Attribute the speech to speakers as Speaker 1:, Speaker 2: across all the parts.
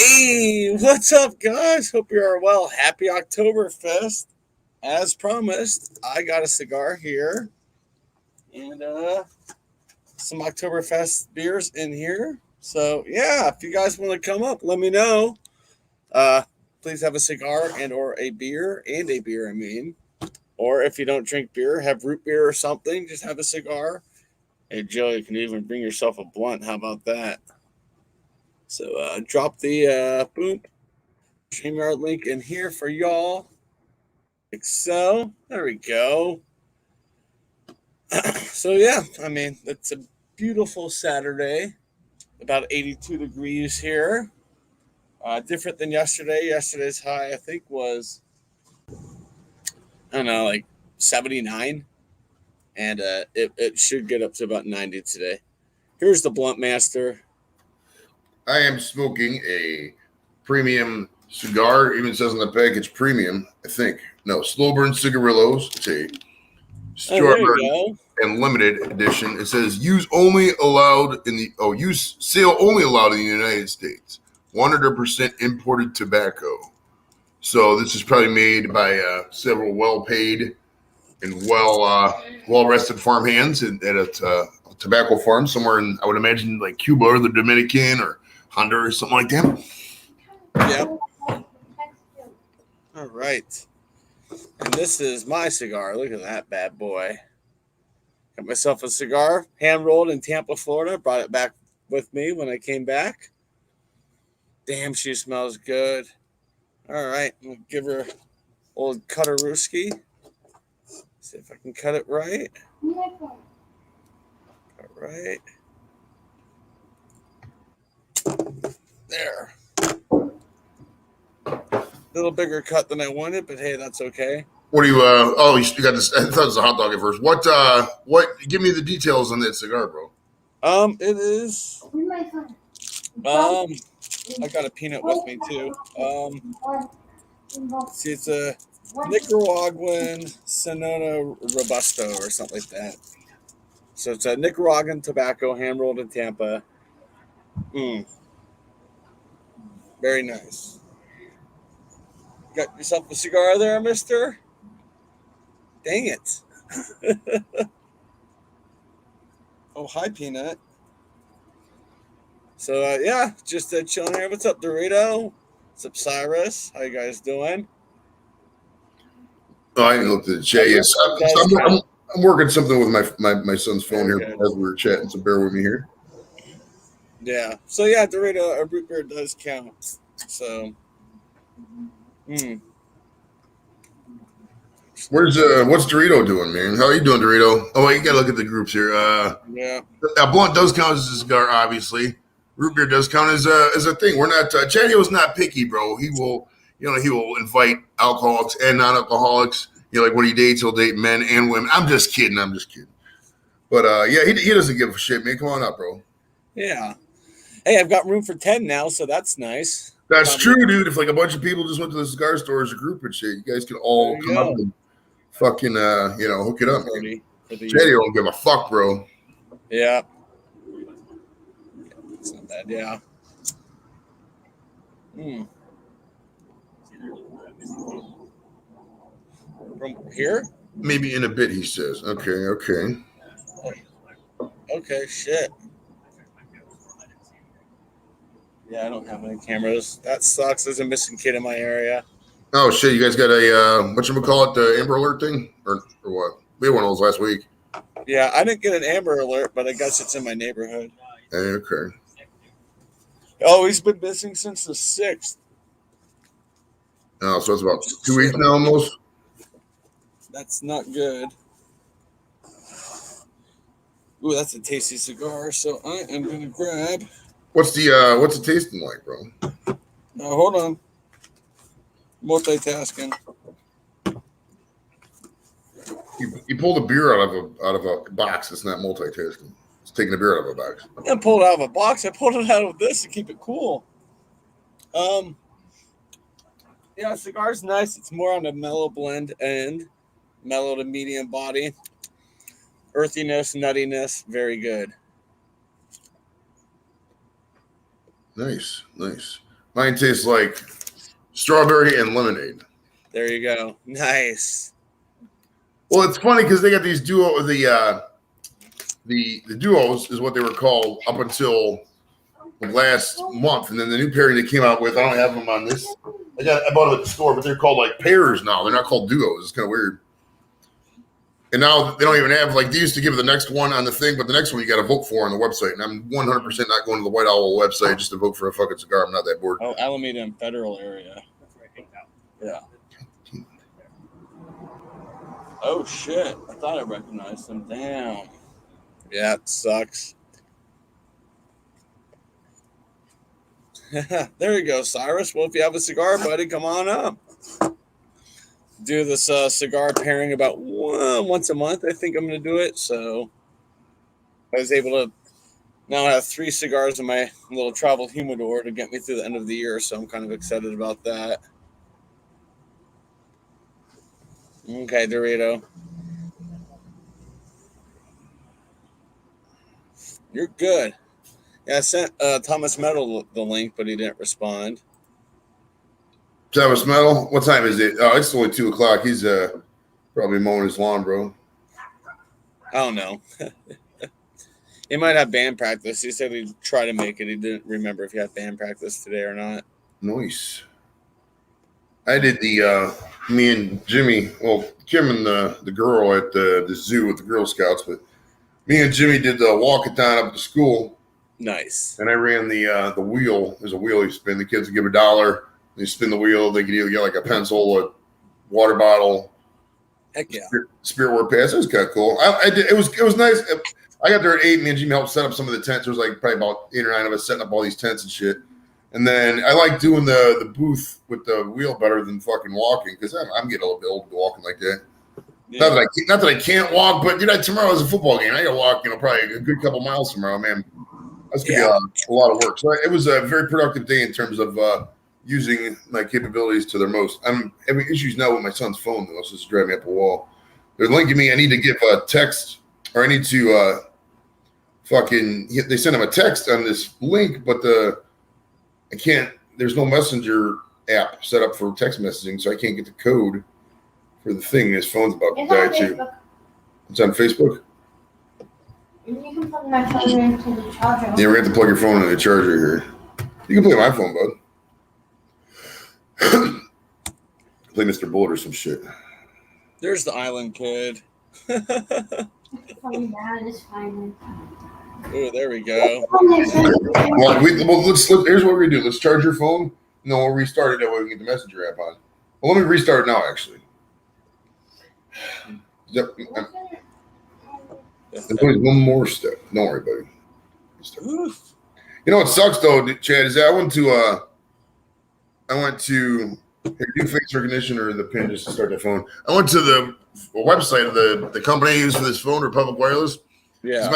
Speaker 1: Hey, what's up, guys? Hope you are well. Happy Oktoberfest. As promised, I got a cigar here and some Oktoberfest beers in here. So, yeah, if you guys want to come up, let me know. Uh, please have a cigar and or a beer I mean. Or if you don't drink beer, have root beer or something. Just have a cigar. Hey, Joe, you can even bring yourself a blunt. How about that? So, drop the boom StreamYard link in here for y'all. Like so. There we go. So yeah, I mean it's a beautiful Saturday. About 82 degrees here. Different than yesterday. Yesterday's high I think was I don't know like 79, and it should get up to about 90 today. Here's the Blunt Master.
Speaker 2: I am smoking a premium cigar. Even says on the package premium, I think. No, slow burn cigarillos. It's a
Speaker 1: Oh, there
Speaker 2: strawberry
Speaker 1: you
Speaker 2: and limited edition. It says use sale only allowed in the United States. 100% imported tobacco. So this is probably made by several well-paid and well-rested farm hands at a tobacco farm somewhere in, I would imagine, like Cuba or the Dominican or Honduras, something like that.
Speaker 1: go. Yep. All right. And this is my cigar. Look at that bad boy. Got myself a cigar, hand rolled in Tampa, Florida. Brought it back with me when I came back. Damn, she smells good. All right, we'll give her old Cutterooski. See if I can cut it right. All right. There. A little bigger cut than I wanted, but hey, that's okay.
Speaker 2: What do you? You got this. I thought it was a hot dog at first. What? Give me the details on that cigar, bro.
Speaker 1: It is. I got a peanut with me too. See, it's a Nicaraguan Sonora Robusto or something like that. So it's a Nicaraguan tobacco, hand rolled in Tampa. Mm, very nice. Got yourself a cigar there, mister? Dang it. Oh, hi, Peanut. So, yeah, just chilling here. What's up, Dorito? What's up, Cyrus? How you guys doing?
Speaker 2: Oh, I haven't looked at the chat yet. I'm working something with my son's phone here as we were chatting, so bear with me here.
Speaker 1: Yeah. So, yeah, Dorito, a root beer does count. So,
Speaker 2: What's Dorito doing, man? How are you doing, Dorito? Oh, you gotta look at the groups here.
Speaker 1: Yeah.
Speaker 2: Blunt does count as a cigar, obviously. Root beer does count as a thing. We're not Chadio's not picky, bro. He will invite alcoholics and non-alcoholics. Like when he dates, he'll date men and women. I'm just kidding. But yeah, he doesn't give a shit, man. Come on up, bro.
Speaker 1: Yeah. Hey, I've got room for 10 now, so that's nice.
Speaker 2: That's true, dude. If like a bunch of people just went to the cigar store as a group and shit, you guys can all come up and fucking hook it up, man. Chadio don't give a fuck, bro.
Speaker 1: Yeah. It's not bad, yeah. From here?
Speaker 2: Maybe in a bit, he says. Okay.
Speaker 1: Okay, shit. Yeah, I don't have any cameras. That sucks. There's a missing kid in my area.
Speaker 2: Oh shit! You guys got a whatchamacallit, the Amber Alert thing, or what? We had one of those last week.
Speaker 1: Yeah, I didn't get an Amber Alert, but I guess it's in my neighborhood.
Speaker 2: Okay.
Speaker 1: Oh, he's been missing since the 6th.
Speaker 2: Oh, so it's about 2 weeks now, almost.
Speaker 1: That's not good. Ooh, that's a tasty cigar. So I am gonna grab.
Speaker 2: What's the tasting like, bro?
Speaker 1: Hold on. Multitasking.
Speaker 2: You pulled a beer out of a box. It's not multitasking. It's taking a beer out of a box.
Speaker 1: I didn't pull it out of a box. I pulled it out of this to keep it cool. Yeah, cigar's nice. It's more on the mellow blend end, mellow to medium body, earthiness, nuttiness, very good.
Speaker 2: Nice. Mine tastes like strawberry and lemonade.
Speaker 1: There you go. Nice.
Speaker 2: Well, it's funny because they got these the duos is what they were called up until last month, and then the new pairing they came out with. I don't have them on this. I bought them at the store, but they're called like pairs now. They're not called duos. It's kind of weird. And now they don't even have like they used to give the next one on the thing, but the next one you got to vote for on the website. And I'm 100% not going to the White Owl website just to vote for a fucking cigar. I'm not that bored.
Speaker 1: Oh, Alameda and Federal area. Yeah. Oh shit! I thought I recognized them. Damn. Yeah, it sucks. There you go, Cyrus. Well, if you have a cigar, buddy, come on up. Do this cigar pairing about once a month. I think I'm going to do it. So I was able to now have 3 cigars in my little travel humidor to get me through the end of the year. So I'm kind of excited about that. Okay, Dorito. You're good. Yeah, I sent Thomas Metal the link, but he didn't respond.
Speaker 2: Thomas Metal, what time is it? Oh, it's only 2:00. He's probably mowing his lawn, bro.
Speaker 1: I don't know. He might have band practice. He said he'd try to make it. He didn't remember if he had band practice today or not.
Speaker 2: Nice. I did the me and Jimmy, well, Kim and the girl at the zoo with the Girl Scouts, but me and Jimmy did the walkathon up to school.
Speaker 1: Nice.
Speaker 2: And I ran the wheel. There's a wheel you spin. The kids would give $1. They spin the wheel. They could either get like a pencil, a water bottle.
Speaker 1: Heck yeah.
Speaker 2: Spirit word pass. It was kind of cool. I did. It was nice. I got there at 8. Me and Jimmy helped set up some of the tents. There was like probably about 8 or 9 of us setting up all these tents and shit. And then I like doing the booth with the wheel better than fucking walking because I'm getting a little bit old to walking like that. Yeah. Not that I can't walk, but tomorrow is a football game. I got to walk, probably a good couple miles tomorrow, man. That's gonna be a lot of work. So it was a very productive day in terms of using my capabilities to their most. I'm having issues now with my son's phone though, so it's driving me up a wall. They're linking me. I need to give a text, or I need to they send him a text on this link, but I can't. There's no messenger app set up for text messaging, so I can't get the code for the thing. His phone's about to die too. It's on Facebook.
Speaker 3: You can plug my phone into the charger.
Speaker 2: Yeah, we're going to have to plug your phone into the charger here. You can play my phone, bud. Play Mr. Bullet or some shit.
Speaker 1: There's the island kid.
Speaker 3: Coming down is fine.
Speaker 1: Oh, there we go.
Speaker 2: Well, here's what we're going to do. Let's charge your phone. No, we'll restart it that way we can get the messenger app on. Well, let me restart it now, actually. Yep. There's one more step. Don't worry, buddy. You know what sucks though, Chad, is that I went to do face recognition or the pin just to start the phone. I went to the website of the company I use for this phone, Republic Wireless.
Speaker 1: Yeah.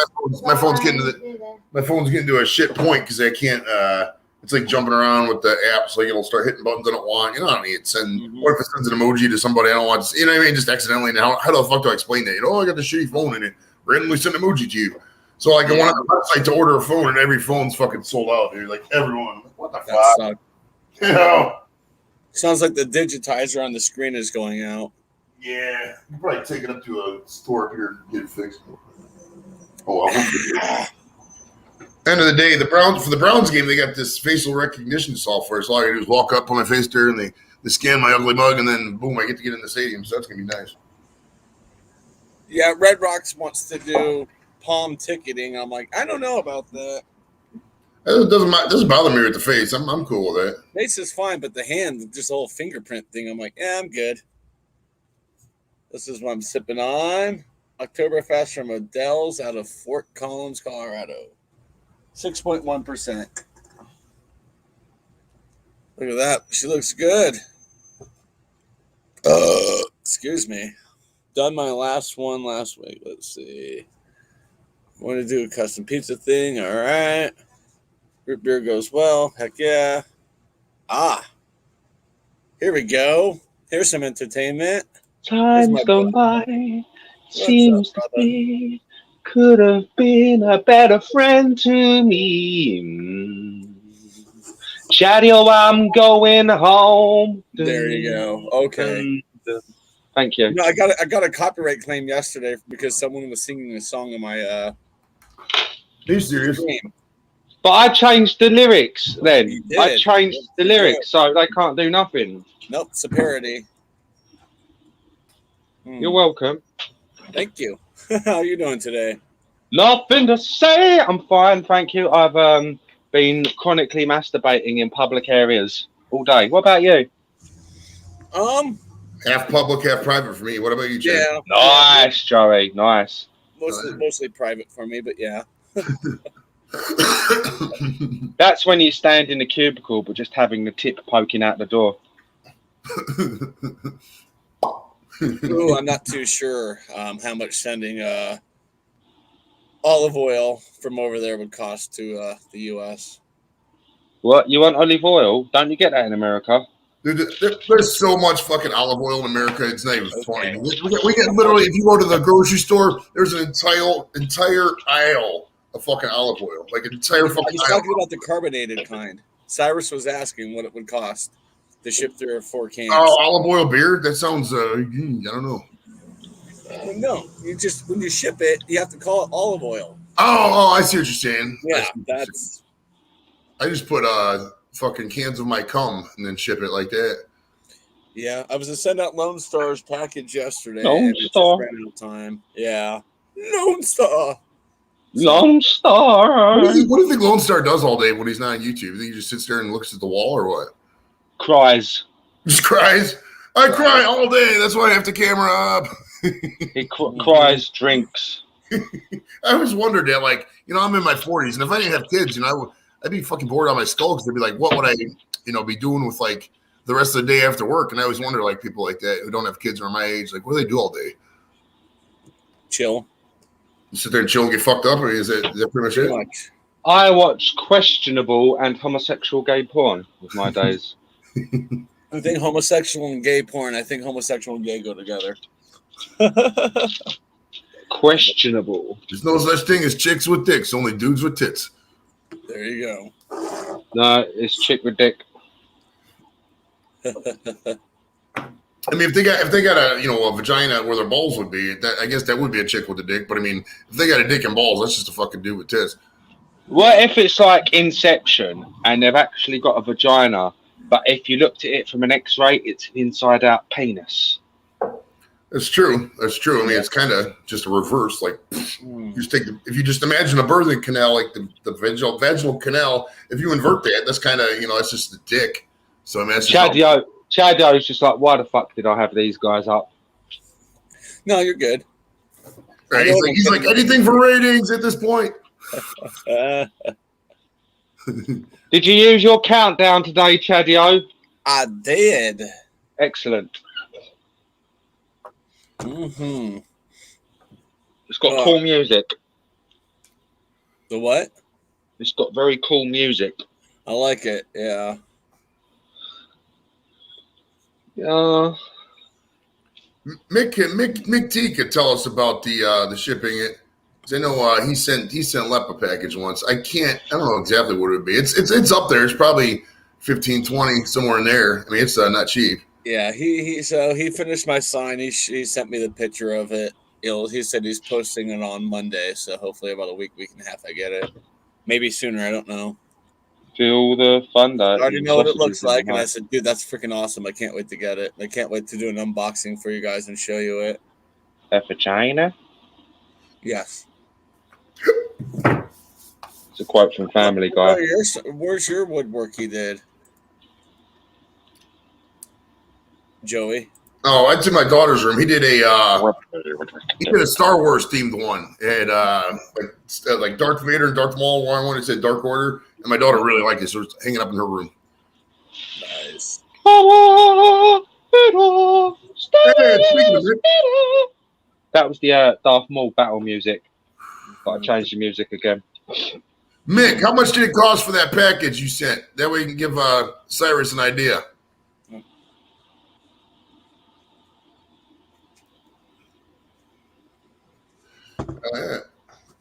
Speaker 2: My phone's getting to a shit point because I can't. It's like jumping around with the app, so it'll start hitting buttons I don't want. I don't need to send. Mm-hmm. What if it sends an emoji to somebody I don't want? To, what I mean? Just accidentally. Now, how the fuck do I explain that? I got the shitty phone in it. Randomly send an emoji to you. So I go on the website to order a phone, and every phone's fucking sold out, dude. Like everyone. What the fuck?
Speaker 1: Sounds like the digitizer on the screen is going out.
Speaker 2: Yeah, you probably take it up to a store up here and get it fixed. Oh, end of the day, for the Browns game, they got this facial recognition software. So all I do is walk up, put my face there, and they scan my ugly mug, and then boom, I get to get in the stadium. So that's gonna be nice.
Speaker 1: Yeah, Red Rocks wants to do palm ticketing. I'm like, I don't know about that.
Speaker 2: It doesn't bother me with the face. I'm cool with that.
Speaker 1: Face is fine, but the hand, just the whole fingerprint thing, I'm like, I'm good. This is what I'm sipping on. Oktoberfest from Odell's out of Fort Collins, Colorado. 6.1%. Look at that. She looks good. Excuse me. Done my last one last week. Let's see. Want to do a custom pizza thing. All right. Root beer goes well. Heck yeah. Here we go. Here's some entertainment.
Speaker 4: Time's gone by. Seems to be. Could have been a better friend to me. Chadio, I'm going home.
Speaker 1: There you go. Okay.
Speaker 4: Thank you.
Speaker 1: No, I got a copyright claim yesterday because someone was singing a song in my
Speaker 2: Are you serious?
Speaker 1: stream.
Speaker 4: But I changed the lyrics then.
Speaker 1: You did.
Speaker 4: I changed the
Speaker 1: You
Speaker 4: lyrics, so they can't do nothing.
Speaker 1: Nope, it's a parody.
Speaker 4: You're welcome.
Speaker 1: Thank you. How are you doing today?
Speaker 4: Nothing to say. I'm fine, thank you. I've been chronically masturbating in public areas all day. What about you?
Speaker 2: Half public, half private for me. What about you, Chad?
Speaker 1: Yeah.
Speaker 4: Nice, Joey. Nice.
Speaker 1: Mostly private for me, but yeah.
Speaker 4: That's when you stand in the cubicle, but just having the tip poking out the door.
Speaker 1: Ooh, I'm not too sure how much sending olive oil from over there would cost to the U.S.
Speaker 4: What? You want olive oil? Don't you get that in America?
Speaker 2: Dude, there's so much fucking olive oil in America. It's not even funny. We get literally, if you go to the grocery store, there's an entire aisle of fucking olive oil, like an entire fucking
Speaker 1: He's
Speaker 2: aisle.
Speaker 1: talking about the carbonated kind. Cyrus was asking what it would cost to ship 3 or 4 cans.
Speaker 2: Oh, olive oil beer? That sounds, I don't know.
Speaker 1: Well, no, you just when you ship it, you have to call it olive oil.
Speaker 2: Oh, I see what you're saying.
Speaker 1: Yeah, that's.
Speaker 2: I just put fucking cans of my cum and then ship it like that.
Speaker 1: Yeah, I was to send out Lone Star's package yesterday.
Speaker 4: Lone
Speaker 1: and it
Speaker 4: Star.
Speaker 1: just ran out of time. Yeah, Lone Star.
Speaker 4: Lone Star.
Speaker 2: What do you think Lone Star does all day when he's not on YouTube? You think he just sits there and looks at the wall or what?
Speaker 4: Cries.
Speaker 2: Just cries. I cry all day. That's why I have to camera up.
Speaker 4: He cries, drinks.
Speaker 2: I always wondered that, like, I'm in my 40s, and if I didn't have kids, I'd be fucking bored on my skull because they'd be like, what would I, be doing with like the rest of the day after work? And I always wonder, like, people like that who don't have kids or my age, like, what do they do all day?
Speaker 1: Chill.
Speaker 2: You sit there and chill and get fucked up, or is that pretty much it?
Speaker 1: Much.
Speaker 4: I watch questionable and homosexual gay porn with my days.
Speaker 1: I think homosexual and gay porn. I think homosexual and gay go together.
Speaker 4: Questionable.
Speaker 2: There's no such thing as chicks with dicks, only dudes with tits.
Speaker 1: There you go.
Speaker 4: No, it's chick with dick.
Speaker 2: I mean, if they got a vagina where their balls would be, I guess that would be a chick with a dick. But I mean, if they got a dick and balls, that's just a fucking dude with tits.
Speaker 4: What if it's like Inception and they've actually got a vagina, but if you looked at it from an X-ray, it's an inside-out penis?
Speaker 2: That's true. That's true. I mean, it's kind of just a reverse. Like, if you just imagine a birthing canal, like the vaginal canal, if you invert that, that's kind of, it's just the dick. So I mean,
Speaker 4: Chadio's just like, why the fuck did I have these guys up?
Speaker 1: No, you're good.
Speaker 2: Right? He's like anything for ratings at this point.
Speaker 4: Did you use your countdown today, Chadio?
Speaker 1: I did.
Speaker 4: Excellent.
Speaker 1: Mm-hmm.
Speaker 4: It's got cool music.
Speaker 1: The what?
Speaker 4: It's got very cool music.
Speaker 1: I like it. Yeah.
Speaker 2: Mick T could tell us about the shipping it. I know he sent Lep a package once. I don't know exactly what it would be. It's up there. It's probably 15, 20, somewhere in there. I mean, it's not cheap.
Speaker 1: Yeah, he finished my sign. He sent me the picture of it. He said he's posting it on Monday, so hopefully about a week and a half I get it. Maybe sooner, I don't know.
Speaker 4: Feel the fun that
Speaker 1: I already know what it looks like, and I said, dude, that's freaking awesome. I can't wait to get it. I can't wait to do an unboxing for you guys and show you it.
Speaker 4: A vagina?
Speaker 1: Yes.
Speaker 4: It's a quote from Family Guy.
Speaker 1: Where's your woodwork he did? Joey.
Speaker 2: Oh, it's in my daughter's room. He did a Star Wars themed one. It had like Darth Vader and Darth Maul. One it said Dark Order, and my daughter really liked it, so it's hanging up in her room.
Speaker 1: Nice.
Speaker 4: That was the Darth Maul battle music. But I changed the music again.
Speaker 2: Mick, how much did it cost for that package you sent? That way you can give Cyrus an idea.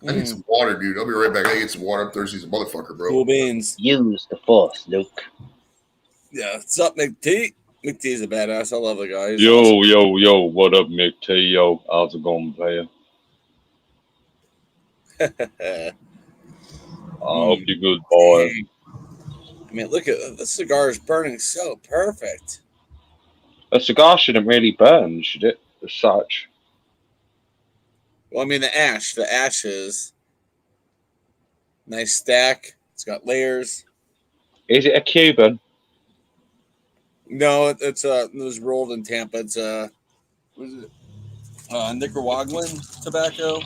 Speaker 2: I need some water, dude. I'll be right back. I get some water. I'm thirsty as a motherfucker, bro.
Speaker 1: Cool beans.
Speaker 4: Use the force, Luke.
Speaker 1: Yeah, what's up, McT? McT's a badass. I love the guy. He's
Speaker 4: Yo,
Speaker 1: awesome.
Speaker 4: yo, what up, Mick T? Yo, how's it going, player? I hope you're good, boy.
Speaker 1: I mean, look at the cigar is burning so perfect.
Speaker 4: A cigar shouldn't really burn, should it? As such.
Speaker 1: Well, I mean, the ashes. Nice stack. It's got layers.
Speaker 4: Is it a Cuban?
Speaker 1: No, it was rolled in Tampa. It's what is it? Nicaraguan tobacco.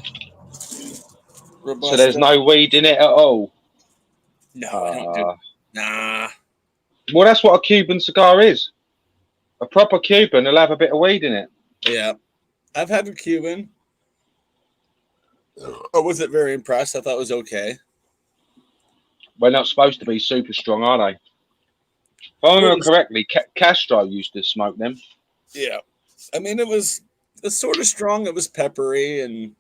Speaker 1: Robusto.
Speaker 4: So there's no weed in it at all?
Speaker 1: No, I don't do. Nah.
Speaker 4: Well, that's what a Cuban cigar is. A proper Cuban will have a bit of weed in it.
Speaker 1: Yeah, I've had a Cuban. I wasn't very impressed. I thought it was okay.
Speaker 4: They're not supposed to be super strong, are they? If I remember correctly, Castro used to smoke them.
Speaker 1: Yeah. I mean, it was sort of strong. It was peppery, and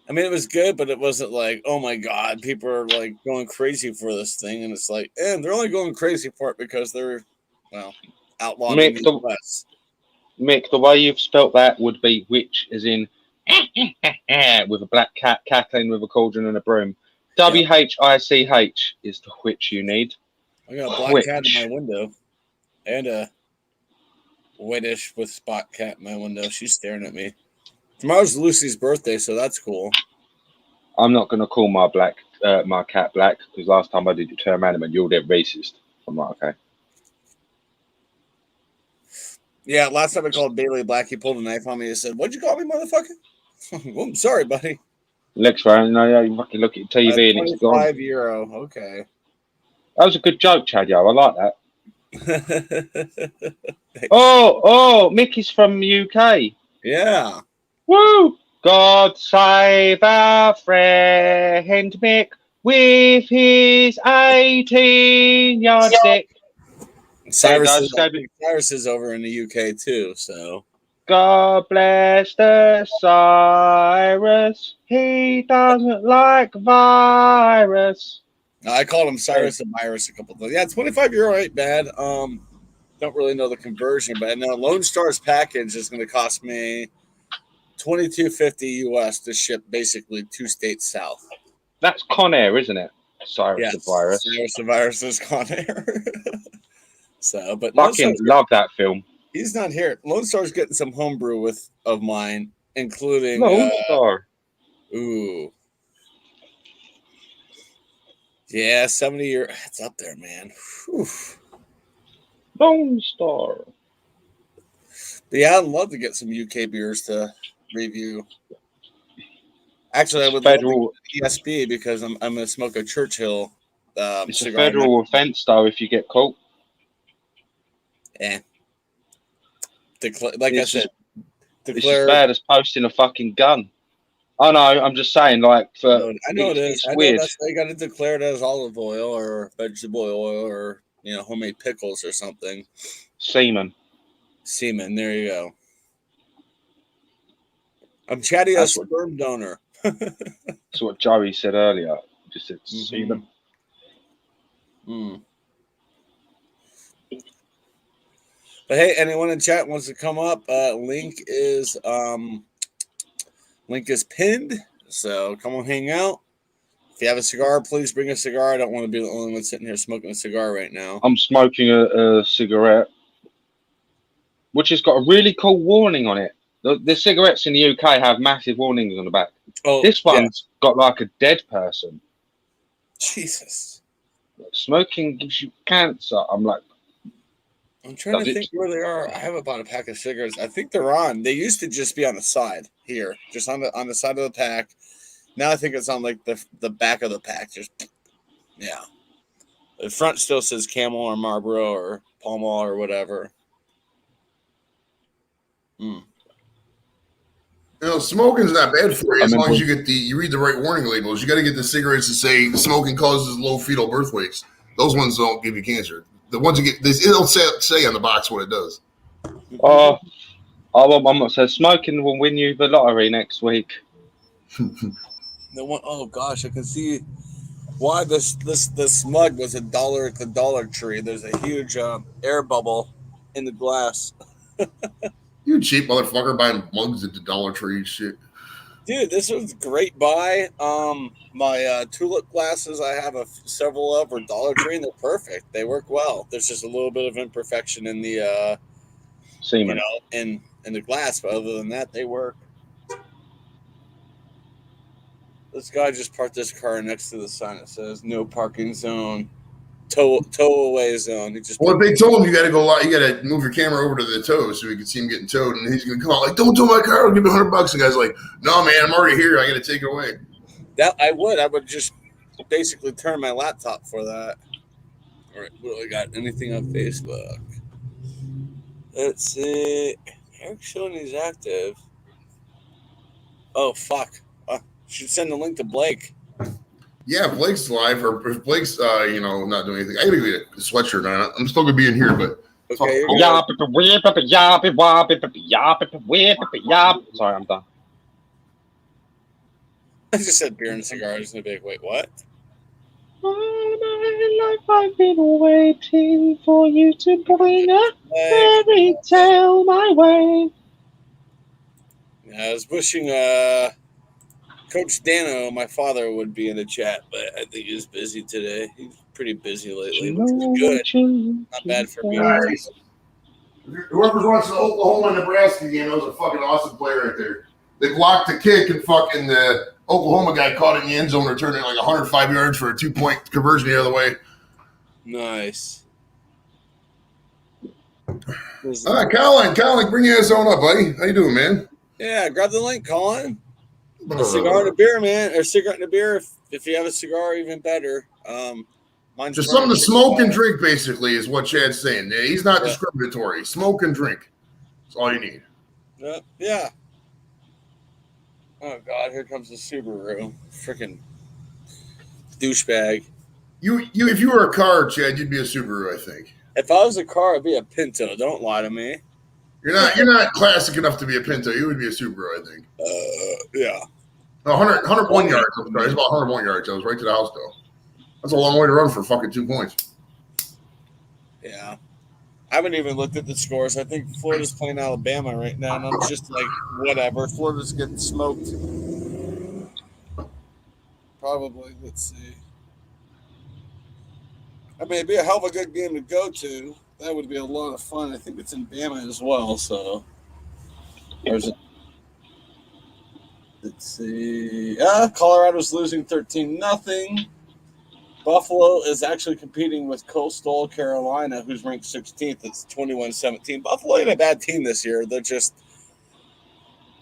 Speaker 1: I mean, it was good, but it wasn't like, oh my God, people are like going crazy for this thing. And it's like, they're only going crazy for it because they're, well, outlawed in the US.
Speaker 4: Mick, the way you've spelt that would be witch, as in with a black cat cackling with a cauldron and a broom. WHICH is the witch you need.
Speaker 1: I got a black cat in my window and a whitish with spot cat in my window. She's staring at me. Tomorrow's Lucy's birthday, so that's cool.
Speaker 4: I'm not going to call my cat black because last time I did your term animal, you're dead racist. I'm like, okay.
Speaker 1: Yeah, last time I called Bailey black, he pulled a knife on me and said, "What'd you call me, motherfucker?" Well, I'm sorry, buddy.
Speaker 4: Next round, you fucking look at TV and it's gone.
Speaker 1: €25. Okay.
Speaker 4: That was a good joke, Chad. I like that. Oh, Mickey's from the UK.
Speaker 1: Yeah.
Speaker 4: Woo! God save our friend Mick with his 18-yard stick.
Speaker 1: Cyrus is over in the UK too, so.
Speaker 4: God bless the Cyrus. He doesn't like virus.
Speaker 1: I called him Cyrus and Virus a couple of times. Yeah, €25 ain't bad. Don't really know the conversion, but I know Lone Star's package is going to cost me $22.50 US to ship basically 2 states south.
Speaker 4: That's Con Air, isn't it? Cyrus the Virus.
Speaker 1: Cyrus the Virus is Con Air. So, but
Speaker 4: fucking love that film.
Speaker 1: He's not here. Lone Star's getting some homebrew of mine, including
Speaker 4: Lone Star.
Speaker 1: Ooh. Yeah, 70-year. It's up there, man. Whew.
Speaker 4: Lone Star.
Speaker 1: But yeah, I'd love to get some UK beers to review. Actually, I would love to get ESB because I'm going to smoke a Churchill
Speaker 4: it's
Speaker 1: cigar.
Speaker 4: A federal offense, though, if you get caught.
Speaker 1: Yeah. Like I said,
Speaker 4: it's as bad as posting a fucking gun. Oh no, I'm just saying, like, for
Speaker 1: I know it is. I
Speaker 4: weird.
Speaker 1: know that's why you got to declare it as olive oil or vegetable oil or homemade pickles or something.
Speaker 4: Semen.
Speaker 1: There you go. I'm chatty as a sperm donor.
Speaker 4: That's what Joey said earlier. Just said semen.
Speaker 1: Mm. But hey, anyone in chat wants to come up? Link is pinned, so come on, hang out. If you have a cigar, please bring a cigar. I don't want to be the only one sitting here smoking a cigar right now.
Speaker 4: I'm smoking a cigarette, which has got a really cool warning on it. The cigarettes in the UK have massive warnings on the back. Oh, this one's got like a dead person.
Speaker 1: Jesus.
Speaker 4: Smoking gives you cancer. I'm like,
Speaker 1: I'm trying to think where they are. I haven't bought a pack of cigarettes. I think they're on. They used to just be on the side here, just on the side of the pack. Now I think it's on like the back of the pack. Just yeah. The front still says Camel or Marlboro or Pall Mall or whatever.
Speaker 2: Smoking's not bad for you as long as you read the right warning labels. You got to get the cigarettes that say smoking causes low fetal birth weights. Those ones don't give you cancer. The ones you get, it'll say on the box what it does.
Speaker 4: I'm not saying smoking will win you the lottery next week.
Speaker 1: The one, oh gosh, I can see why this mug was $1 at the Dollar Tree. There's a huge air bubble in the glass.
Speaker 2: You cheap motherfucker buying mugs at the Dollar Tree shit.
Speaker 1: Dude, this was a great buy. My tulip glasses I have several of are Dollar Tree and they're perfect. They work well. There's just a little bit of imperfection in the
Speaker 4: semen,
Speaker 1: in the glass, but other than that, they work. This guy just parked his car next to the sign that says "No parking zone, tow away zone." He just.
Speaker 2: Well, if they told him you got to go, you got to move your camera over to the tow so we can see him getting towed, and he's gonna come out like, "Don't tow my car. I'll give me $100." The guy's like, "No, man, I'm already here. I got to take it away."
Speaker 1: That I would just basically turn my laptop for that. All right, what do I got? Anything on Facebook? Let's see. Eric's showing he's active. Oh fuck! Should send the link to Blake.
Speaker 2: Yeah, Blake's live, or if Blake's, not doing anything. I gotta get a sweatshirt on. I'm still gonna be in here, but
Speaker 1: okay.
Speaker 4: Sorry, I'm done.
Speaker 1: I just said beer and cigars, and they'd be like, "Wait, what?"
Speaker 4: All my life I've been waiting for you to bring a fairy tale my way.
Speaker 1: I was wishing Coach Dano, my father, would be in the chat, but I think he's busy today. He's pretty busy lately, which is good. Not bad for me.
Speaker 2: Whoever's watching the Oklahoma-Nebraska game, that was a fucking awesome play right there. They blocked the kick, and fucking the Oklahoma guy caught it in the end zone, returning like 105 yards for a 2-point conversion the other way.
Speaker 1: Nice.
Speaker 2: All right, Colin, bring your ass on up, buddy. How you doing, man?
Speaker 1: Yeah, grab the link, Colin. A cigar and a beer, man, or cigarette and a beer. If you have a cigar, even better. Mine's
Speaker 2: just something to smoke and drink, basically, is what Chad's saying. He's not discriminatory. Smoke and drink. That's all you need.
Speaker 1: Yeah. Oh God, here comes the Subaru. Freaking douchebag.
Speaker 2: If you were a car, Chad, you'd be a Subaru, I think.
Speaker 1: If I was a car, I'd be a Pinto. Don't lie to me.
Speaker 2: You're not classic enough to be a Pinto. You would be a Subaru, I think.
Speaker 1: Yeah.
Speaker 2: No, 101 yards. I'm sorry. It's about 101 yards. I was right to the house, though. That's a long way to run for fucking 2 points.
Speaker 1: Yeah. I haven't even looked at the scores. I think Florida's playing Alabama right now, and I'm just like, whatever. Florida's getting smoked. Probably. Let's see. I mean, it'd be a hell of a good game to go to. That would be a lot of fun. I think it's in Bama as well, so. Or is it? Let's see. Colorado's losing 13-0. Buffalo is actually competing with Coastal Carolina, who's ranked 16th. It's 21-17. Buffalo ain't a bad team this year.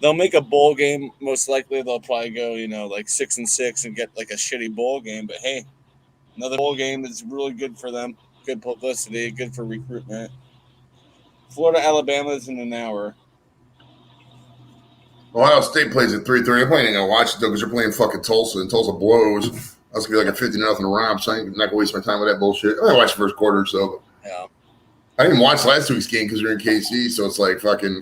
Speaker 1: They'll make a bowl game. Most likely they'll probably go, like 6-6 and get like a shitty bowl game. But hey, another bowl game is really good for them. Good publicity, good for recruitment. Florida, Alabama is in an hour.
Speaker 2: Ohio State plays at 3:30. I'm probably not gonna watch it though because they're playing fucking Tulsa, and Tulsa blows. That's gonna be like a 50-0 romp, so I'm not gonna waste my time with that bullshit. I watched the first quarter or so.
Speaker 1: Yeah.
Speaker 2: I didn't watch last week's game because we are in KC, so it's like fucking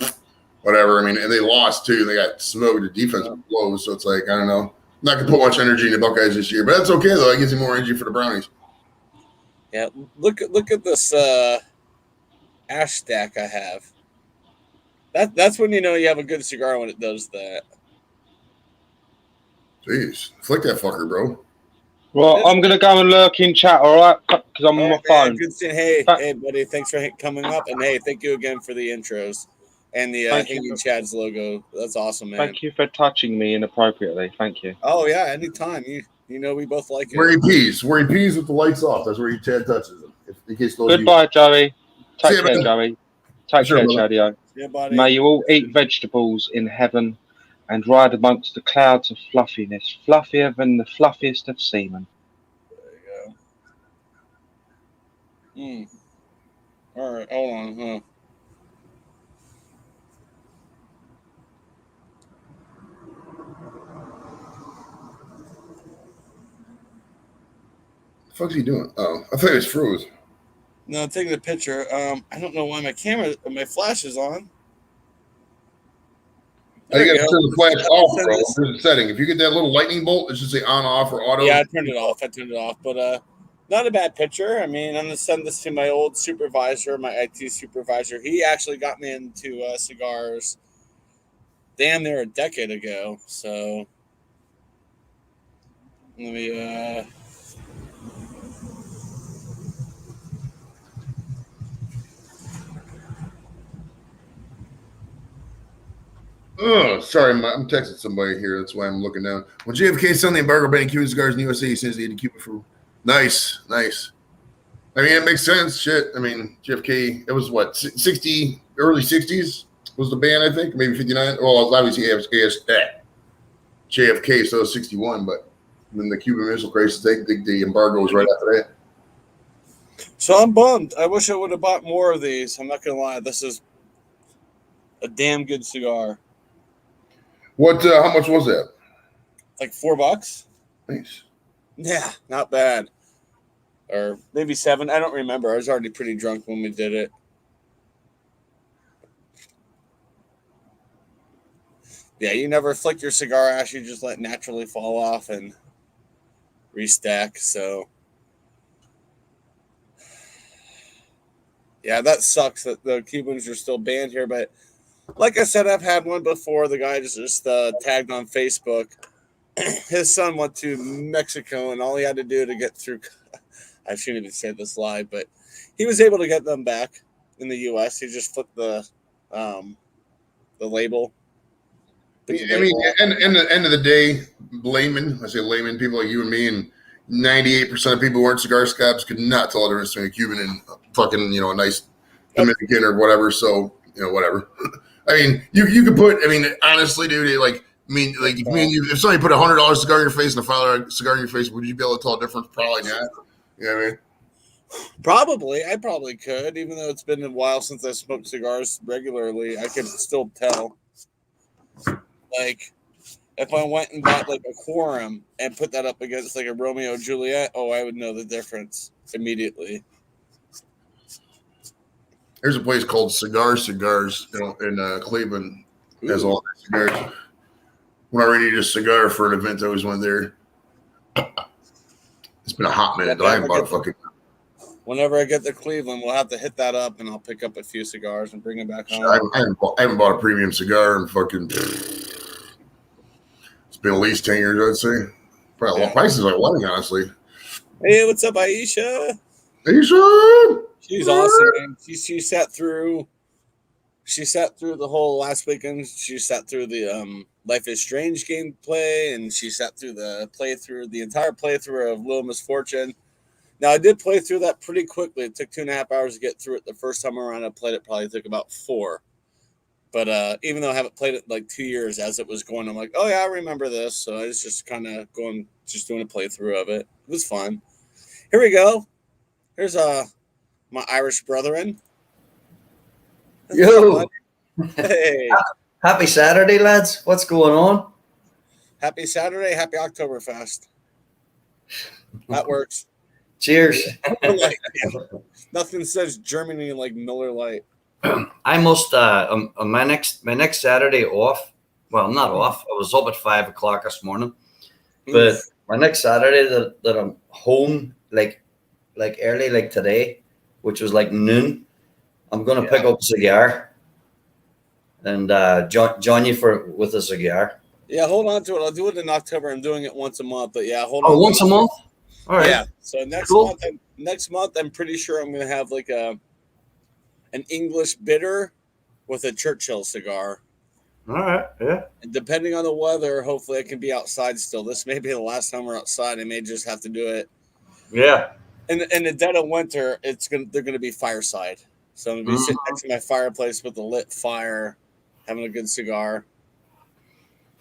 Speaker 2: whatever. I mean, and they lost too. They got smoked. The defense blows, so it's like I don't know. I'm not gonna put much energy in the Buckeyes this year, but that's okay though. That gives you more energy for the Brownies.
Speaker 1: Yeah, look at this ash stack I have. That's when you know you have a good cigar, when it does that.
Speaker 2: Jeez, flick that fucker, bro.
Speaker 4: Well, I'm gonna go and lurk in chat, all right? Because I'm on my phone.
Speaker 1: Good seeing. Hey, buddy, thanks for coming up, and hey, thank you again for the intros and the Hanging Chad's logo. That's awesome, man.
Speaker 4: Thank you for touching me inappropriately. Thank you.
Speaker 1: Oh yeah, anytime. You know we both like it.
Speaker 2: Where he pees with the lights off. That's where Chad touches them. In case those
Speaker 4: Goodbye, Joey. Take care, Joey. Take care, Chadio.
Speaker 1: Yeah, buddy.
Speaker 4: May you all eat vegetables in heaven and ride amongst the clouds of fluffiness, fluffier than the fluffiest of semen.
Speaker 1: There you go. All right, hold on, huh?
Speaker 2: What the fuck is he doing? Oh, I thought it was froze.
Speaker 1: No, I'm taking a picture. I don't know why my flash is on.
Speaker 2: You
Speaker 1: There
Speaker 2: got
Speaker 1: we
Speaker 2: to
Speaker 1: go.
Speaker 2: turn the flash off,
Speaker 1: Send
Speaker 2: bro.
Speaker 1: this.
Speaker 2: There's a setting. If you get that little lightning bolt, it should say on, off, or auto.
Speaker 1: Yeah, I turned it off. But not a bad picture. I mean, I'm gonna send this to my old supervisor, my IT supervisor. He actually got me into cigars damn near a decade ago. So let me.
Speaker 2: Oh, sorry, I'm texting somebody here. That's why I'm looking down. When JFK signed the embargo banning Cuban cigars in the USA, he says he had to Cuba for nice. I mean, it makes sense. Shit. I mean, JFK. It was what 60 early 60s was the ban, I think, maybe 59. Well, obviously JFK, so 61. But then the Cuban Missile Crisis, the embargo was right after that.
Speaker 1: So I'm bummed. I wish I would have bought more of these. I'm not gonna lie. This is a damn good cigar.
Speaker 2: What? How much was that?
Speaker 1: Like $4.
Speaker 2: Nice.
Speaker 1: Yeah, not bad. Or maybe 7. I don't remember. I was already pretty drunk when we did it. Yeah, you never flick your cigar ash. You just let it naturally fall off and restack. So, yeah, that sucks that the Cubans are still banned here. But like I said, I've had one before. The guy just tagged on Facebook. His son went to Mexico, and all he had to do to get through. I shouldn't even say this live, but he was able to get them back in the U.S. He just flipped the label.
Speaker 2: I mean, and the end of the day, layman, I say layman, people like you and me, and 98% of people who aren't cigar scabs could not tell the difference between a Cuban and fucking, a nice Dominican or whatever. So, whatever. I mean, you could put, honestly, dude, if somebody put $100 cigar in your face and a $5 cigar in your face, would you be able to tell a difference? Probably not. You know what I mean?
Speaker 1: Probably. I probably could, even though it's been a while since I smoked cigars regularly. I could still tell. Like, if I went and bought like a Quorum and put that up against like a Romeo and Juliet, I would know the difference immediately.
Speaker 2: There's a place called Cigars, in Cleveland. Has all the cigars. When I needed a cigar for an event, I always went there. It's been a hot minute. I haven't bought a fucking.
Speaker 1: Whenever I get to Cleveland, we'll have to hit that up, and I'll pick up a few cigars and bring them back home.
Speaker 2: I haven't bought a premium cigar in fucking. It's been at least 10 years, I'd say. Probably prices are running, honestly.
Speaker 1: Hey, what's up, Aisha?
Speaker 2: Aisha,
Speaker 1: she's awesome, man. She sat through. She sat through the whole last weekend. She sat through the Life is Strange gameplay, and she sat through the entire playthrough of Little Misfortune. Now, I did play through that pretty quickly. It took 2.5 hours to get through it. The first time around I played it probably took about 4. But even though I haven't played it like 2 years as it was going, I'm like, oh, yeah, I remember this. So I was just kind of doing a playthrough of it. It was fun. Here we go. Here's my Irish brethren.
Speaker 5: Yo.
Speaker 1: Hey.
Speaker 5: Happy Saturday, lads. What's going on?
Speaker 1: Happy Saturday. Happy Oktoberfest. That works.
Speaker 5: Cheers.
Speaker 1: Nothing says Germany like Miller Lite.
Speaker 5: I must on my next Saturday off. Well, not off. I was up at 5 o'clock this morning. But my next Saturday that I'm home like early like today, which was like noon, I'm gonna pick up a cigar and join you with a cigar.
Speaker 1: Yeah, hold on to it. I'll do it in October. I'm doing it once a month, but yeah, hold on.
Speaker 5: Oh, once a month? All right.
Speaker 1: Yeah. So next month, I'm pretty sure I'm gonna have like an English bitter with a Churchill cigar.
Speaker 5: All right. Yeah.
Speaker 1: And depending on the weather, hopefully I can be outside still. This may be the last time we're outside. I may just have to do it.
Speaker 5: Yeah.
Speaker 1: In the dead of winter, they're gonna be fireside. So I'm gonna be sitting next to my fireplace with a lit fire, having a good cigar.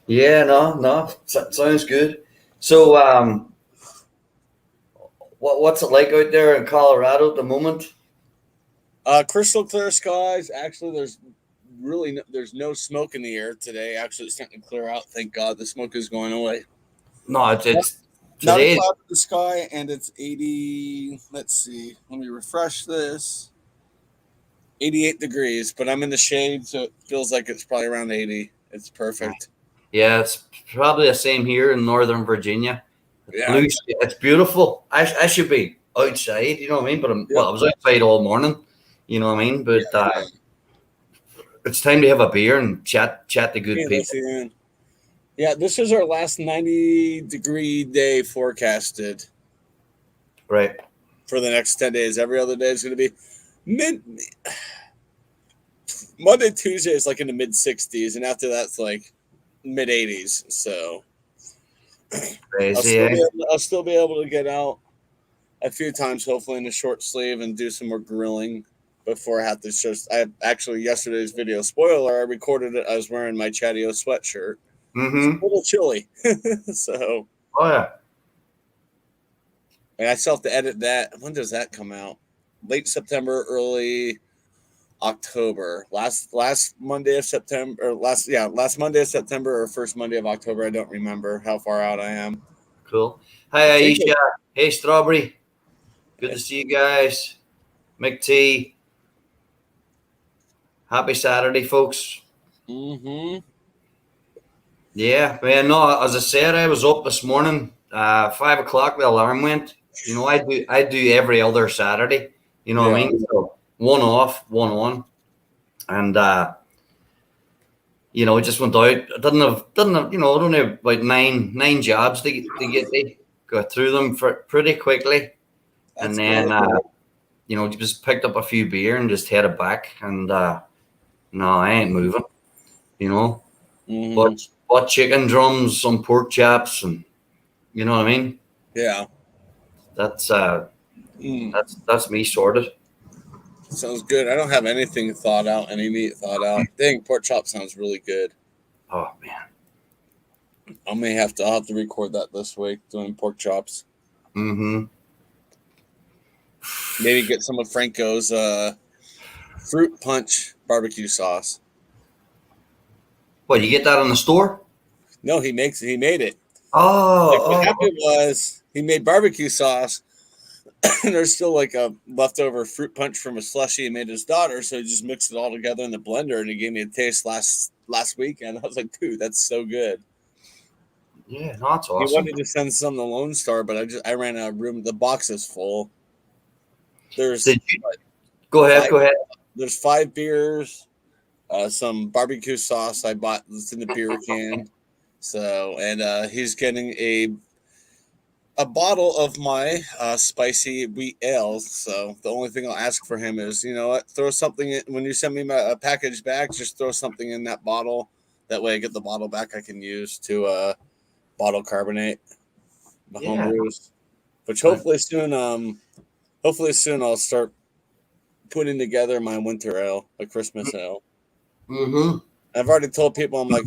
Speaker 5: Yeah, no, sounds good. So, what's it like out there in Colorado at the moment?
Speaker 1: Crystal clear skies. Actually, there's no smoke in the air today. Actually, it's starting to clear out. Thank God, the smoke is going away.
Speaker 5: No, it's
Speaker 1: not a cloud in the sky, and it's 80. Let's see. Let me refresh this. 88 degrees, but I'm in the shade, so it feels like it's probably around 80 It's perfect.
Speaker 5: Yeah, it's probably the same here in Northern Virginia.
Speaker 1: Yeah.
Speaker 5: Blue, it's beautiful. I should be outside, you know what I mean? But I was outside all morning, you know what I mean? But it's time to have a beer and chat to good people.
Speaker 1: Yeah, this is our last 90-degree day forecasted.
Speaker 5: Right.
Speaker 1: For the next 10 days. Every other day is going to be Monday, Tuesday is like in the mid 60s, and after that's like mid 80s. So I'll still be able to get out a few times, hopefully in a short sleeve, and do some more grilling before I have to show. I actually yesterday's video spoiler. I recorded it. I was wearing my Chatio sweatshirt.
Speaker 5: Mm-hmm.
Speaker 1: It's a little chilly, so.
Speaker 5: Oh yeah.
Speaker 1: And I still have to edit that. When does that come out? Late September, early October. Last Monday of September, or last Monday of September or first Monday of October. I don't remember how far out I am.
Speaker 5: Cool. Hi Aisha. Hey Strawberry. Good to see you guys. McT. Happy Saturday, folks.
Speaker 1: Mm-hmm.
Speaker 5: Yeah, man. No, as I said, I was up this morning. 5 o'clock, the alarm went. You know, I do every other Saturday. You know what I mean? So one off, one on, and you know, just went out. I didn't have. You know, I don't have about nine jobs to get to go through them pretty quickly, and then you know, just picked up a few beer and just headed back. And no, I ain't moving. You know, but chicken drums, some pork chops, and you know what I mean.
Speaker 1: Yeah.
Speaker 5: That's me sorted.
Speaker 1: Sounds good. I don't have anything thought out, any meat thought out. Dang, pork chop sounds really good.
Speaker 5: Oh man.
Speaker 1: I'll have to record that this week, doing pork chops.
Speaker 5: Mm-hmm.
Speaker 1: Maybe get some of Franco's fruit punch barbecue sauce.
Speaker 5: What, you get that in the store?
Speaker 1: No, he made it.
Speaker 5: What
Speaker 1: happened was he made barbecue sauce, and there's still like a leftover fruit punch from a slushie he made his daughter, so he just mixed it all together in the blender, and he gave me a taste last weekend. I was like, dude, that's so good.
Speaker 5: Yeah, no, that's awesome.
Speaker 1: He wanted to send some to Lone Star, but I ran out of room. The box is full. Go ahead. There's 5 beers, some barbecue sauce I bought that's in the beer can. So, and he's getting a bottle of my spicy wheat ale. So the only thing I'll ask for him is, you know what, throw something in, when you send me a package back, just throw something in that bottle. That way I get the bottle back I can use to bottle carbonate the home brews. Which hopefully soon I'll start putting together my winter ale, a Christmas ale.
Speaker 5: Mm-hmm.
Speaker 1: I've already told people, I'm like,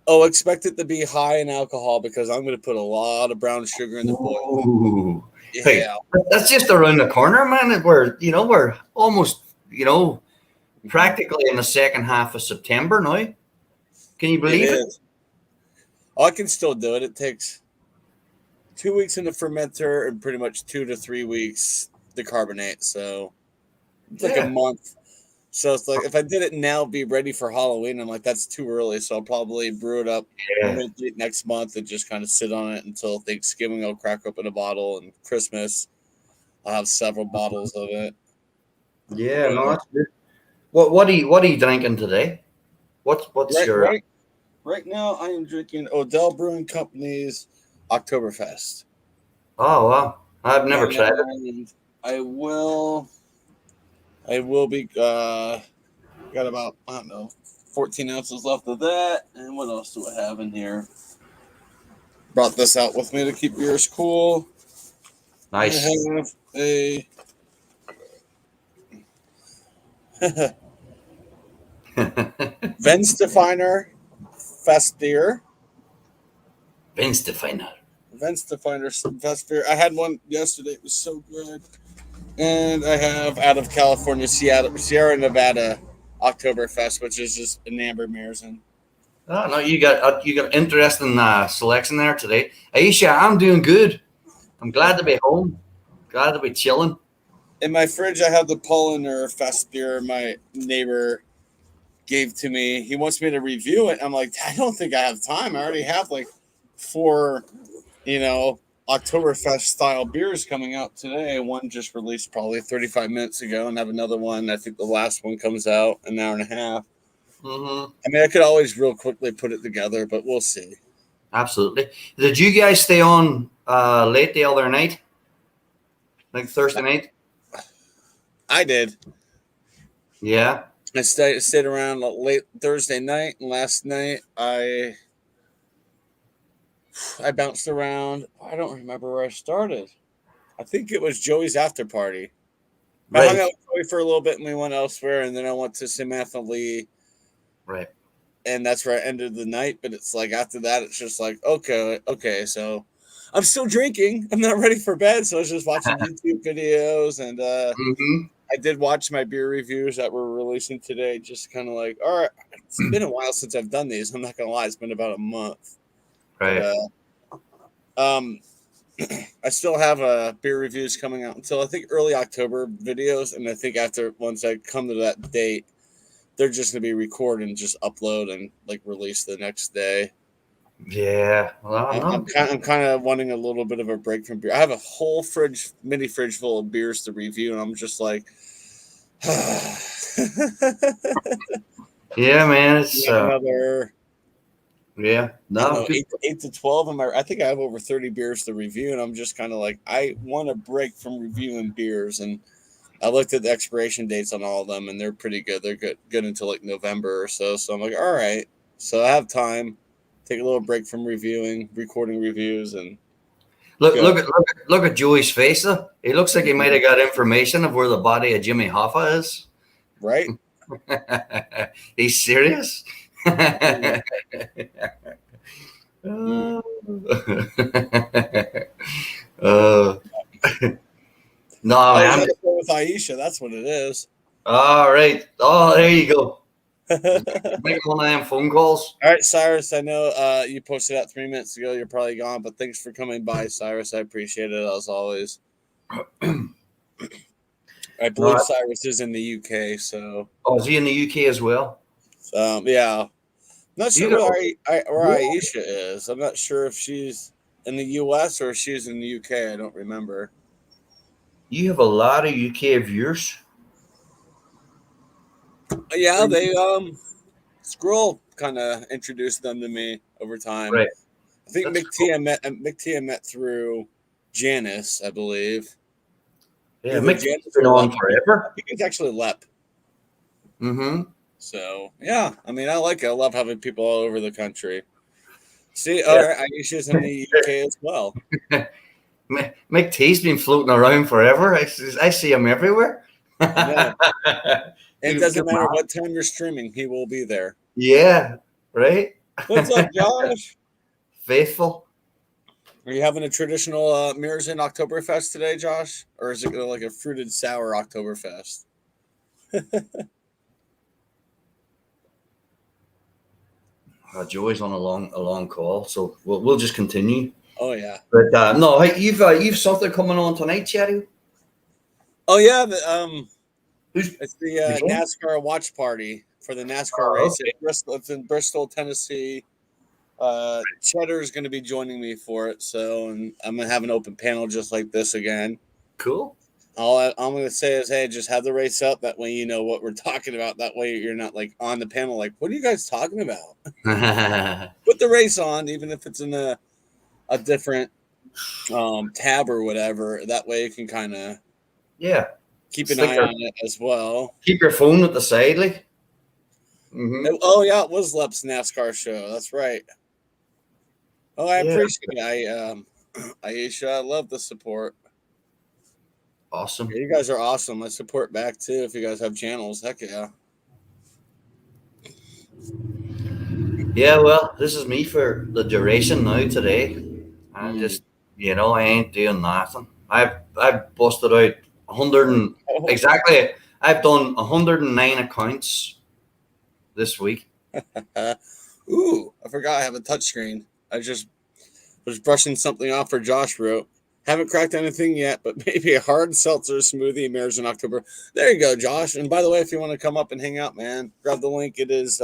Speaker 1: oh, expect it to be high in alcohol because I'm going to put a lot of brown sugar in the boil.
Speaker 5: Yeah, hey, that's just around the corner, man. We're almost, practically in the second half of September now. Can you believe it?
Speaker 1: Oh, I can still do it. It takes 2 weeks in the fermenter and pretty much 2 to 3 weeks to carbonate. So it's like a month. So it's like if I did it now, be ready for Halloween. I'm like, that's too early. So I'll probably brew it up next month and just kind of sit on it until Thanksgiving. I'll crack open a bottle, and Christmas I'll have several bottles of it.
Speaker 5: Yeah, no, that's good. What are you drinking today? What's your
Speaker 1: right now? I am drinking Odell Brewing Company's Oktoberfest.
Speaker 5: Oh wow, I've never tried it.
Speaker 1: I will be got about 14 ounces left of that. And what else do I have in here? Brought this out with me to keep yours cool.
Speaker 5: Nice.
Speaker 1: I have a Venstefiner Festbier.
Speaker 5: Venstefiner
Speaker 1: Festbier. I had one yesterday. It was so good. And I have out of California, Sierra Nevada Oktoberfest, which is just an amber Märzen.
Speaker 5: Oh no, you got interesting selection there today. Aisha, I'm doing good. I'm glad to be home. Glad to be chilling.
Speaker 1: In my fridge, I have the Polliner Festbier my neighbor gave to me. He wants me to review it. I'm like, I don't think I have time. I already have like 4, Oktoberfest style beers coming out today. One just released probably 35 minutes ago, and I have another one. I think the last one comes out an hour and a half.
Speaker 5: Mm-hmm.
Speaker 1: I mean, I could always real quickly put it together, but we'll see.
Speaker 5: Absolutely. Did you guys stay on late the other night? Like Thursday night?
Speaker 1: I did.
Speaker 5: Yeah.
Speaker 1: I stayed around late Thursday night, and last night I bounced around. I don't remember where I started. I think it was Joey's after party. I hung out with Joey for a little bit, and we went elsewhere, and then I went to Samantha Lee.
Speaker 5: Right.
Speaker 1: And that's where I ended the night. But it's like after that, it's just like, okay. So I'm still drinking. I'm not ready for bed. So I was just watching YouTube videos. And I did watch my beer reviews that were releasing today. Just kind of like, all right, it's been a while since I've done these. I'm not going to lie. It's been about a month.
Speaker 5: Right.
Speaker 1: But, I still have beer reviews coming out until I think early October videos. And I think once I come to that date, they're just going to be recorded and just upload and like release the next day.
Speaker 5: Yeah. Well,
Speaker 1: I'm kind of wanting a little bit of a break from beer. I have a whole mini fridge full of beers to review, and I'm just like,
Speaker 5: yeah, man. It's
Speaker 1: another.
Speaker 5: Yeah. No.
Speaker 1: 8 to 12. I think I have over 30 beers to review, and I'm just kind of like, I want a break from reviewing beers. And I looked at the expiration dates on all of them, and they're pretty good. They're good until like November or so. So I'm like, all right. So I have time. Take a little break from recording reviews, and
Speaker 5: look at Joey's face. Though. He looks like he might have got information of where the body of Jimmy Hoffa is.
Speaker 1: Right?
Speaker 5: He's serious. No, man.
Speaker 1: With Aisha, that's what it is.
Speaker 5: All right. Oh, there you go. Make one of them phone calls.
Speaker 1: All right, Cyrus. I know you posted that 3 minutes ago. You're probably gone, but thanks for coming by, Cyrus. I appreciate it as always. I believe Cyrus is in the UK. So.
Speaker 5: Oh, is he in the UK as well?
Speaker 1: Yeah. Not sure where Aisha is. I'm not sure if she's in the US or if she's in the UK. I don't remember.
Speaker 5: You have a lot of UK viewers.
Speaker 1: Yeah, they Scroll kind of introduced them to me over time.
Speaker 5: Right.
Speaker 1: I think Mick T I met through Janice, I believe.
Speaker 5: Yeah, Mick's been on forever.
Speaker 1: I think it's actually Lep.
Speaker 5: Mm-hmm.
Speaker 1: So yeah, I mean, I like it. I love having people all over the country. See, all right, Aisha's in the UK as well.
Speaker 5: Mick T's been floating around forever. I see him everywhere.
Speaker 1: It doesn't matter what time you're streaming, he will be there.
Speaker 5: Yeah, right?
Speaker 1: What's up, Josh?
Speaker 5: Faithful.
Speaker 1: Are you having a traditional Mirrors in Oktoberfest today, Josh? Or is it like a fruited sour Oktoberfest?
Speaker 5: Joey's on a long call, so we'll just continue.
Speaker 1: Oh yeah.
Speaker 5: But no, you've something coming on tonight, Chatty?
Speaker 1: Oh yeah, it's the NASCAR watch party for the NASCAR race at Bristol. It's in Bristol, Tennessee. Cheddar is going to be joining me for it, so and I'm going to have an open panel just like this again.
Speaker 5: Cool.
Speaker 1: All I'm going to say is, hey, just have the race up. That way you know what we're talking about. That way you're not like on the panel like, what are you guys talking about? Put the race on, even if it's in a different tab or whatever. That way you can kind of keep an eye on it as well.
Speaker 5: Keep your phone at the side, like.
Speaker 1: Mm-hmm. Oh yeah, it was Lep's NASCAR show. That's right. Oh, I appreciate it. Aisha, I love the support.
Speaker 5: Awesome.
Speaker 1: Yeah, you guys are awesome. I support back too. If you guys have channels, heck yeah.
Speaker 5: Yeah, well, this is me for the duration now today. I just, I ain't doing nothing. I've busted out 100 exactly. I've done 109 accounts this week.
Speaker 1: Ooh, I forgot I have a touchscreen. I just was brushing something off for Josh wrote. Haven't cracked anything yet, but maybe a hard seltzer smoothie mirrors in October. There you go, Josh. And by the way, if you want to come up and hang out, man, grab the link. It is,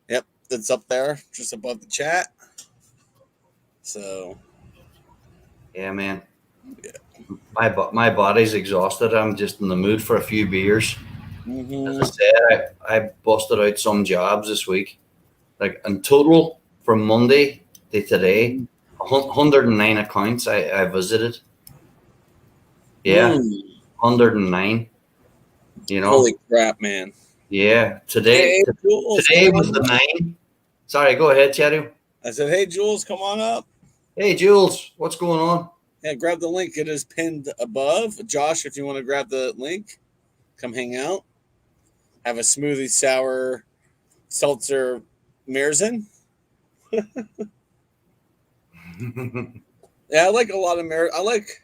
Speaker 1: yep, it's up there just above the chat. So,
Speaker 5: yeah, man.
Speaker 1: Yeah.
Speaker 5: My body's exhausted. I'm just in the mood for a few beers.
Speaker 1: Mm-hmm.
Speaker 5: As I said, I busted out some jobs this week. Like in total, from Monday to today, 109 accounts I visited. Yeah, 109. You know.
Speaker 1: Holy crap, man.
Speaker 5: Yeah, today
Speaker 1: Jules,
Speaker 5: today was the 9. Sorry, go ahead, Chatty.
Speaker 1: I said, hey, Jules, come on up.
Speaker 5: Hey, Jules, what's going on?
Speaker 1: Yeah, grab the link. It is pinned above. Josh, if you want to grab the link, come hang out. Have a smoothie sour seltzer Mirzen. Yeah, I like a lot of I like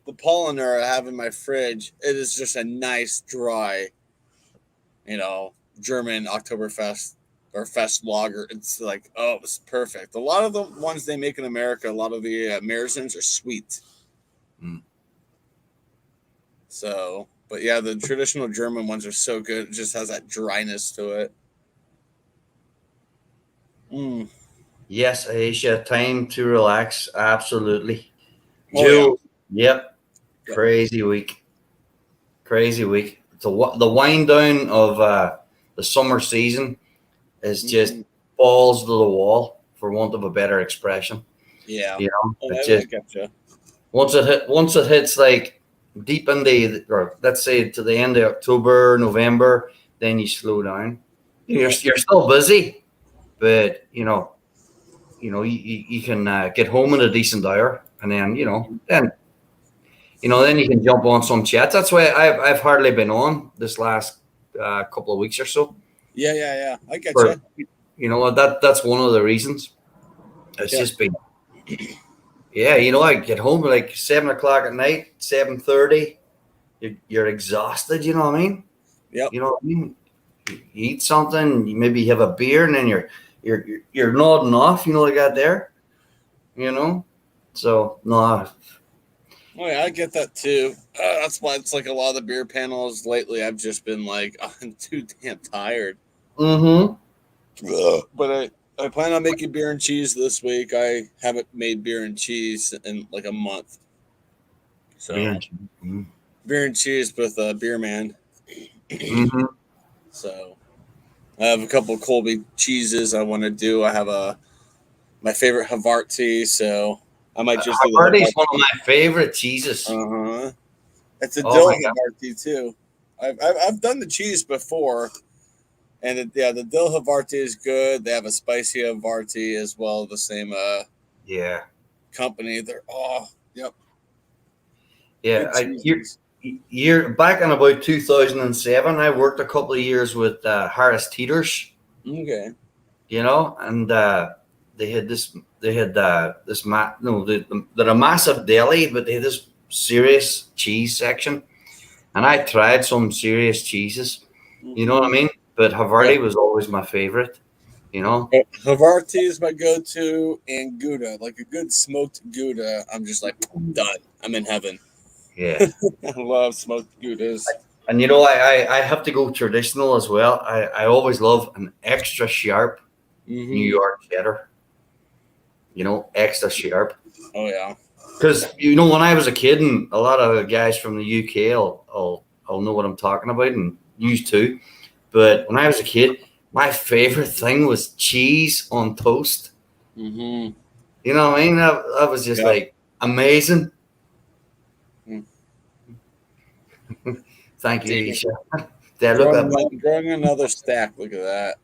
Speaker 1: the Polliner I have in my fridge. It is just a nice, dry, German Oktoberfest or Fest lager. It's like, oh, it's perfect. A lot of the ones they make in America, a lot of the Mirzens are sweet.
Speaker 5: Mm.
Speaker 1: So, but yeah, the traditional German ones are so good. It just has that dryness to it. Mm.
Speaker 5: Yes, Aisha, time to relax. Absolutely.
Speaker 1: Oh,
Speaker 5: Jules, yep.
Speaker 1: Yep.
Speaker 5: Crazy week. Crazy week. The wind down of the summer season is just balls to the wall, for want of a better expression.
Speaker 1: Yeah.
Speaker 5: You know,
Speaker 1: I gotcha.
Speaker 5: Once it hits like deep in or let's say to the end of October, November, then you slow down. You're still busy, but you can get home in a decent hour, and then then you can jump on some chats. That's why I've hardly been on this last couple of weeks or so.
Speaker 1: Yeah. I get you.
Speaker 5: You know that's one of the reasons. It's just been. Yeah, I get home at like 7:00 at night, 7:30. You're exhausted. You know what I mean?
Speaker 1: Yep.
Speaker 5: You know what I mean? You eat something, you maybe have a beer, and then you're nodding off. You know what I got there? So no.
Speaker 1: Oh yeah, I get that too. That's why it's like a lot of the beer panels lately. I've just been like, I'm too damn tired.
Speaker 5: Mm-hmm.
Speaker 1: But I plan on making beer and cheese this week. I haven't made beer and cheese in like a month. So beer and cheese with a beer man.
Speaker 5: Mm-hmm.
Speaker 1: So I have a couple of Colby cheeses I want to do. I have my favorite Havarti, so I might just do the
Speaker 5: Havarti is one of my favorite cheeses.
Speaker 1: It's a dill Havarti too. I've done the cheese before, and the dill Havarti is good. They have a spicy Havarti as well, the same company. They're yep.
Speaker 5: Yeah, you're back in about 2007. I worked a couple of years with Harris Teeters.
Speaker 1: Okay.
Speaker 5: And they had this. They're a massive deli, but they had this serious cheese section, and I tried some serious cheeses. You know what I mean? But Havarti was always my favorite.
Speaker 1: Havarti is my go-to, and Gouda, like a good smoked Gouda. I'm just like done. I'm in heaven.
Speaker 5: Yeah,
Speaker 1: I love smoked Goudas.
Speaker 5: And I have to go traditional as well. I always love an extra sharp New York cheddar. Extra sharp.
Speaker 1: Oh yeah.
Speaker 5: Because when I was a kid, and a lot of guys from the UK will know what I'm talking about, and used to. But when I was a kid, my favorite thing was cheese on toast.
Speaker 1: Mm-hmm.
Speaker 5: You know what I mean? That was just like amazing. Thank you, Isha.
Speaker 1: Growing another stack. Look at that.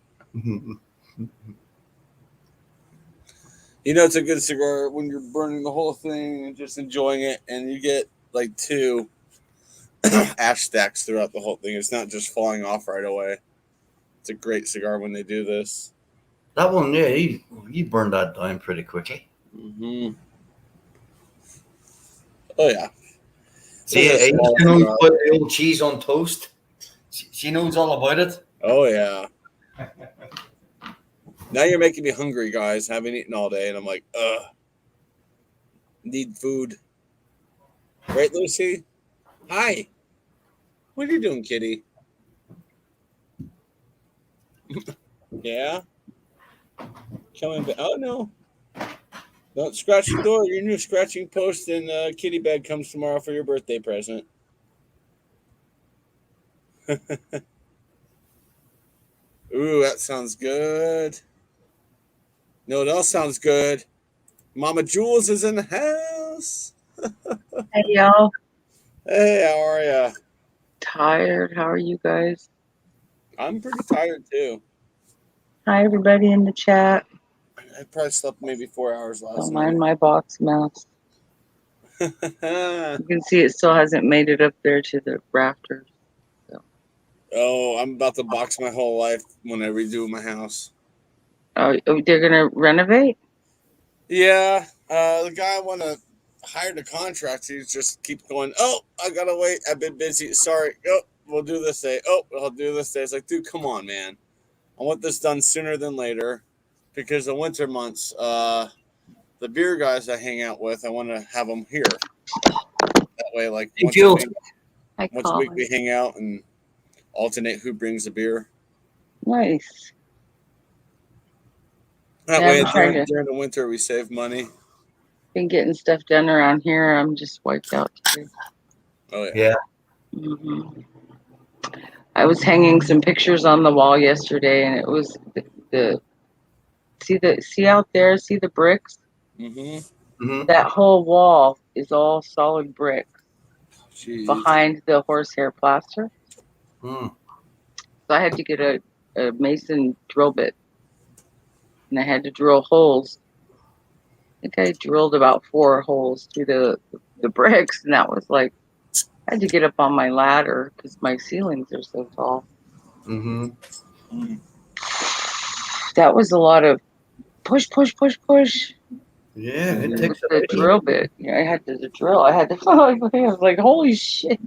Speaker 1: It's a good cigar when you're burning the whole thing and just enjoying it, and you get like 2 ash stacks throughout the whole thing. It's not just falling off right away. It's a great cigar when they do this.
Speaker 5: That one, yeah, you burned that down pretty quickly.
Speaker 1: Mm-hmm. Oh yeah.
Speaker 5: See, she knows about the old cheese on toast. She knows all about it.
Speaker 1: Oh yeah. Now you're making me hungry, guys. I haven't eaten all day, and I'm like, ugh. Need food. Right, Lucy? Hi. What are you doing, kitty? Yeah? Coming back. Oh, no. Don't scratch the door. Your new scratching post and kitty bed comes tomorrow for your birthday present. Ooh, that sounds good. No, it all sounds good. Mama Jules is in the house.
Speaker 6: Hey y'all,
Speaker 1: Hey, how are ya?
Speaker 6: tired. How are you guys?
Speaker 1: I'm pretty tired too.
Speaker 6: Hi everybody in the chat.
Speaker 1: I probably slept maybe 4 hours last
Speaker 6: Don't
Speaker 1: night.
Speaker 6: mind my box mess. You can see it still hasn't made it up there to the rafters.
Speaker 1: Oh, I'm about to box my whole life when I redo my house.
Speaker 6: Oh, they're gonna renovate?
Speaker 1: Yeah, the guy want to hire the contract. He just keeps going. Oh, I gotta wait. I've been busy. Sorry. Oh, we'll do this day. Oh, I'll do this day. It's like, dude, come on, man. I want this done sooner than later, because the winter months, the beer guys I hang out with, I want to have them here. That way, like once a week we hang out and alternate who brings the beer.
Speaker 6: Nice.
Speaker 1: That
Speaker 6: Yeah,
Speaker 1: way,
Speaker 6: I'm trying to-
Speaker 1: during the winter, we save money.
Speaker 6: Been getting stuff done around here. I'm just wiped out today.
Speaker 1: Oh yeah.
Speaker 6: Mm-hmm. I was hanging some pictures on the wall yesterday, and it was the see out there. See the bricks?
Speaker 1: Mm-hmm.
Speaker 6: That whole wall is all solid brick
Speaker 1: Jeez.
Speaker 6: behind the horsehair plaster.
Speaker 5: Mm.
Speaker 6: So I had to get a mason drill bit, and I had to drill holes. I think I drilled about 4 holes through the bricks, and that was like, I had to get up on my ladder because my ceilings are so tall.
Speaker 5: Mm-hmm.
Speaker 6: That was a lot of push.
Speaker 5: Yeah, it
Speaker 6: With
Speaker 5: takes
Speaker 6: the drill bit. You know, I had to drill. I was like, holy shit.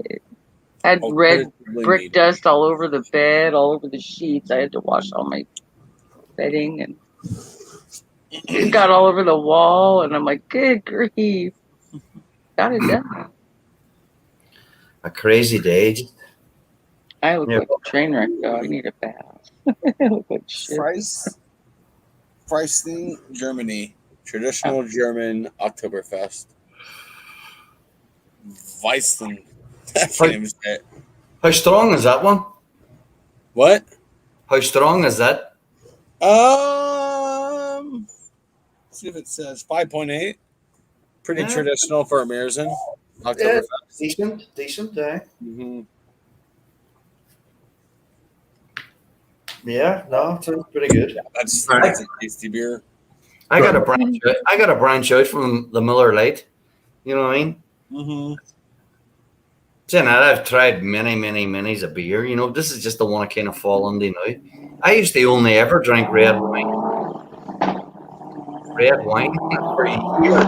Speaker 6: Had red brick dust all over the bed, all over the sheets. I had to wash all my bedding, and it got all over the wall. And I'm like, good grief. Got it done.
Speaker 5: a crazy day.
Speaker 6: I look like a train wreck, though. I need a bath. I look like shit.
Speaker 1: Freising, Germany. Traditional German Oktoberfest. Weissen. I can't even say it.
Speaker 5: How strong is that one?
Speaker 1: What?
Speaker 5: How strong is that?
Speaker 1: See if it says 5.8. Pretty traditional for a Märzen. Oktoberfest.
Speaker 5: Decent day.
Speaker 1: Mm-hmm.
Speaker 5: Yeah, no, it sounds pretty good.
Speaker 1: Yeah, that's a tasty beer.
Speaker 5: I got a branch out from the Miller Lite. You know what I mean?
Speaker 1: Mm-hmm.
Speaker 5: Saying that, I've tried many of beer. You know, this is just the one I kind of fall into now. I used to only ever drink red wine. Red wine for years.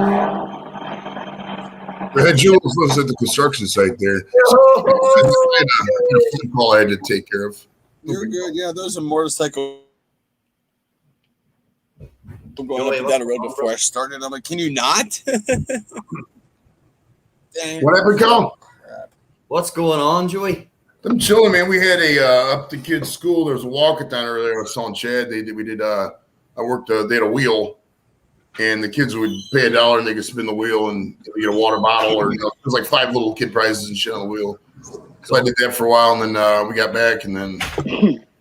Speaker 2: Red Jules lives at the construction site there. So I had a phone call I had to take care of.
Speaker 1: You're good. Yeah, those are motorcycle. I'm going up and down the road before I started. I'm like, can you not?
Speaker 2: What happened, Cal?
Speaker 5: What's going on, Joey?
Speaker 2: I'm chilling, man. We had a up the kids' school. There was a walkathon earlier. I was telling Chad I worked. They had a wheel, and the kids would pay $1 and they could spin the wheel and get a water bottle, or it was like 5 little kid prizes and shit on the wheel. So I did that for a while, and then we got back and then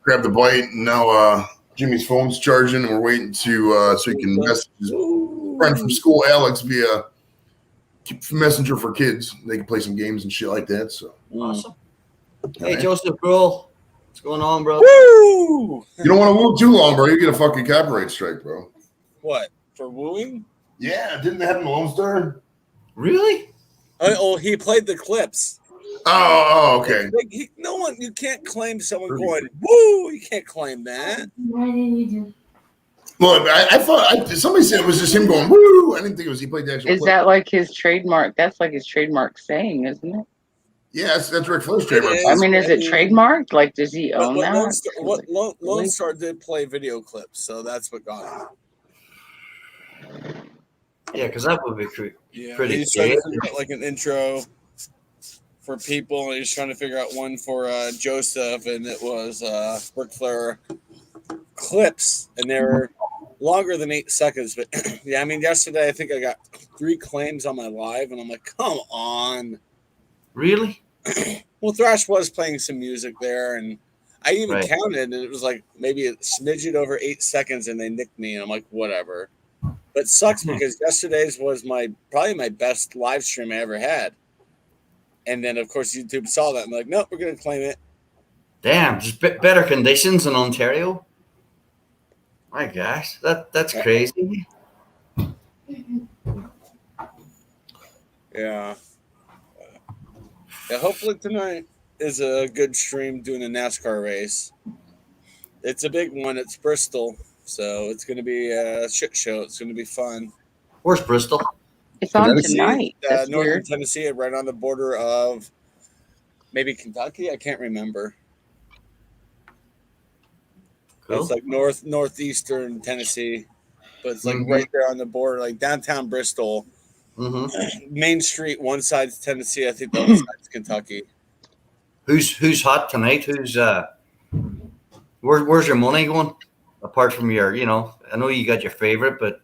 Speaker 2: grabbed the bite, and now Jimmy's phone's charging, and we're waiting to so he can message his friend from school, Alex, via Messenger for kids. They can play some games and shit like that. So
Speaker 5: awesome. Hey, Joseph, bro. What's going on, bro?
Speaker 1: Woo!
Speaker 2: You don't want to woo too long, bro. You get a fucking copyright strike, bro.
Speaker 1: What? For wooing?
Speaker 2: Yeah, didn't that happen to Lone Star?
Speaker 5: Really?
Speaker 1: Oh, he played the clips.
Speaker 2: Oh, okay.
Speaker 1: No one, you can't claim someone going, woo! You can't claim that.
Speaker 3: Why didn't you do?
Speaker 2: Look, I thought somebody said it was just him going, woo! I didn't think it was he played the actual clip.
Speaker 6: That like his trademark? That's like his trademark saying, isn't it?
Speaker 2: Yeah, that's Rick Flair's trademark.
Speaker 6: I mean, is it trademarked? Like, does he own that?
Speaker 1: Lone Star did play video clips, so that's what got him.
Speaker 5: Yeah, because that would be pretty
Speaker 1: he's trying
Speaker 5: good.
Speaker 1: to figure out like an intro for people, and he's trying to figure out one for Joseph, and it was Ric Flair clips, and they were longer than 8 seconds. But yeah, I mean, yesterday I think I got 3 claims on my live, and I'm like, come on.
Speaker 5: Really?
Speaker 1: Well, Thrash was playing some music there, and I even
Speaker 5: Right.
Speaker 1: counted, and it was like maybe a smidget over 8 seconds, and they nicked me, and I'm like, whatever. But it sucks because yesterday's was probably my best live stream I ever had. And then, of course, YouTube saw that and like, nope, we're going to claim it.
Speaker 5: Damn, just better conditions in Ontario. My gosh, that's crazy.
Speaker 1: Yeah. Hopefully tonight is a good stream doing a NASCAR race. It's a big one. It's Bristol, so it's going to be a shit show. It's going to be fun.
Speaker 5: Where's Bristol?
Speaker 6: It's on
Speaker 1: Tennessee,
Speaker 6: tonight. That's
Speaker 1: northern
Speaker 6: weird.
Speaker 1: Tennessee, right on the border of maybe Kentucky. I can't remember.
Speaker 5: Cool.
Speaker 1: It's like northeastern Tennessee, but it's like right there on the border, like downtown Bristol.
Speaker 5: Mm-hmm.
Speaker 1: Main Street, one side's Tennessee. I think the other side's Kentucky.
Speaker 5: Who's hot tonight? Where's your money going? Apart from your, I know you got your favorite, but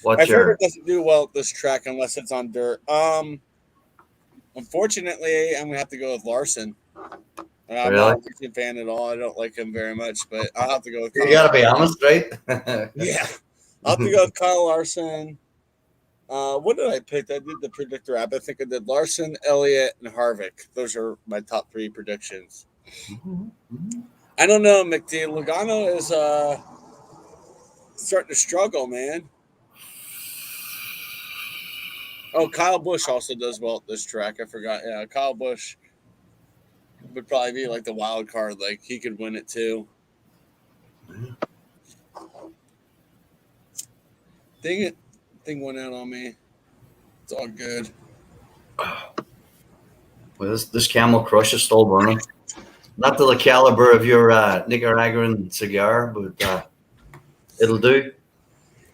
Speaker 1: my favorite doesn't do well at this track unless it's on dirt. Unfortunately, I'm gonna have to go with Larson. I'm not a Larson fan at all. I don't like him very much, but I'll have to go with Kyle.
Speaker 5: You gotta be honest, right?
Speaker 1: Yeah, I'll have to go with Kyle Larson. What did I pick? I did the predictor app. I think I did Larson, Elliott, and Harvick. Those are my top 3 predictions. I don't know, McD. Logano is starting to struggle, man. Oh, Kyle Busch also does well at this track. I forgot. Yeah, Kyle Busch would probably be like the wild card. Like he could win it too. Dang it. Thing went out on me. It's all good.
Speaker 5: Well, this Camel Crush is still burning. Not to the caliber of your Nicaraguan cigar, but it'll do.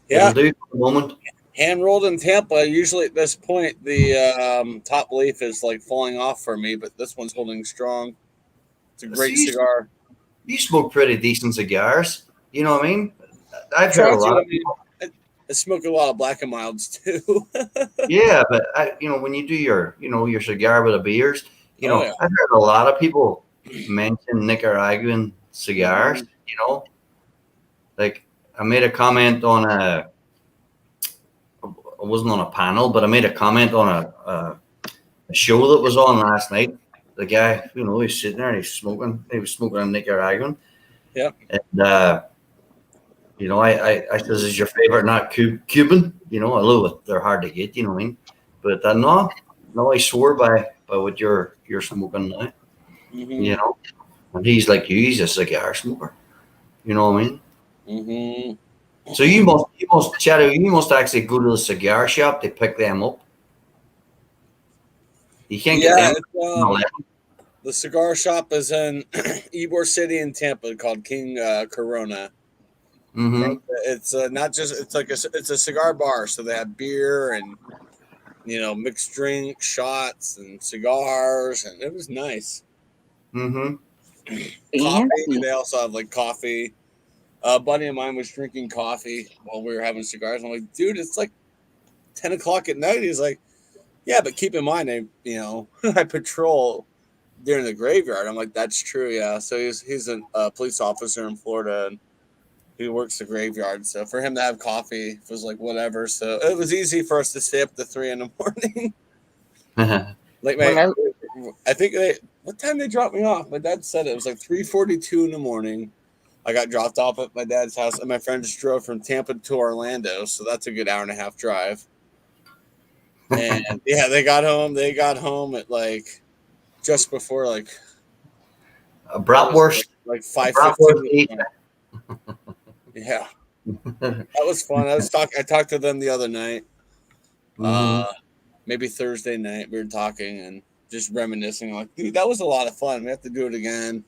Speaker 1: Yeah.
Speaker 5: It'll do for the moment.
Speaker 1: Hand rolled in Tampa. Usually at this point, the top leaf is like falling off for me, but this one's holding strong. It's a great cigar.
Speaker 5: You smoke pretty decent cigars. You know what I mean? I've heard a lot.
Speaker 1: I smoke a lot of Black and Milds too.
Speaker 5: Yeah, but when you do your cigar with the beers, I've heard a lot of people mention Nicaraguan cigars. Like I made a comment on I wasn't on a panel, but I made a comment on a show that was on last night. The guy, he's sitting there and he's smoking. He was smoking a Nicaraguan.
Speaker 1: Yeah.
Speaker 5: And I says, "Is your favorite not Cuban?" I love it. They're hard to get. You know what I mean? But no, I swore by what you're smoking now.
Speaker 1: Mm-hmm.
Speaker 5: And he's like, he's a cigar smoker. You know what I mean?
Speaker 1: Mm-hmm.
Speaker 5: So you must actually go to the cigar shop to pick them up. You can't get them.
Speaker 1: The cigar shop is in Ybor City in Tampa called King Corona.
Speaker 5: Mm-hmm.
Speaker 1: It's not just it's a cigar bar, so they have beer and mixed drink, shots, and cigars, and it was nice.
Speaker 5: Mm-hmm.
Speaker 1: Coffee. They also have like coffee. A buddy of mine was drinking coffee while we were having cigars. I'm like, dude, it's like 10 o'clock at night. He's like, yeah, but keep in mind, I patrol during the graveyard. I'm like, that's true, yeah. So he's a police officer in Florida, and he works the graveyard. So for him to have coffee was like whatever. So it was easy for us to stay up to 3 a.m. Like I think what time they dropped me off? My dad said it was like 3:42 in the morning. I got dropped off at my dad's house, and my friend just drove from Tampa to Orlando, so that's a good hour and a half drive. And yeah, they got home at like just before like
Speaker 5: a bratwurst,
Speaker 1: like 5:15. Yeah, that was fun. I talked to them the other night. Maybe Thursday night we were talking and just reminiscing. Like, dude, that was a lot of fun. We have to do it again.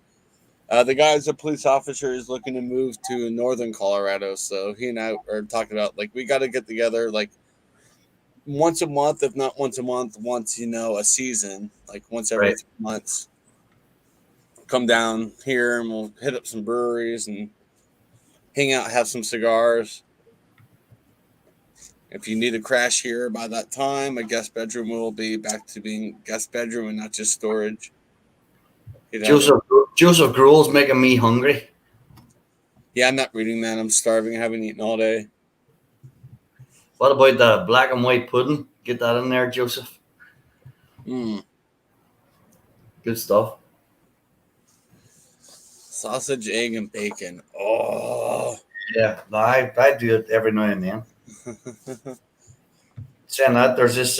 Speaker 1: The guy's a police officer. Is looking to move to northern Colorado, so he and I are talking about like we got to get together like once a month, if not once a month, once a season, like once every
Speaker 5: Right.
Speaker 1: 3 months. Come down here and we'll hit up some breweries and hang out, have some cigars. If you need a crash here by that time, a guest bedroom will be back to being guest bedroom and not just storage.
Speaker 5: Joseph Gruel's making me hungry.
Speaker 1: Yeah, I'm not reading that. I'm starving. I haven't eaten all day.
Speaker 5: What about the black and white pudding? Get that in there, Joseph.
Speaker 1: Good
Speaker 5: stuff.
Speaker 1: Sausage, egg, and bacon. Oh.
Speaker 5: Yeah, no, I do it every now and then. Saying that, there's this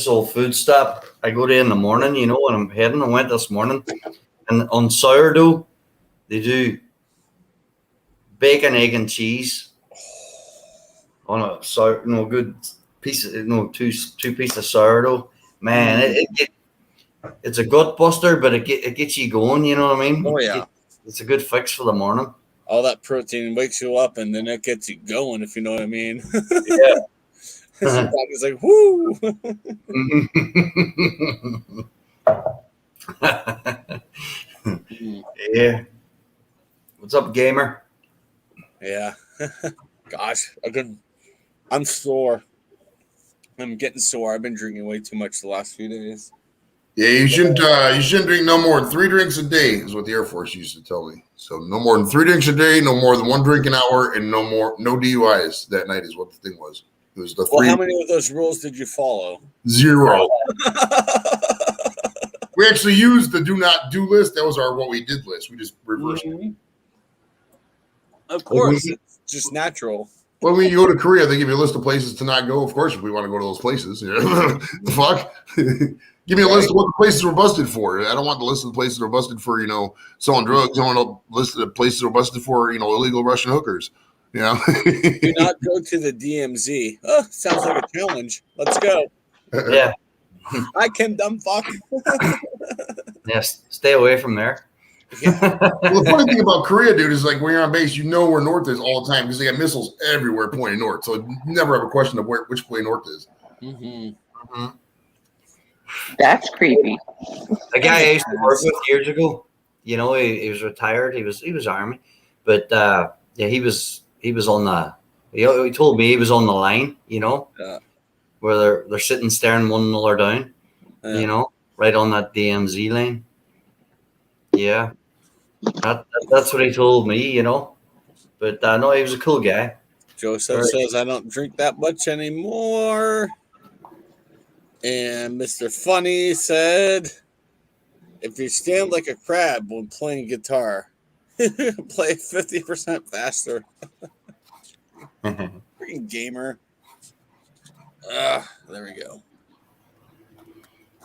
Speaker 5: old food stop I go to in the morning, when I'm heading. I went this morning, and on sourdough, they do bacon, egg, and cheese on a good piece of, two pieces of sourdough. Man, it's a gut buster, but it gets you going. You know what I mean?
Speaker 1: Oh yeah,
Speaker 5: it's a good fix for the morning.
Speaker 1: All that protein wakes you up, and then it gets you going. If you know what I mean.
Speaker 5: Yeah.
Speaker 1: It's like whoo.
Speaker 5: Yeah. What's up, gamer?
Speaker 1: Yeah. Gosh, I'm sore. I'm getting sore. I've been drinking way too much the last few days.
Speaker 2: Yeah, you shouldn't drink no more than 3 drinks a day is what the Air Force used to tell me. So no more than 3 drinks a day, no more than 1 drink an hour, and no DUIs that night is what the thing was. It was the 3.
Speaker 1: Well, how many of those rules did you follow?
Speaker 2: 0. We actually used the do not do list. That was our what we did list. We just reversed it.
Speaker 1: Of course, it's just natural.
Speaker 2: Well, when you go to Korea, they give you a list of places to not go. Of course, if we want to go to those places. The fuck? Give me a list of what the places were busted for. I don't want the list of the places that were busted for, selling drugs. I want a list of the places that were busted for, illegal Russian hookers. Do
Speaker 1: not go to the DMZ. Oh, sounds like a challenge. Let's go.
Speaker 5: Yeah.
Speaker 1: I can dumb fuck.
Speaker 5: Yes, stay away from there.
Speaker 2: Well, the funny thing about Korea, dude, is like when you're on base, you know where north is all the time because they got missiles everywhere pointing north. So you never have a question of which way north is.
Speaker 6: That's creepy.
Speaker 5: The guy I used to work with years ago, he was retired. He was Army, but he was on the. He told me he was on the line, where they're sitting staring one another down, right on that DMZ line. Yeah, that's what he told me, But no, he was a cool guy.
Speaker 1: Joseph says I don't drink that much anymore. And Mr. Funny said, if you stand like a crab when playing guitar, play 50% faster. Freaking gamer. There we go.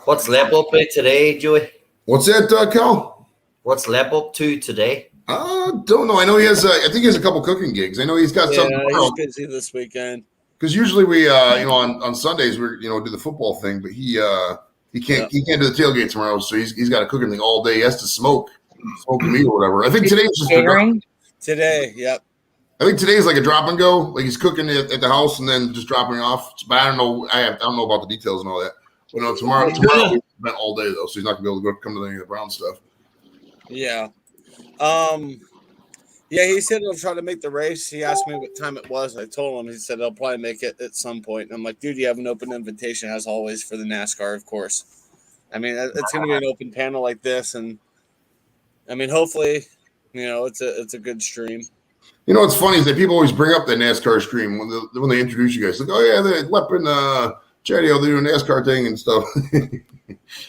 Speaker 5: What's Lep up to today, Joey?
Speaker 2: What's that, Cal?
Speaker 5: What's Lep up to today?
Speaker 2: Don't know. I know he has. I think he has a couple cooking gigs. I know he's got something.
Speaker 1: He's busy this weekend.
Speaker 2: Because usually we, on Sundays we, do the football thing, but he can't do the tailgate tomorrow, so he's got a cooking thing all day. He has to smoke meat or whatever. I think today's just
Speaker 1: today. Yep.
Speaker 2: I think today's like a drop and go. Like he's cooking it at the house and then just dropping it off. But I don't know. I don't know about the details and all that. But no, tomorrow we spent all day though, so he's not gonna be able to come to any of the Brown stuff.
Speaker 1: Yeah. Yeah, he said he'll try to make the race. He asked me what time it was. I told him. He said he'll probably make it at some point. And I'm like, dude, you have an open invitation as always for the NASCAR, of course. I mean, it's going to be an open panel like this, and I mean, hopefully, it's a good stream.
Speaker 2: What's funny is that people always bring up that NASCAR stream when they introduce you guys. Like, oh yeah, the weapon, Chatty, they're doing a NASCAR thing and stuff.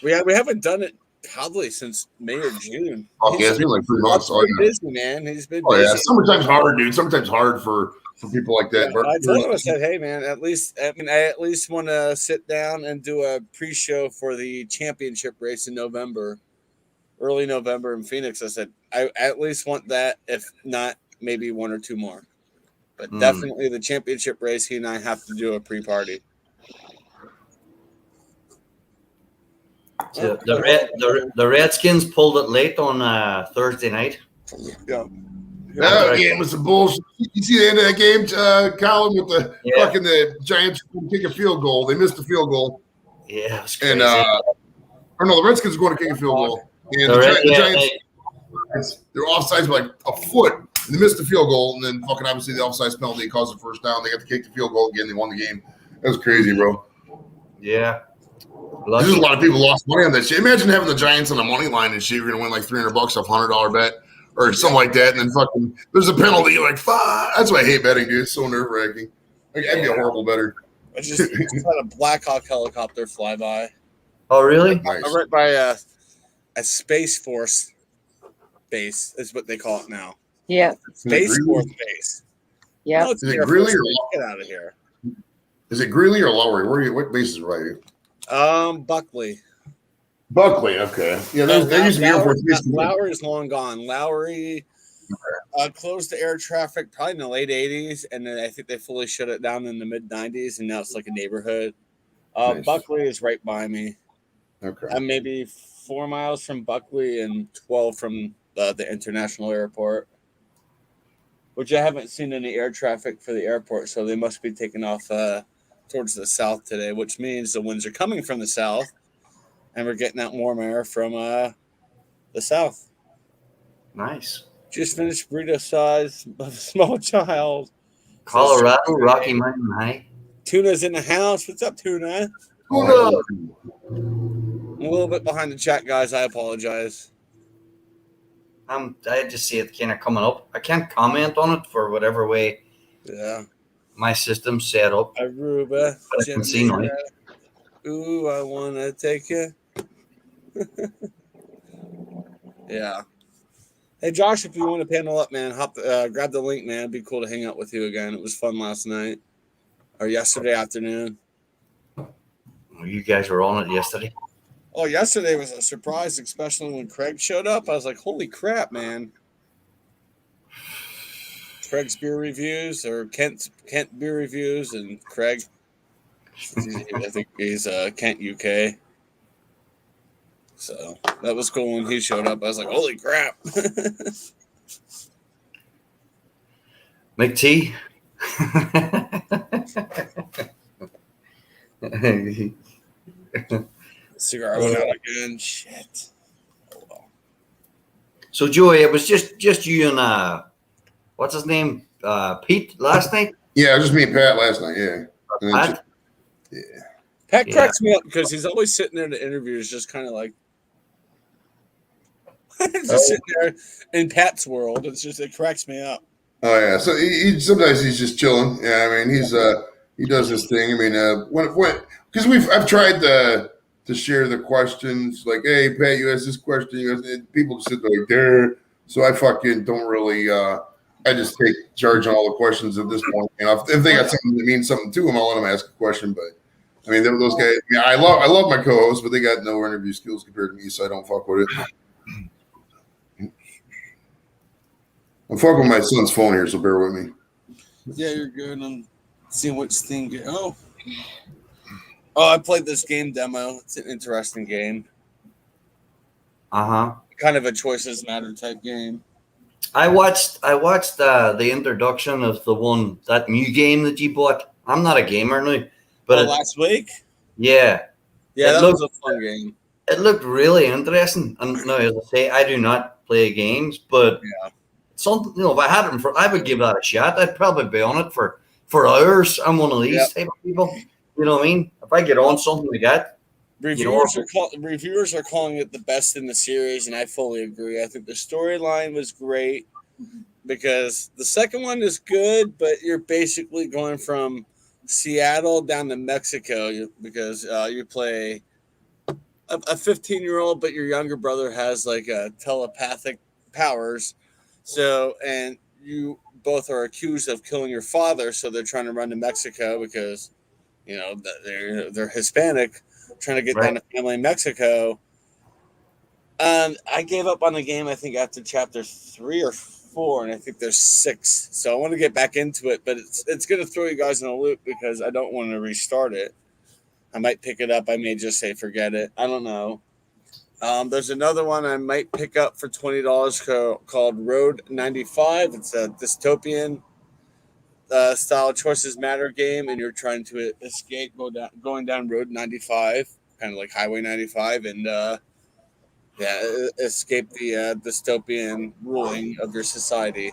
Speaker 1: we haven't done it. Probably since May or June.
Speaker 2: Oh, yeah, it's been like 3 months.
Speaker 1: He's been busy, man. He's been busy.
Speaker 2: Yeah, summertime's hard, dude. Summertime's hard for people like that.
Speaker 1: Yeah, I told him, I said, hey, man, I at least want to sit down and do a pre-show for the championship race in November, early November in Phoenix. I said, I at least want that, if not maybe 1 or 2 more. But definitely the championship race, he and I have to do a pre-party.
Speaker 5: So the Redskins pulled it late on Thursday night.
Speaker 1: Yeah.
Speaker 2: That game was some bullshit. You see the end of that game, Colin, with the fucking the Giants kick a field goal. They missed the field goal.
Speaker 5: Yeah, it was crazy.
Speaker 2: And or no, the Redskins were going to kick a field goal. And the Giants, they're offsides by like a foot. And they missed the field goal, and then fucking obviously the offsides penalty caused the first down. They got to kick the field goal again. They won the game. That was crazy, bro.
Speaker 5: Yeah.
Speaker 2: There's a lot of people lost money on that shit. Imagine having the Giants on the money line and shit. You're gonna win like $300 off $100 bet or something like that, and then fucking there's a penalty. You're like, fuck. That's why I hate betting, dude. It's so nerve wracking. Like, I'd be a horrible better.
Speaker 1: I just had a Black Hawk helicopter fly by.
Speaker 5: Oh, really?
Speaker 2: Nice.
Speaker 1: I'm right by a Space Force base is what they call it now.
Speaker 6: Yeah.
Speaker 1: Space Force base.
Speaker 6: Yeah.
Speaker 1: No,
Speaker 2: Is it Greeley or
Speaker 1: get out of here?
Speaker 2: Is it Greeley or Lowry? Where are you? What base is right?
Speaker 1: Buckley.
Speaker 2: Buckley. Okay. Yeah, there used to be Air Force Base.
Speaker 1: Lowry is long gone. Lowry closed the air traffic probably in the late 80s, and then I think they fully shut it down in the mid 90s, and now it's like a neighborhood.
Speaker 2: Nice.
Speaker 1: Buckley is right by me.
Speaker 2: Okay.
Speaker 1: I'm maybe 4 miles from Buckley and 12 from the international airport, which I haven't seen any air traffic for the airport, so they must be taking off towards the south today, which means the winds are coming from the south, and we're getting that warm air from the south.
Speaker 5: Nice.
Speaker 1: Just finished burrito size of a small child.
Speaker 5: Colorado, Rocky Mountain High.
Speaker 1: Tuna's in the house. What's up, Tuna?
Speaker 2: Tuna.
Speaker 1: I'm a little bit behind the chat, guys. I apologize.
Speaker 5: I just see it kind of coming up. I can't comment on it for whatever way my system's set up.
Speaker 1: Aruba.
Speaker 5: But I can see now.
Speaker 1: Ooh, I want to take you. Yeah. Hey, Josh, if you want to panel up, man, grab the link, man. It'd be cool to hang out with you again. It was fun last night or yesterday afternoon.
Speaker 5: You guys were on it yesterday.
Speaker 1: Oh, yesterday was a surprise, especially when Craig showed up. I was like, holy crap, man. Craig's beer reviews or Kent beer reviews, and Craig, I think he's Kent, UK. So that was cool when he showed up. I was like, holy crap.
Speaker 5: McT.
Speaker 1: Cigar went out again. Shit. Oh, well.
Speaker 5: So, Joey, it was just you and what's his name? Pete last night?
Speaker 2: Yeah, it was just me and Pat last night. Yeah.
Speaker 5: Pat?
Speaker 1: Pat cracks me up because he's always sitting there in the interviews, just kind of like, just sitting there in Pat's world. It cracks me up.
Speaker 2: Oh yeah, so he sometimes he's just chilling. Yeah, I mean he does his thing. I mean when because I've tried to share the questions like, hey Pat, you asked this question, people just sit there like there. So I fucking don't really. I just take charge on all the questions at this point. You know, if they got something that means something to them, I'll let them ask a question. But I mean, those guys. I mean, I love my co-hosts, but they got no interview skills compared to me, so I don't fuck with it. I'm fucking with my son's phone here, so bear with me.
Speaker 1: Yeah, you're good. I'm seeing which thing. Oh, I played this game demo. It's an interesting game. Kind of a choices matter type game.
Speaker 5: I watched the introduction of that new game that you bought. I'm not a gamer now, but
Speaker 1: last week.
Speaker 5: Yeah,
Speaker 1: that was a fun game.
Speaker 5: It looked really interesting. And now, as I say, I do not play games, but something, if I had it, I would give that a shot. I'd probably be on it for hours. I'm one of these type of people. You know what I mean? If I get on something like that.
Speaker 1: Reviewers are calling it the best in the series, and I fully agree. I think the storyline was great because the second one is good, but you're basically going from Seattle down to Mexico because you play a 15-year-old, but your younger brother has like telepathic powers. So, and you both are accused of killing your father, so they're trying to run to Mexico because they're Hispanic. Trying to get down to family in Mexico. I gave up on the game, I think, after chapter 3 or 4, and I think there's 6. So I want to get back into it, but it's going to throw you guys in a loop because I don't want to restart it. I might pick it up. I may just say forget it. I don't know. There's another one I might pick up for $20 called Road 95. It's a dystopian style choices matter game, and you're trying to escape going down Road 95, kind of like Highway 95, and escape the dystopian ruling of your society.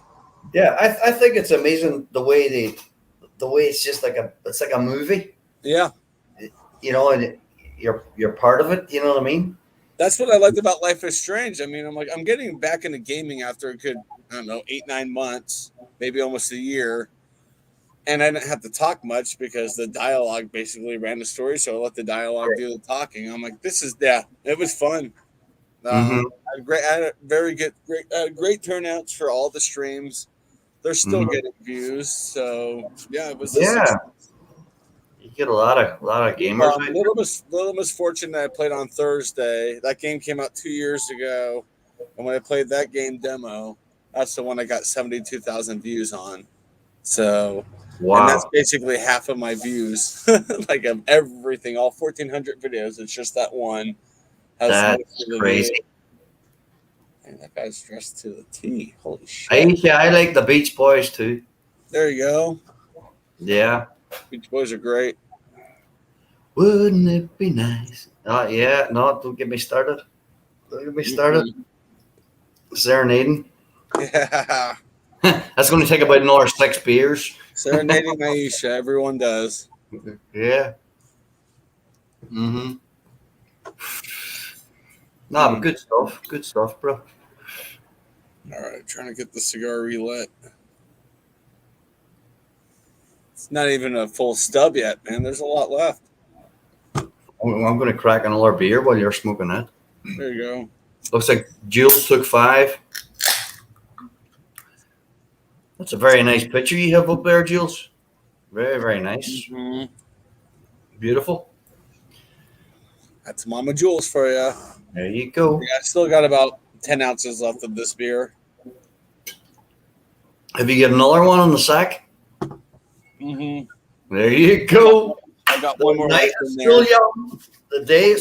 Speaker 5: Yeah, I think it's amazing the way it's just like it's like a movie.
Speaker 1: Yeah,
Speaker 5: And you're part of it. You know what I mean?
Speaker 1: that's what I liked about Life is Strange. I mean, I'm getting back into gaming after a good, I don't know, 8-9 months, maybe almost a year. And I didn't have to talk much because the dialogue basically ran the story. So I let the dialogue do the talking. I'm like, it was fun.
Speaker 5: Mm-hmm.
Speaker 1: I had a great turnouts for all the streams. They're still getting views. So yeah, it was a success.
Speaker 5: You get a lot of gamers.
Speaker 1: Little misfortune that I played on Thursday. That game came out 2 years ago. And when I played that game demo, that's the one I got 72,000 views on. So,
Speaker 5: wow.
Speaker 1: And that's basically half of my views, like of everything, all 1,400 videos. It's just that one.
Speaker 5: That's crazy.
Speaker 1: And that guy's dressed to the T. Holy shit.
Speaker 5: I like the Beach Boys too.
Speaker 1: There you go.
Speaker 5: Yeah.
Speaker 1: Beach Boys are great.
Speaker 5: Wouldn't it be nice? Yeah. No, don't get me started. Serenading.
Speaker 1: Yeah.
Speaker 5: That's going to take about another 6 beers.
Speaker 1: Serenading Aisha. Everyone does.
Speaker 5: Yeah. Mm-hmm. No, but good stuff. Good stuff, bro.
Speaker 1: All right. Trying to get the cigar relit. It's not even a full stub yet, man. There's a lot left.
Speaker 5: I'm going to crack another beer while you're smoking that.
Speaker 1: There you go.
Speaker 5: Looks like Jules took 5. That's a very nice picture you have up there, Jules. Very, very nice.
Speaker 1: Mm-hmm.
Speaker 5: Beautiful.
Speaker 1: That's Mama Jules for you.
Speaker 5: There you go.
Speaker 1: Yeah, I still got about 10 ounces left of this beer.
Speaker 5: Have you got another one on the sack?
Speaker 1: Mm-hmm.
Speaker 5: There you go.
Speaker 1: I got one more.
Speaker 5: Night is still young. The day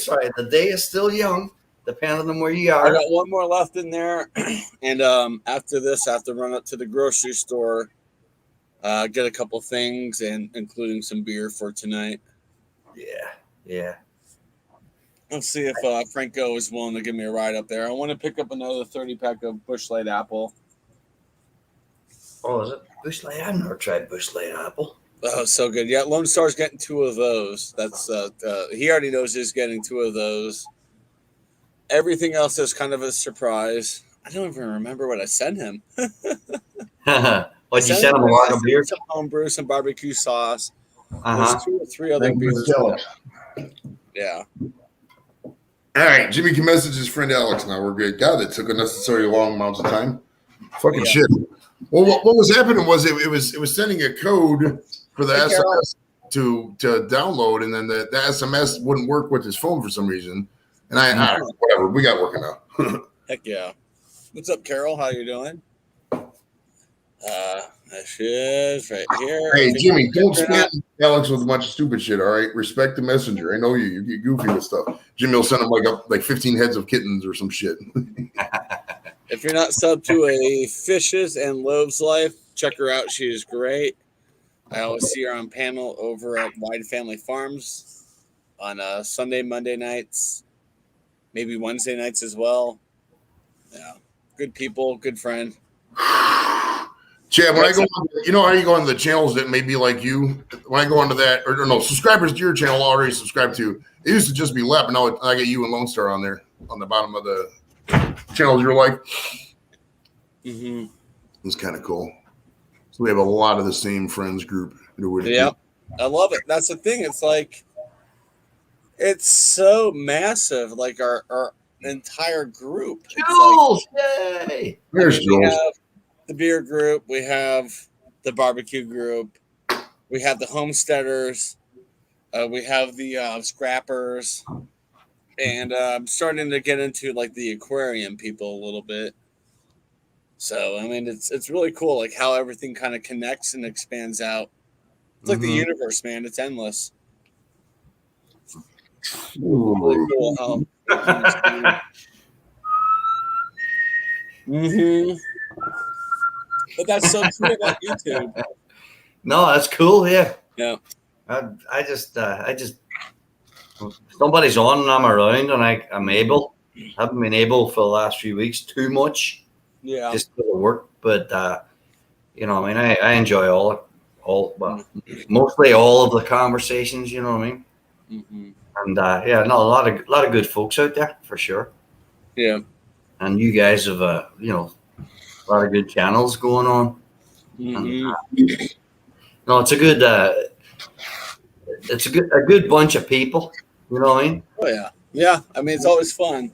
Speaker 5: is still young, depending on where you are.
Speaker 1: I got one more left in there, and after this, I have to run up to the grocery store, get a couple things, and including some beer for tonight.
Speaker 5: Yeah.
Speaker 1: Let's see if Franco is willing to give me a ride up there. I want to pick up another 30-pack of Busch Light Apple.
Speaker 5: Oh, is it Busch Light? I've never tried Busch Light Apple.
Speaker 1: Oh, so good. Yeah, Lone Star's getting 2 of those. That's he already knows he's getting 2 of those. Everything else is kind of a surprise. I don't even remember what I sent him.
Speaker 5: What'd you send him? A log of beer?
Speaker 1: Some homebrew, some barbecue sauce.
Speaker 5: Uh-huh.
Speaker 1: There's 2 or 3 other beers. Yeah.
Speaker 2: All right, Jimmy can message his friend Alex now. We're good. God, that took unnecessarily long amounts of time. Fucking shit. Well, what was happening was it was sending a code for the SMS to download, and then the SMS wouldn't work with his phone for some reason. And whatever, we got working out.
Speaker 1: Heck yeah. What's up, Carol? How you doing? There she is right here.
Speaker 2: Hey, Jimmy, don't spam Alex with a bunch of stupid shit, all right? Respect the messenger. I know you get goofy with stuff. Jimmy will send him like 15 heads of kittens or some shit.
Speaker 1: If you're not subbed to a Fishes and Loaves Life, check her out. She is great. I always see her on panel over at Wide Family Farms on Sunday, Monday nights, maybe Wednesday nights as well. Yeah, good people, good friend.
Speaker 2: Chad, when I go on, you know how you go on the channels that may be like you? When I go onto that, or no, subscribers to your channel already subscribed to, it used to just be Lep, and now I get you and Lone Star on there on the bottom of the channels you're like.
Speaker 1: Mm-hmm.
Speaker 2: It's kind of cool. So we have a lot of the same friends group.
Speaker 1: Yeah, I love it. That's the thing. It's like, it's so massive, like our entire group.
Speaker 5: Jules, yay!
Speaker 2: There's
Speaker 1: we
Speaker 2: Jules.
Speaker 1: have the beer group, we have the barbecue group, we have the homesteaders, we have the scrappers, and I'm starting to get into like the aquarium people a little bit. So I mean, it's really cool, like how everything kind of connects and expands out. It's like the universe, man. It's endless. Really cool Mm-hmm. But that's so true about YouTube.
Speaker 5: No, that's cool. Yeah.
Speaker 1: Yeah.
Speaker 5: I just somebody's on and I'm around and I'm able. Haven't been able for the last few weeks too much.
Speaker 1: Yeah.
Speaker 5: Just for the work, but you know, I mean, I enjoy mostly all of the conversations. You know what I mean?
Speaker 1: Mm-hmm.
Speaker 5: And yeah, no, a lot of good folks out there for sure.
Speaker 1: Yeah.
Speaker 5: And you guys have you know, a lot of good channels going on.
Speaker 1: Mm-hmm.
Speaker 5: And, no, it's a good bunch of people. You know what I mean?
Speaker 1: Oh yeah. Yeah. I mean, it's always fun.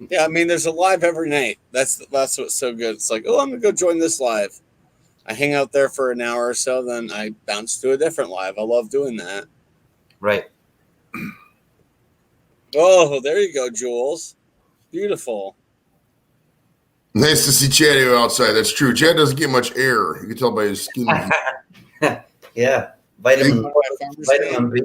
Speaker 1: Yeah. I mean, there's a live every night. That's what's so good. It's like, oh, I'm gonna go join this live. I hang out there for an hour or so, then I bounce to a different live. I love doing that.
Speaker 5: Right.
Speaker 1: Oh, there you go, Jules. Beautiful.
Speaker 2: Nice to see Chad here outside. That's true. Chad doesn't get much air. You can tell by his skin.
Speaker 5: Yeah. Vitamin B.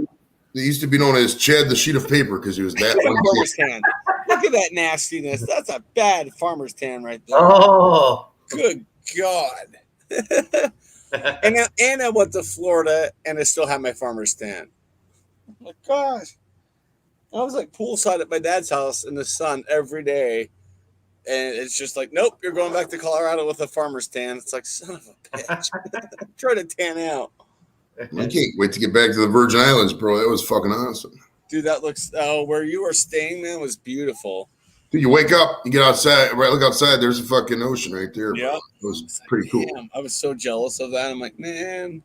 Speaker 2: He used to be known as Chad the sheet of paper because he was that.
Speaker 1: Farmer's tan. Look at that nastiness. That's a bad farmer's tan right there.
Speaker 5: Oh.
Speaker 1: Good God. and I went to Florida and I still have my farmer's tan. Oh my gosh. I was like poolside at my dad's house in the sun every day. And it's just like, nope, you're going back to Colorado with a farmer's tan. It's like, son of a bitch. Try to tan out.
Speaker 2: I can't wait to get back to the Virgin Islands, bro. That was fucking awesome.
Speaker 1: Dude, that looks, where you were staying, man, was beautiful.
Speaker 2: Dude, you wake up, you get outside, right? Look outside, there's a fucking ocean right there.
Speaker 1: Yeah.
Speaker 2: It was pretty cool.
Speaker 1: Damn, I was so jealous of that. I'm like, man.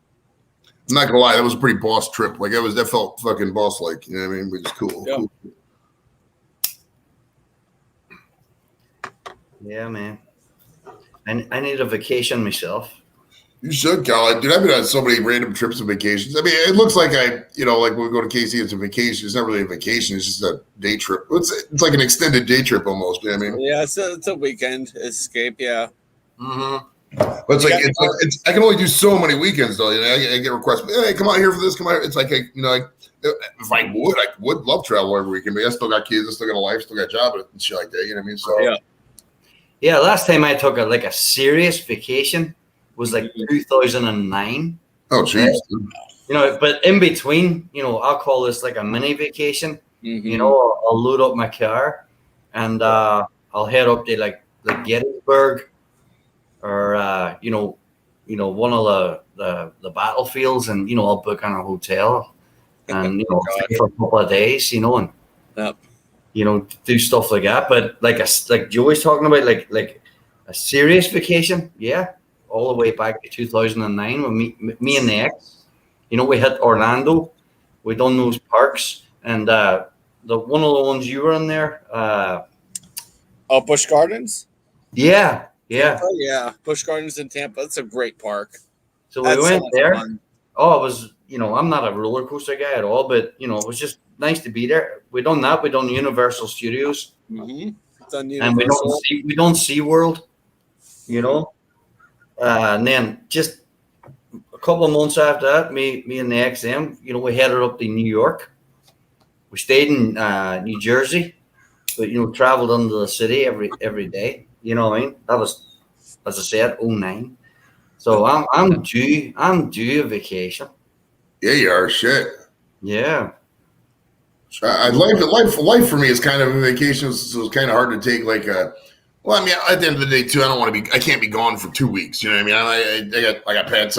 Speaker 2: I'm not gonna lie, that was a pretty boss trip. Like that felt fucking boss like, you know what I mean? Which is cool.
Speaker 1: Yeah.
Speaker 2: Cool.
Speaker 5: Yeah, man. I need a vacation myself.
Speaker 2: You should, Cal. Dude, I've been on so many random trips and vacations. I mean, it looks like like when we go to KC, it's a vacation. It's not really a vacation. It's just a day trip. It's like an extended day trip almost. You know what I mean?
Speaker 1: Yeah, it's a weekend escape. Yeah.
Speaker 5: Mm-hmm.
Speaker 2: But it's I can only do so many weekends though. You know, I get requests. Hey, come out here for this. Come out here. It's like if I would love travel every weekend, but I still got kids. I still got a life. Still got a job and shit like that. You know what I mean? So
Speaker 1: yeah.
Speaker 5: Yeah, last time I took a serious vacation was like 2009.
Speaker 2: Oh, jeez.
Speaker 5: You know, but in between, you know, I'll call this like a mini vacation.
Speaker 1: Mm-hmm.
Speaker 5: You know, I'll load up my car and I'll head up to like Gettysburg or you know one of the battlefields, and you know I'll book on a hotel and you know stay for a couple of days, you know, and
Speaker 1: yep.
Speaker 5: you know do stuff like that. But like Joey's talking about, like a serious vacation, yeah. All the way back to 2009 when me and the ex, you know, we hit Orlando. We done those parks, and the one of the ones you were in there.
Speaker 1: Busch Gardens.
Speaker 5: Yeah.
Speaker 1: Tampa? Yeah, Busch Gardens in Tampa. That's a great park.
Speaker 5: So we went there. Fun. Oh, it was, you know, I'm not a roller coaster guy at all, but you know, it was just nice to be there. We done that. We done Universal Studios.
Speaker 1: Mm-hmm. Done Universal.
Speaker 5: And we don't see World, you know. And then just a couple of months after that, me and the XM, you know, we headed up to New York. We stayed in New Jersey, but you know, traveled into the city every day. You know what I mean? That was, as I said, 2009. So I'm due a vacation.
Speaker 2: Yeah, you are. Shit.
Speaker 5: Yeah.
Speaker 2: Life for me is kind of a vacation, so it's kind of hard to take like a. Well, I mean, at the end of the day, too, I can't be gone for 2 weeks. You know what I mean? I got pets.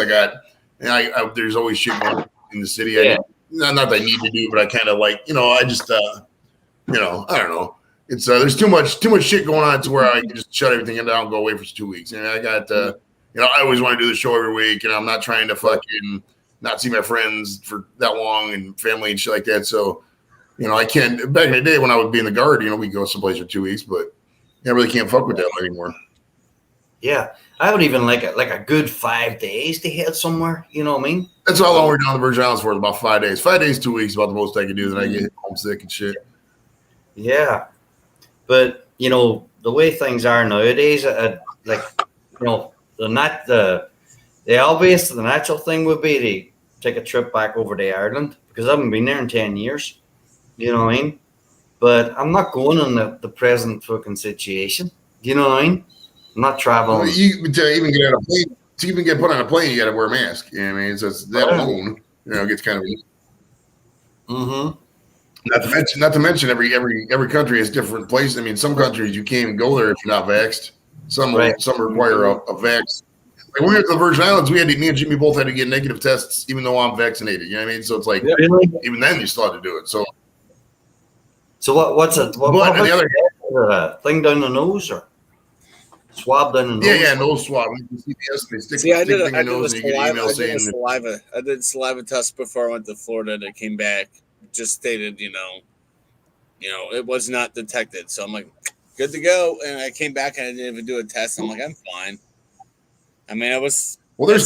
Speaker 2: There's always shit going on in the city.
Speaker 5: Yeah.
Speaker 2: Not that I need to do, but I kind of like, you know, I just, you know, I don't know. It's there's too much shit going on to where I can just shut everything down and go away for 2 weeks. And I got, you know, I always want to do the show every week, and I'm not trying to fucking not see my friends for that long and family and shit like that. So, you know, I can't. Back in the day when I would be in the Guard, you know, we'd go someplace for 2 weeks, but I really can't fuck with that anymore.
Speaker 5: Yeah, I would even like a good 5 days to head somewhere. You know what I mean?
Speaker 2: That's how long we're down the Virgin Islands for. About 5 days. 5 days, 2 weeks, about the most I can do. Then I get homesick and shit.
Speaker 5: Yeah, but you know the way things are nowadays, like you know the natural thing would be to take a trip back over to Ireland, because I haven't been there in 10 years. You know what I mean? but I'm not going in the present fucking situation. Do you know what I mean? I'm not traveling.
Speaker 2: Well, to even get on a plane, to even get put on a plane, you got to wear a mask. You know what I mean? So that alone, gets kind of.
Speaker 5: Mm-hmm.
Speaker 2: Not to mention, every country has different places. I mean, some countries you can't even go there if you're not vaxxed. Some require a vax. Like when we were at the Virgin Islands, me and Jimmy both had to get negative tests, even though I'm vaccinated. You know what I mean? So it's like even then you still had to do it. So
Speaker 5: what's it?
Speaker 2: But on the other
Speaker 5: hand, thing down the nose or swab down the nose?
Speaker 2: Yeah, nose swab.
Speaker 1: I did a saliva test before I went to Florida and it came back. Just stated, it was not detected. So I'm like, good to go. And I came back and I didn't even do a test. I'm like, I'm fine. I mean, there's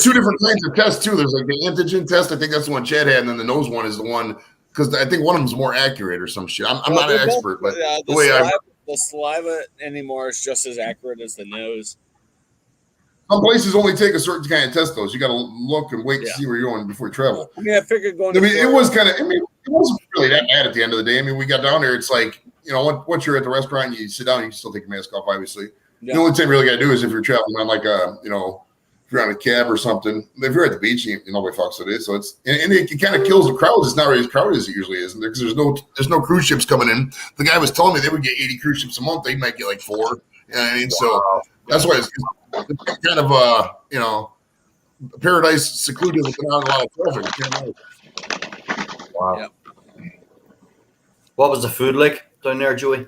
Speaker 2: two different kinds of tests too. There's like the antigen test. I think that's the one Chad had, and then the nose one is the one because I think one of them is more accurate or some shit. I'm not an expert, but
Speaker 1: the saliva anymore is just as accurate as the nose.
Speaker 2: Some places only take a certain kind of test, though. So you got to look and wait to see where you're going before you travel.
Speaker 1: I mean, I figured going.
Speaker 2: It wasn't really that bad at the end of the day. I mean, we got down there. It's like once you're at the restaurant and you sit down, you can still take your mask off. Obviously, the only thing you really got to do is if you're traveling on like if you're on a cab or something. If you're at the beach, nobody fucks with it. So it's and it kind of kills the crowds. It's not really as crowded as it usually is, because there's no cruise ships coming in. The guy was telling me they would get 80 cruise ships a month. They might get like 4. You know what I mean? So that's why it's kind of paradise secluded with not a lot of traffic.
Speaker 5: Wow. Yeah. What was the food like down there, Joey?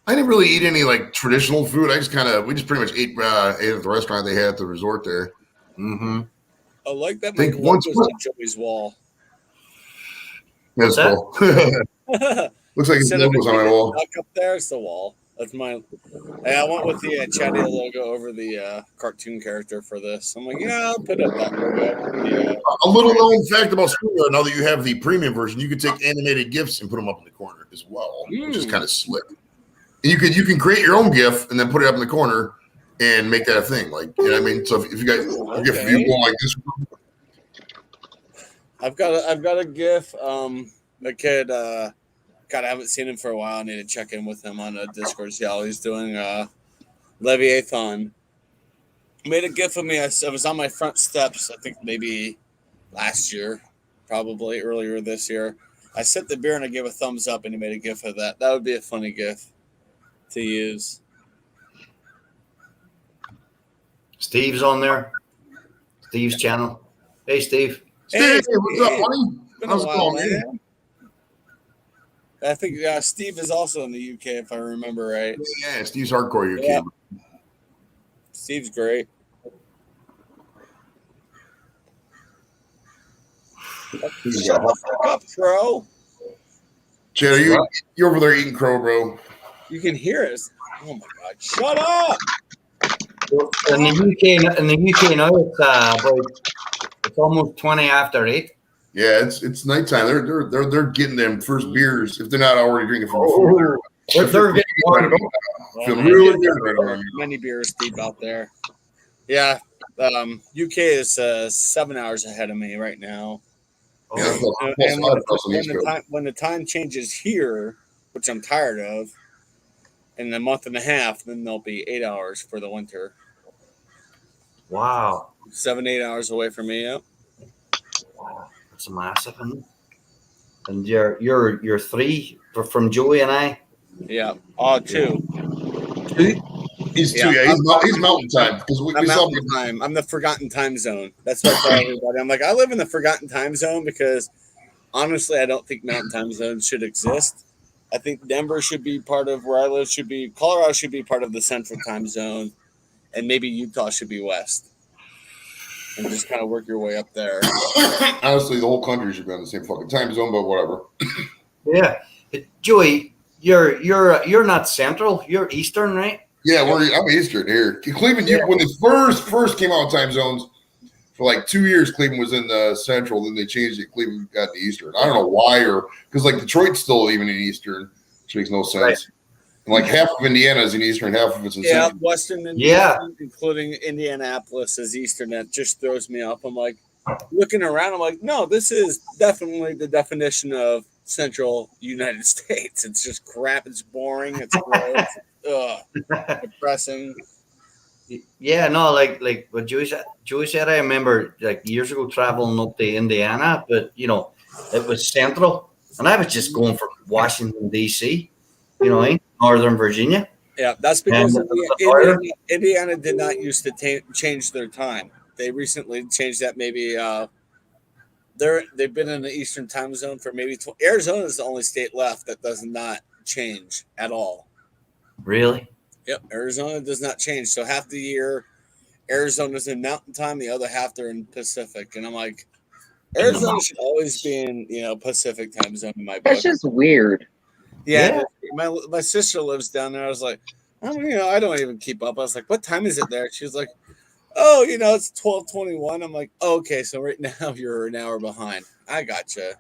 Speaker 2: I didn't really eat any like traditional food. We just pretty much ate at the restaurant they had at the resort there.
Speaker 5: Mm-hmm.
Speaker 1: I like that. I think once was on Joey's wall.
Speaker 2: That's cool. Looks like his logo's on my wall.
Speaker 1: Up there is the wall. That's mine. Hey, I went with the Chatty logo over the cartoon character for this. I'm like, I'll put up that logo.
Speaker 2: A little known fact about Cigar, now that you have the premium version, you can take animated GIFs and put them up in the corner as well, which is kind of slick. And you can create your own GIF and then put it up in the corner and make that a thing. Like, you know what I mean? So if you got a GIF view going like this.
Speaker 1: I've got a GIF. The kid, God, I haven't seen him for a while. I need to check in with him on a Discord. See how he's doing. Leviathan made a GIF of me. I was on my front steps. I think maybe last year, probably earlier this year. I set the beer and I gave a thumbs up, and he made a GIF of that. That would be a funny GIF to use.
Speaker 5: Steve's on there. Steve's channel. Hey, Steve.
Speaker 2: Hey, what's up, buddy? How's it going, man?
Speaker 1: I think Steve is also in the UK, if I remember right.
Speaker 2: Yeah, Steve's hardcore UK.
Speaker 1: Yeah. Steve's great. Shut the fuck up, Crow.
Speaker 2: Chad, are you over there eating crow, bro?
Speaker 1: You can hear us. Oh my God! Shut up.
Speaker 5: In the UK now, it's almost 20 after 8.
Speaker 2: Yeah, it's nighttime. They're getting them first beers if they're not already drinking from before.
Speaker 5: They're getting one.
Speaker 2: Feeling really good right around here.
Speaker 1: Many beers deep out there. Yeah, UK is 7 hours ahead of me right now.
Speaker 2: Yeah,
Speaker 1: when the time changes here, which I'm tired of, in a month and a half, then there'll be 8 hours for the winter.
Speaker 5: Wow.
Speaker 1: 7-8 hours away from me. Yep.
Speaker 5: Wow, that's massive. And you're 3 from Joey and I.
Speaker 1: Yeah. 2.
Speaker 2: He's 2. Yeah, he's mountain time because we saw
Speaker 1: mountain time. I'm the forgotten time zone. That's what I tell everybody. I'm like, I live in the forgotten time zone because honestly, I don't think mountain time zones should exist. I think Denver should be part of where I live. Colorado should be part of the central time zone, and maybe Utah should be west. And just kind of work your way up there.
Speaker 2: Honestly, the whole country should be on the same fucking time zone, but whatever.
Speaker 5: Yeah, Joey, you're not central. You're eastern, right?
Speaker 2: Yeah, I'm Eastern here. Cleveland, when the first came out time zones, for like 2 years, Cleveland was in the Central. Then they changed it. Cleveland got to Eastern. I don't know why, or because like Detroit's still even in Eastern, which makes no sense. Right. And like half of Indiana is in Eastern, half of it's in Central.
Speaker 1: Western Indiana, including Indianapolis, is Eastern. That just throws me off. I'm like looking around. I'm like, no, this is definitely the definition of central United States. It's just crap. It's boring. It's gross. Ugh, depressing.
Speaker 5: Yeah, no, like what Joey said. I remember like years ago traveling up to Indiana, but it was central, and I was just going from Washington D.C., Northern Virginia.
Speaker 1: Yeah, that's because Indiana did not used to change their time. They recently changed that. Maybe they've been in the Eastern time zone for maybe Arizona is the only state left that does not change at all.
Speaker 5: Really?
Speaker 1: Yep, Arizona does not change. So half the year, Arizona's in Mountain Time, the other half they're in Pacific, and I'm like, Arizona should always be in Pacific time zone in my book.
Speaker 6: That's just weird.
Speaker 1: Yeah. My sister lives down there. I was like, I don't even keep up. I was like, what time is it there? She was like, oh, it's 12:21. I'm like, okay, so right now you're an hour behind. I gotcha.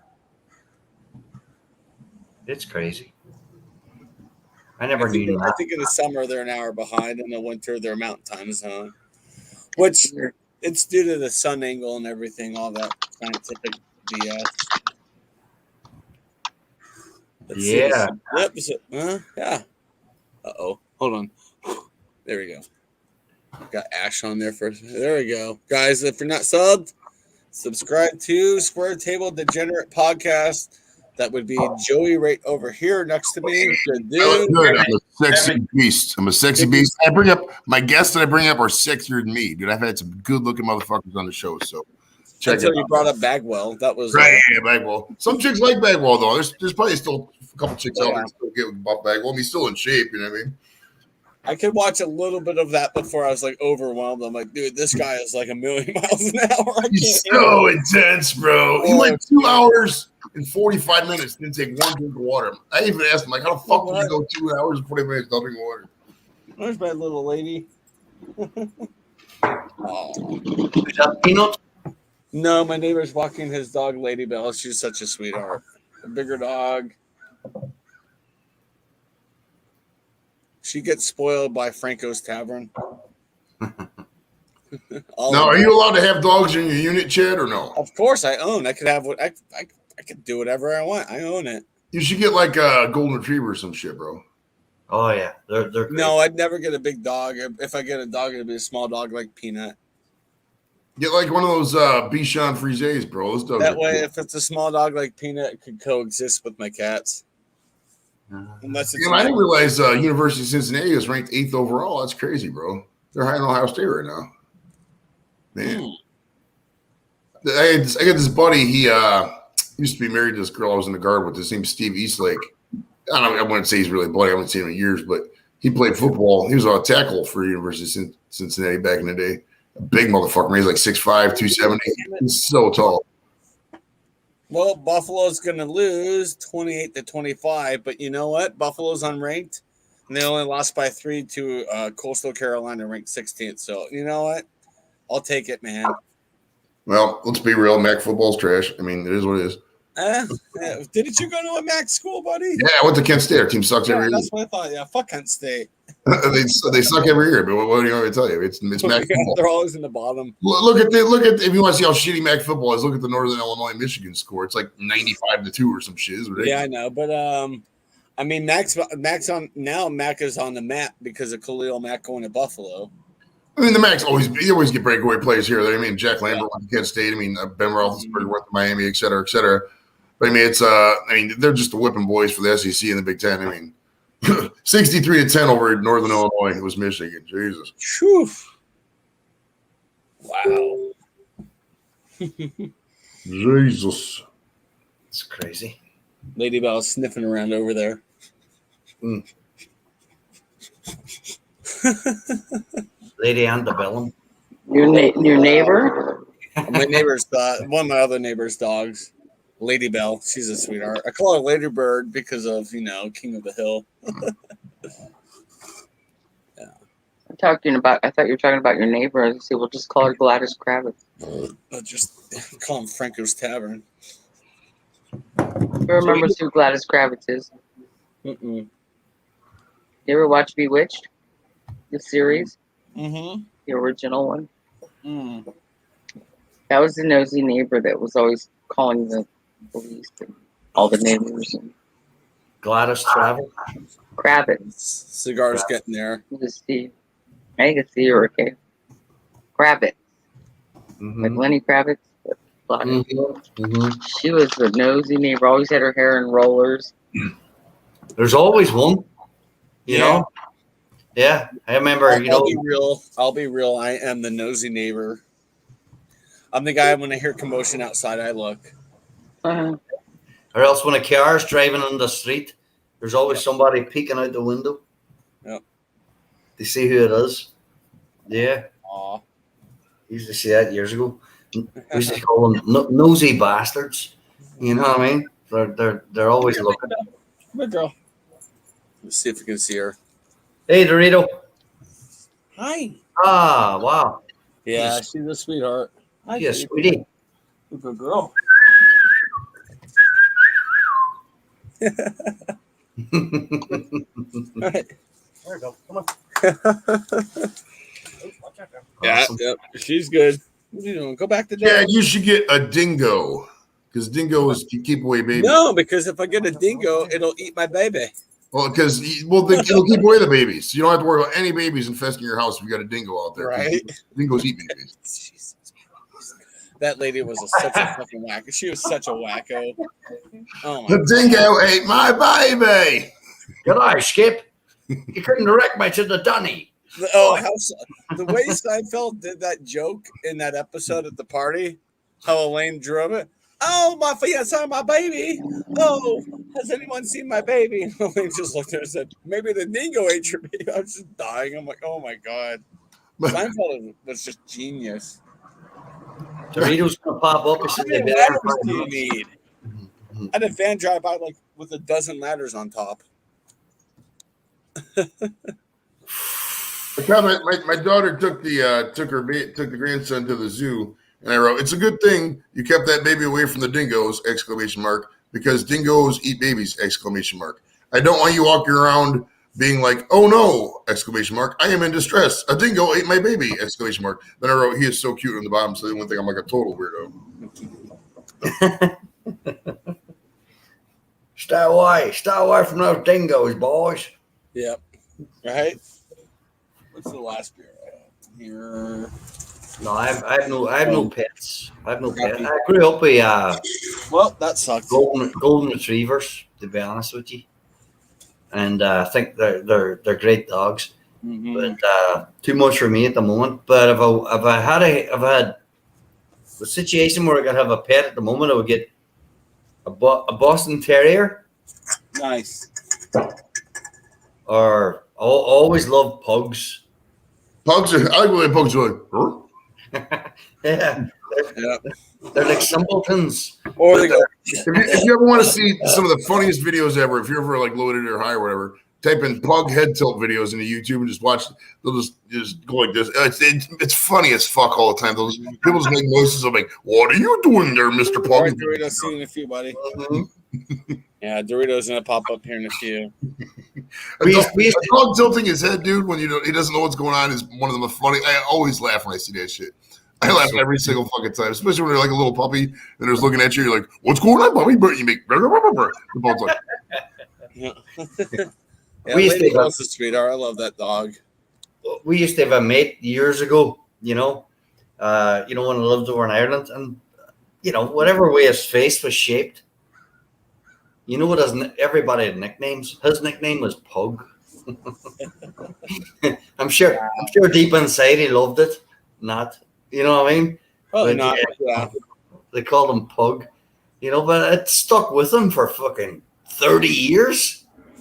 Speaker 5: It's crazy. I never knew that.
Speaker 1: I think in the summer they're an hour behind, in the winter they're Mountain Time zone, which it's due to the sun angle and everything, all that scientific BS.
Speaker 5: Yeah.
Speaker 1: Yeah. Uh-oh. Hold on. There we go. Got Ash on there first. There we go. Guys, if you're not subbed, subscribe to Square Table Degenerate Podcast. That would be Joey right over here next to me. Good dude.
Speaker 2: Good. I'm a sexy beast. I'm a sexy beast. My guests that I bring up are sexier than me, dude. I've had some good looking motherfuckers on the show, so check
Speaker 1: Until
Speaker 2: it out.
Speaker 1: you brought up Bagwell. That was
Speaker 2: right. Yeah, Bagwell. Some chicks like Bagwell though. There's probably still a couple chicks out there that still get with Buff Bagwell. He's still in shape, you know what I mean?
Speaker 1: I could watch a little bit of that before I was like overwhelmed. I'm like, dude, this guy is like a million miles an hour.
Speaker 2: He's so intense, bro. He went 2 hours and 45 minutes, didn't take one drink of water. I even asked him, like, how the fuck did you go 2 hours and 40 minutes without drinking water?
Speaker 1: Where's my little lady?
Speaker 5: Peanut?
Speaker 1: No, my neighbor's walking his dog, Lady Bell. She's such a sweetheart. A bigger dog. She gets spoiled by Franco's Tavern.
Speaker 2: Now, are you allowed to have dogs in your unit, Chad, or no?
Speaker 1: Of course, I own. I could have what I could do whatever I want. I own it.
Speaker 2: You should get like a golden retriever or some shit, bro.
Speaker 5: Oh yeah, they're great.
Speaker 1: No, I'd never get a big dog. If I get a dog, it'd be a small dog like Peanut.
Speaker 2: Get like one of those Bichon Frises, bro. Those dogs
Speaker 1: that way, cool. If it's a small dog like Peanut, it could coexist with my cats. Unless it's
Speaker 2: I didn't realize University of Cincinnati was ranked 8th overall. That's crazy, bro. They're high in Ohio State right now. Man. I got this buddy. He used to be married to this girl I was in the guard with. His name's Steve Eastlake. I wouldn't say he's really bloody. I haven't seen him in years, but he played football. He was a tackle for University of Cincinnati back in the day. A big motherfucker. He's like 6'5", 270. He's so tall.
Speaker 1: Well, Buffalo's going to lose 28-25, but you know what? Buffalo's unranked, and they only lost by 3 to Coastal Carolina, ranked 16th. So, you know what? I'll take it, man.
Speaker 2: Well, let's be real. MAC football's trash. I mean, it is what it is.
Speaker 1: Didn't you go to a MAC school, buddy?
Speaker 2: Yeah, I went to Kent State. Our team sucks every year.
Speaker 1: That's what I thought. Yeah, fuck Kent State.
Speaker 2: they suck every year, but what do you want me to tell you? It's MAC football.
Speaker 1: They're always in the bottom.
Speaker 2: Look at if you want to see how shitty MAC football is, look at the Northern Illinois Michigan score. It's like 95-2 or some shit.
Speaker 1: Yeah, I know, but I mean, Mac's on now. Mac is on the map because of Khalil Mack going to Buffalo.
Speaker 2: I mean, the Macs always get breakaway plays here. I mean, Jack Lambert went to Kent State. I mean, Ben Roethlisberger went to Miami, et cetera, et cetera. But I mean, it's they're just the whipping boys for the SEC and the Big Ten. I mean, 63-10 over Northern Illinois. It was Michigan. Jesus.
Speaker 1: Whew. Wow.
Speaker 2: Jesus.
Speaker 5: It's crazy.
Speaker 1: Lady Bell's sniffing around over there.
Speaker 5: Lady Antebellum.
Speaker 6: Your neighbor?
Speaker 1: My neighbor's one of my other neighbor's dogs. Lady Bell. She's a sweetheart. I call her Lady Bird because of, King of the Hill. Yeah.
Speaker 6: I thought you were talking about your neighbor. I was say, we'll just call her Gladys Kravitz.
Speaker 1: Just call him Franco's Tavern.
Speaker 6: Who remembers who Gladys Kravitz is?
Speaker 1: Mm-mm.
Speaker 6: You ever watch Bewitched? The series?
Speaker 1: Mm-hmm.
Speaker 6: The original one?
Speaker 1: Mm.
Speaker 6: That was the nosy neighbor that was always calling the police. all the neighbors.
Speaker 5: Gladys Travel.
Speaker 6: Kravitz.
Speaker 1: Cigars getting there.
Speaker 6: Just see. I can see her, okay. Kravitz. Like Lenny Kravitz. She was the nosy neighbor. Always had her hair in rollers.
Speaker 5: There's always one. You know? Yeah. I remember,
Speaker 1: I'll be real. I am the nosy neighbor. I'm the guy when I hear commotion outside, I look.
Speaker 6: Uh-huh.
Speaker 5: Or else when a car's driving on the street, there's always somebody peeking out the window.
Speaker 1: Yep.
Speaker 5: To see who it is. Yeah.
Speaker 1: Aw.
Speaker 5: Used to see that years ago. We used to call them nosy bastards. You know what I mean? They're always looking.
Speaker 1: Come here, girl. Let's see if we can see her.
Speaker 5: Hey, Dorito.
Speaker 1: Hi.
Speaker 5: Ah, wow.
Speaker 1: Yeah, she's a sweetheart. Hi,
Speaker 5: yes, sweetie.
Speaker 1: Good girl. All right. There we go. Come on. Yeah, yep. She's good. What are you doing? Go back to
Speaker 2: Dad, you should get a dingo. Because dingoes keep away babies.
Speaker 1: No, because if I get a dingo, it'll eat my baby.
Speaker 2: Well, it'll keep away the babies. You don't have to worry about any babies infesting your house if you got a dingo out there.
Speaker 1: Right.
Speaker 2: Dingoes eat babies.
Speaker 1: Jesus. That lady was such a fucking wacko. She was such a wacko. Oh my
Speaker 2: The dingo ate my baby.
Speaker 5: Good eye, Skip. You couldn't direct me to the dunny.
Speaker 1: The way Seinfeld did that joke in that episode at the party, how Elaine drove it. Oh, my fiance, my baby. Oh, has anyone seen my baby? And Elaine just looked at her and said, maybe the dingo ate your baby. I was just dying. I'm like, oh my God. Seinfeld was just genius.
Speaker 5: Doritos gonna pop up.
Speaker 1: How many ladders do you need? I had a van drive by like with a dozen ladders on top.
Speaker 2: My daughter took the grandson to the zoo, and I wrote, "It's a good thing you kept that baby away from the dingoes!" ! Because dingoes eat babies! ! I don't want you walking around being like, "Oh no!" ! I am in distress. A dingo ate my baby! ! Then I wrote, "He is so cute on the bottom, so they won't think I'm like a total weirdo."
Speaker 5: Stay away from those dingoes, boys.
Speaker 1: Yep. Right. What's the last beer I have here?
Speaker 5: No, I have no pets. I have no pets. I grew up with
Speaker 1: well, that sucks.
Speaker 5: Golden retrievers, to be honest with you, and I think they're great dogs.
Speaker 1: Mm-hmm.
Speaker 5: But too much for me at the moment. But if I had the situation where I could have a pet at the moment, I would get a Boston Terrier.
Speaker 1: Nice.
Speaker 5: Or always love pugs.
Speaker 2: Pugs are. I like the way pugs are like.
Speaker 5: Yeah. They're like simpletons.
Speaker 1: Or they go.
Speaker 2: If you ever want to see some of the funniest videos ever, if you're ever like loaded or high or whatever, type in pug head tilt videos into YouTube and just watch. They'll just go like this. It's funny as fuck all the time. Those people just make noises of like, "What are you doing there, Mr. Pug?"
Speaker 1: All right, Doritos, see you in a few, buddy. Yeah, Doritos gonna pop up here in a few.
Speaker 2: A dog tilting his head, dude, when he doesn't know what's going on is one of the most funny. I always laugh when I see that shit. I laugh every single fucking time, especially when you're like a little puppy and they're just looking at you. You're like, "What's going on, puppy?" But you make the dog's like,
Speaker 1: Yeah, Lady Love's a sweetheart. I love that dog.
Speaker 5: We used to have a mate years ago, when I lived over in Ireland, and whatever way his face was shaped, everybody had nicknames. His nickname was Pug. I'm sure deep inside he loved it. Not, you know what I mean?
Speaker 1: Probably not. Yeah.
Speaker 5: They called him Pug, but it stuck with him for fucking 30 years.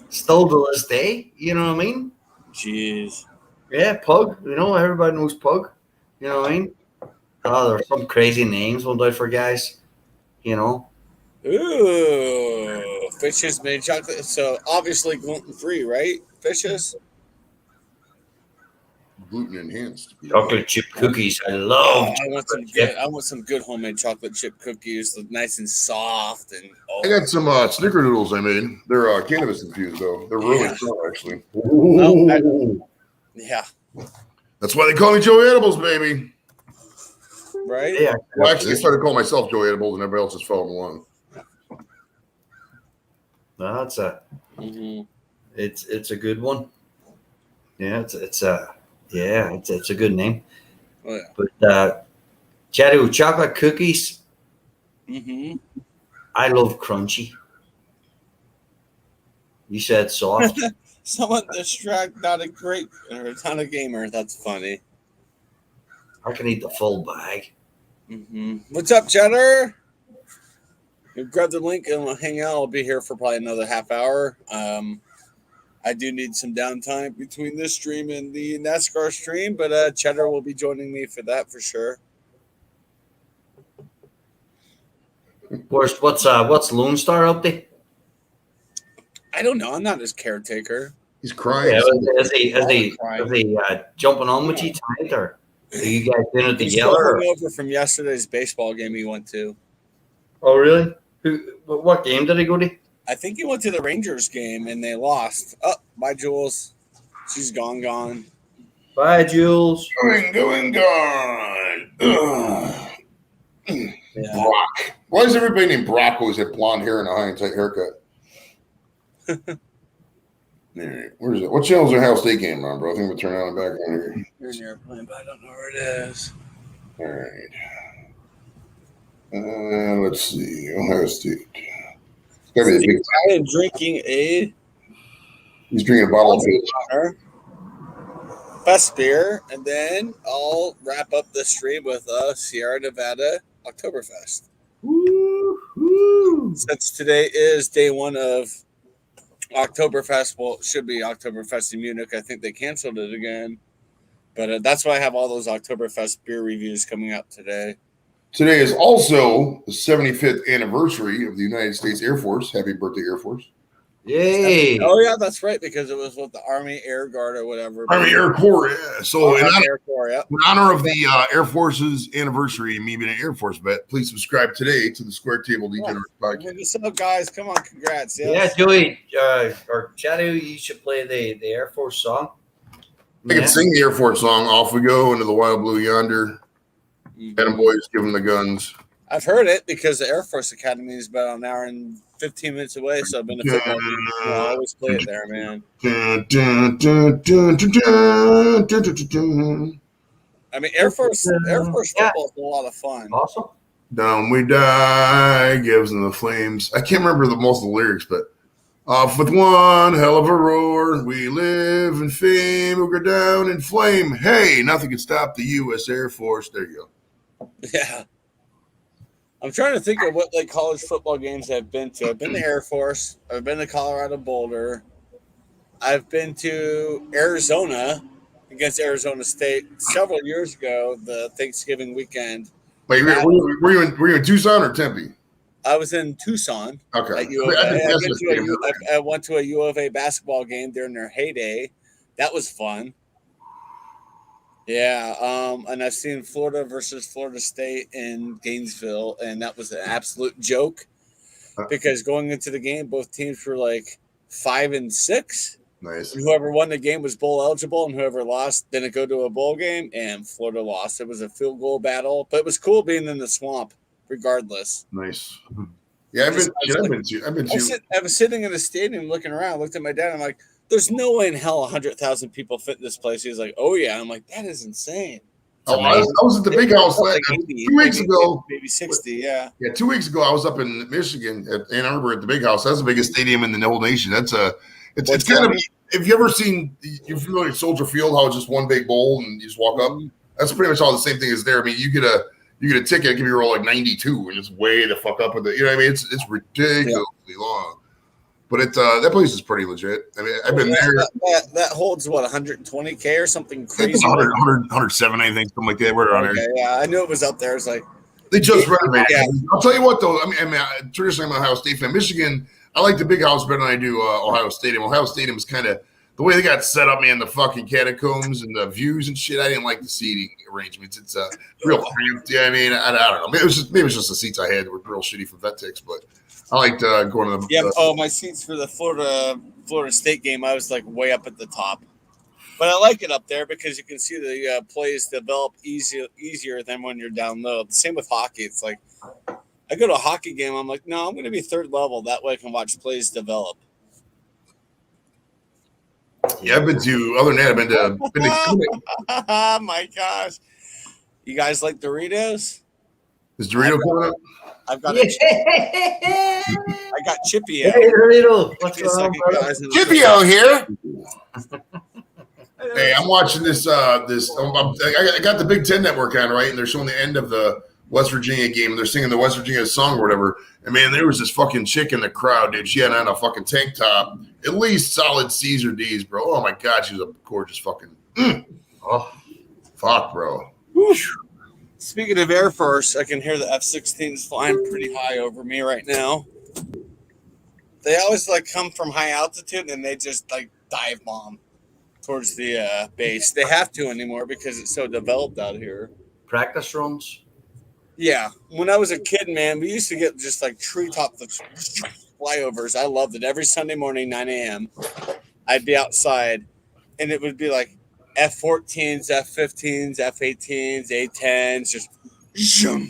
Speaker 5: Still to this day, you know what I mean?
Speaker 1: Jeez.
Speaker 5: Yeah, Pug. Everybody knows Pug. You know what I mean? Oh, there's some crazy names one day for guys.
Speaker 1: Ooh, Fishes made chocolate. So obviously gluten free, right? Fishes.
Speaker 2: gluten enhanced.
Speaker 5: Chocolate chip cookies. I
Speaker 1: want some good homemade chocolate chip cookies, nice and soft. And
Speaker 2: I got some snickerdoodles I made. They're cannabis infused though. They're really strong actually.
Speaker 1: Yeah.
Speaker 2: That's why they call me Joey Edibles, baby.
Speaker 1: Right?
Speaker 5: Yeah.
Speaker 2: Well, actually, I started calling myself Joey Edibles, and everybody else just followed along.
Speaker 5: No, it's a it's a good one. Yeah, it's a good name.
Speaker 1: Oh, yeah.
Speaker 5: But Shadow chocolate cookies.
Speaker 1: Mm-hmm.
Speaker 5: I love crunchy. You said soft.
Speaker 1: Someone distract, not a great or not a gamer. That's funny.
Speaker 5: I can eat the full bag.
Speaker 1: What's up, Cheddar? You grab the link and we'll hang out. I'll be here for probably another half hour. I do need some downtime between this stream and the NASCAR stream, but Cheddar will be joining me for that for sure.
Speaker 5: Of course, what's Lone Star up to?
Speaker 1: I don't know. I'm not his caretaker.
Speaker 2: He's crying.
Speaker 5: Yeah, is he jumping on with you tonight, or are you guys dinner
Speaker 1: He's still
Speaker 5: together?
Speaker 1: hungover from yesterday's baseball game he went to.
Speaker 5: Oh, really? What game did he go to?
Speaker 1: I think he went to the Rangers game and they lost. Oh, bye, Jules. She's gone.
Speaker 5: Bye, Jules.
Speaker 2: Going, gone.
Speaker 1: Yeah.
Speaker 2: Brock. Why does everybody named Brock always have blonde hair and a high and tight haircut? All right, where is it? What channel's the Ohio State game on, bro? I think we'll turn on the background here.
Speaker 1: You're in the airplane, but I don't know where it is.
Speaker 2: All right. Let's see. Ohio State. It's gotta be a big
Speaker 1: I am drinking a
Speaker 2: He's drinking a bottle of
Speaker 1: best beer, and then I'll wrap up the stream with Sierra Nevada Oktoberfest.
Speaker 5: Woo-hoo.
Speaker 1: Since today is day one of Oktoberfest, well, it should be Oktoberfest in Munich. I think they canceled it again. But that's why I have all those Oktoberfest beer reviews coming out today.
Speaker 2: Today is also the 75th anniversary of the United States Air Force. Happy birthday, Air Force.
Speaker 5: Yay.
Speaker 1: Oh, yeah, that's right, because it was with the Army Air Guard or whatever.
Speaker 2: Army Air Corps, yeah. So in honor,
Speaker 1: Air Corps, yeah.
Speaker 2: in honor of the Air Force's anniversary and me being an Air Force vet, please subscribe today to the Square Table Degenerate podcast.
Speaker 1: Look this up, guys. Come on, congrats. Yes.
Speaker 5: Yeah, Joey, or Shadow, you should play the Air Force song.
Speaker 2: I can sing the Air Force song. Off we go into the wild blue yonder. And boys, give them the guns.
Speaker 1: I've heard it because the Air Force Academy is about an hour and 15 minutes away, so I've been to football games. I always play it there, man. I mean, Air Force football is a lot of fun.
Speaker 5: Awesome.
Speaker 2: Down we die, gives them the flames. I can't remember most of the lyrics, but off with one hell of a roar. We live in fame, we'll go down in flame. Hey, nothing can stop the U.S. Air Force. There you go.
Speaker 1: Yeah. I'm trying to think of what like college football games I've been to. I've been to Air Force. I've been to Colorado Boulder. I've been to Arizona against Arizona State several years ago, the Thanksgiving weekend.
Speaker 2: Wait, were you in Tucson or Tempe?
Speaker 1: I was in Tucson.
Speaker 2: Okay.
Speaker 1: At U of A. I went to a U of A basketball game during their heyday. That was fun. Yeah, and I've seen Florida versus Florida State in Gainesville, and that was an absolute joke because going into the game, both teams were like 5-6.
Speaker 2: Nice.
Speaker 1: And whoever won the game was bowl eligible, and whoever lost didn't go to a bowl game, and Florida lost. It was a field goal battle, but it was cool being in the swamp regardless.
Speaker 2: Nice. Yeah, I've been to.
Speaker 1: I was sitting in the stadium looking around, looked at my dad, I'm like, there's no way in hell 100,000 people fit in this place. He's like, oh, yeah. I'm like, that is insane.
Speaker 2: I was at the big house
Speaker 1: like
Speaker 2: 2 weeks ago.
Speaker 1: Maybe 60, yeah.
Speaker 2: Yeah, 2 weeks ago, I was up in Michigan at Ann Arbor at the big house. That's the biggest stadium in the whole nation. It's kind of, if you ever seen, you're familiar with Soldier Field, how it's just one big bowl and you just walk up? That's pretty much all the same thing as there. I mean, you get a ticket, it can be roll like 92 and it's way the fuck up with it. You know what I mean? It's ridiculously long. But that place is pretty legit. I mean, I've been there.
Speaker 1: That holds, what, 120K or something crazy?
Speaker 2: 107, I think, something like that. We're around there.
Speaker 1: Yeah, I knew it was up there. It's like
Speaker 2: they just renovated.
Speaker 1: Yeah.
Speaker 2: I'll tell you what, though. I mean, traditionally, I'm an Ohio State fan. Michigan, I like the big house better than I do Ohio Stadium. Ohio Stadium is kind of the way they got set up, man. The fucking catacombs and the views and shit. I didn't like the seating arrangements. It's real cramped. Yeah, I mean, I don't know. Maybe it was just the seats I had that were real shitty from Vet Techs, but I liked going to the.
Speaker 1: Yeah. My seats for the Florida State game, I was like way up at the top. But I like it up there because you can see the plays develop easier than when you're down low. Same with hockey. It's like I go to a hockey game. I'm like, no, I'm going to be third level. That way I can watch plays develop.
Speaker 2: Yeah, I've been to. Other than that, I've been to.
Speaker 1: Oh my gosh! You guys like Doritos?
Speaker 2: Is Dorito coming up?
Speaker 1: I've got I got Chippy.
Speaker 5: Hey, Dorito. What's going on, brother?
Speaker 2: Chippio here. Hey, I'm watching this. I got the Big Ten Network on, right? And they're showing the end of the West Virginia game. And they're singing the West Virginia song or whatever. And man, there was this fucking chick in the crowd, dude. She had on a fucking tank top, at least solid C's or D's, bro. Oh my god, she was a gorgeous fucking. Oh, fuck, bro.
Speaker 1: Speaking of Air Force, I can hear the F-16s flying pretty high over me right now. They always like come from high altitude and they just like dive bomb towards the base. They have to anymore because it's so developed out here.
Speaker 5: Practice runs.
Speaker 1: Yeah, when I was a kid, man, we used to get just like treetop flyovers. I loved it. Every Sunday morning, 9 a.m., I'd be outside, and it would be like F-14s, F-15s, F-18s, A-10s, just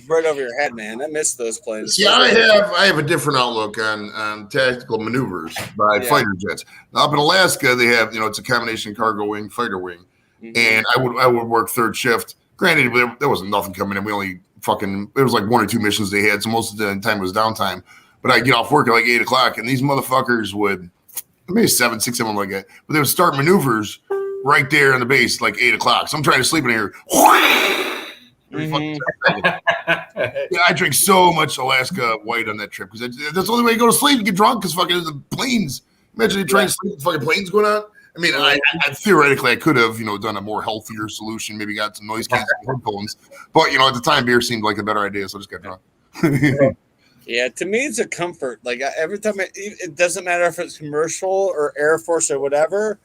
Speaker 1: right over your head, man. I miss those planes.
Speaker 2: Yeah, I have a different outlook on tactical maneuvers by fighter jets. Now, up in Alaska, they have, it's a combination cargo wing, fighter wing, and I would work third shift. Granted, there wasn't nothing coming in. We only it was like 1 or 2 missions they had, so most of the time was downtime. But I'd get off work at like 8 o'clock, and these motherfuckers would, maybe 7, 6, 7 like that, but they would start maneuvers right there on the base like 8 o'clock. So I'm trying to sleep in here. Yeah, I drink so much Alaska White on that trip because that's the only way to go to sleep. You get drunk because fucking the planes. Imagine you trying to sleep with fucking planes going on. I mean, I theoretically I could have, done a more healthier solution. Maybe got some noise canceling headphones. But at the time, beer seemed like a better idea, so I just got drunk.
Speaker 1: Yeah, to me, it's a comfort. Like every time, it doesn't matter if it's commercial or Air Force or whatever.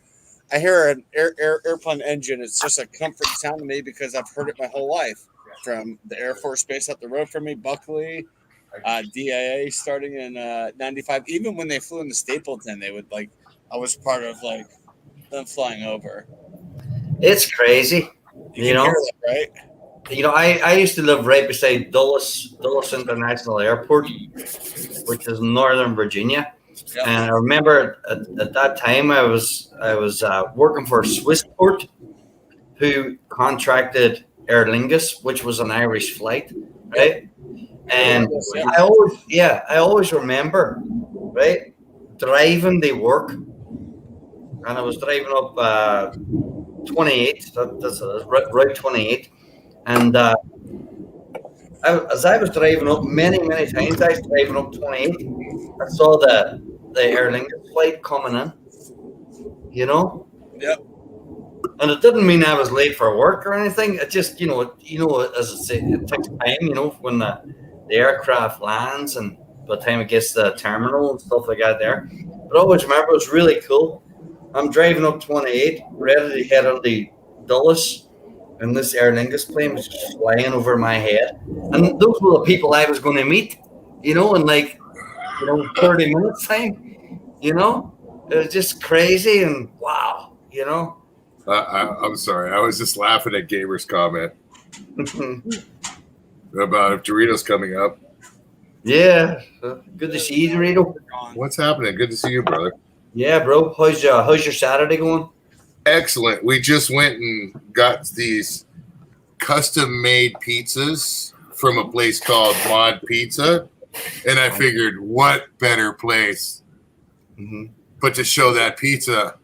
Speaker 1: I hear an airplane engine. It's just a comfort sound to me because I've heard it my whole life. From the Air Force Base up the road from me, Buckley, DIA starting in 95. Even when they flew into Stapleton, they would I was part of them flying over.
Speaker 5: It's crazy.
Speaker 1: You know that, right?
Speaker 5: I used to live right beside Dulles International Airport, which is Northern Virginia. Yep. And I remember at that time I was working for Swissport, who contracted Aer Lingus, which was an Irish flight, right? And I always remember, right, driving to work, and I was driving up 28, that's Route 28, and as I was driving up many times, I was driving up 28, I saw the Aer Lingus flight coming in,
Speaker 1: Yep. And
Speaker 5: it didn't mean I was late for work or anything. It just, as I say, it takes time, when the aircraft lands and by the time it gets to the terminal and stuff like that there. But I always remember it was really cool. I'm driving up 28, ready to head on the Dulles, and this Aer Lingus plane was just flying over my head. And those were the people I was going to meet, in 30 minutes time, It was just crazy and wow,
Speaker 7: I'm sorry. I was just laughing at Gamer's comment about if Dorito's coming up.
Speaker 5: Yeah. Good to see you, Dorito.
Speaker 7: What's happening? Good to see you, brother.
Speaker 5: Yeah, bro. How's your Saturday going?
Speaker 7: Excellent. We just went and got these custom-made pizzas from a place called Mod Pizza. And I figured, what better place but to show that pizza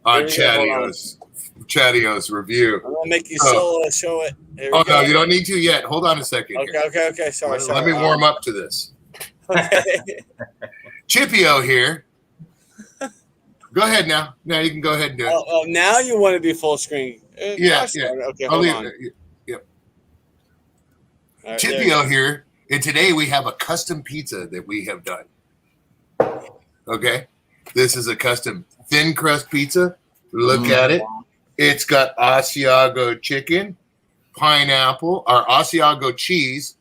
Speaker 7: on Chatio's review.
Speaker 1: I'm gonna make you show it.
Speaker 7: No, you don't need to yet. Hold on a second.
Speaker 1: Okay. Sorry.
Speaker 7: Let me warm up to this.
Speaker 1: Okay.
Speaker 7: Chippio here. Go ahead now. Now you can go ahead and do it.
Speaker 1: Oh, now you want to be full screen?
Speaker 7: Yeah.
Speaker 1: Okay, hold on.
Speaker 7: Yep.
Speaker 1: Right,
Speaker 7: Chippio here, and today we have a custom pizza that we have done. Okay, this is a custom thin crust pizza. Look at it. It's got Asiago chicken, pineapple, or Asiago cheese,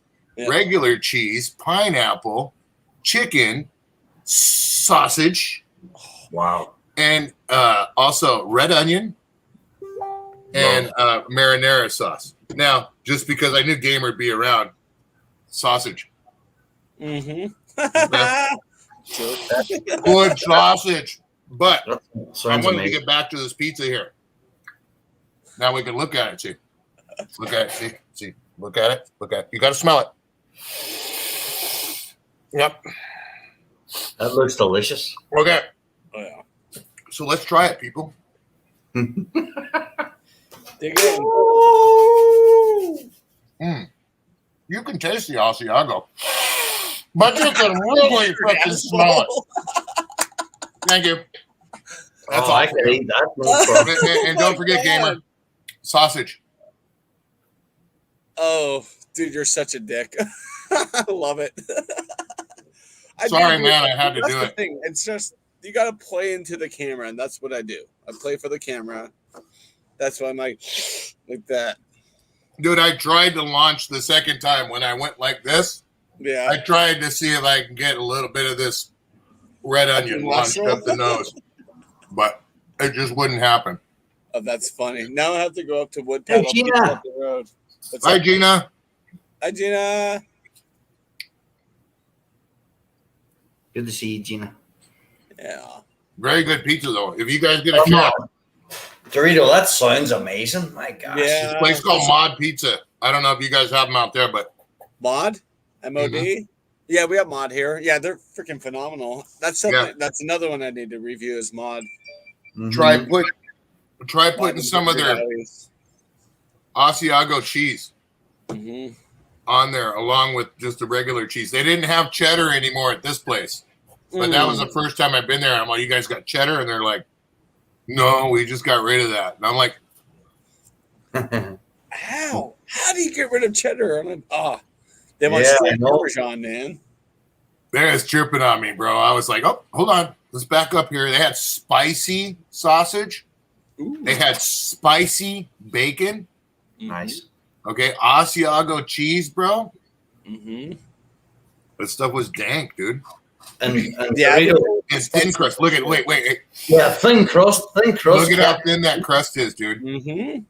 Speaker 7: regular cheese, pineapple, chicken, sausage.
Speaker 5: Wow.
Speaker 7: And also red onion and marinara sauce. Now, just because I knew Gamer would be around, sausage.
Speaker 1: Mm-hmm.
Speaker 7: Good sausage. But
Speaker 5: That
Speaker 7: I
Speaker 5: sounds
Speaker 7: wanted to
Speaker 5: amazing.
Speaker 7: get back to this pizza here. Now we can look at it. See, look at it. See, look at it. Look at it. You got to smell it. Yep.
Speaker 5: That looks delicious.
Speaker 7: Okay.
Speaker 1: Oh yeah.
Speaker 7: So let's try it, people.
Speaker 1: Dig in.
Speaker 7: You can taste the Asiago, but you can really freaking smell it. Thank you. That's all
Speaker 5: I
Speaker 7: for
Speaker 5: can
Speaker 7: you.
Speaker 5: eat that. No problem.
Speaker 7: And don't forget, gamer, sausage.
Speaker 1: Oh, dude, you're such a dick. I love it.
Speaker 7: Sorry, man, I had to do it.
Speaker 1: Thing. It's just you got to play into the camera, and that's what I do. I play for the camera. That's why I'm like that.
Speaker 7: Dude, I tried to launch the second time when I went like this.
Speaker 1: Yeah.
Speaker 7: I tried to see if I can get a little bit of this red onion launched up the nose, but it just wouldn't happen.
Speaker 1: Oh, that's funny. Now I have to go up to Wood Paddle
Speaker 5: Gina.
Speaker 1: Pizza up the road.
Speaker 7: Hi, Gina.
Speaker 1: Hi, Gina.
Speaker 5: Good to see you, Gina.
Speaker 1: Yeah.
Speaker 7: Very good pizza, though. If you guys get a shot,
Speaker 5: Dorito, that sounds amazing. My gosh.
Speaker 1: Yeah.
Speaker 7: this place called Mod Pizza. I don't know if you guys have them out there, but
Speaker 1: Mod? MOD?
Speaker 7: Mm-hmm.
Speaker 1: Yeah, we have Mod here. Yeah, they're freaking phenomenal. That's something. That's another one I need to review is Mod.
Speaker 5: Mhm.
Speaker 7: try putting some of their Asiago cheese
Speaker 1: Mm-hmm.
Speaker 7: on there along with just the regular cheese. They didn't have cheddar anymore at this place, but that was the first time I've been there. I'm like, you guys got cheddar? And they're like, no, we just got rid of that. And I'm like,
Speaker 1: How? How do you get rid of cheddar? They want
Speaker 5: Yeah,
Speaker 1: straight
Speaker 5: I know.
Speaker 1: Parmesan, man.
Speaker 7: they're just chirping on me, bro. I was like, oh, hold on. Let's back up here. They had spicy sausage.
Speaker 1: Ooh.
Speaker 7: They had spicy bacon.
Speaker 5: Nice.
Speaker 7: Okay. Asiago cheese, bro.
Speaker 1: Mm-hmm.
Speaker 7: That stuff was dank, dude.
Speaker 5: And
Speaker 1: Yeah,
Speaker 5: Dorito,
Speaker 7: It's thin crust. Look at wait.
Speaker 5: yeah, thin crust.
Speaker 7: Look at how thin that crust is, dude.
Speaker 1: Mm-hmm.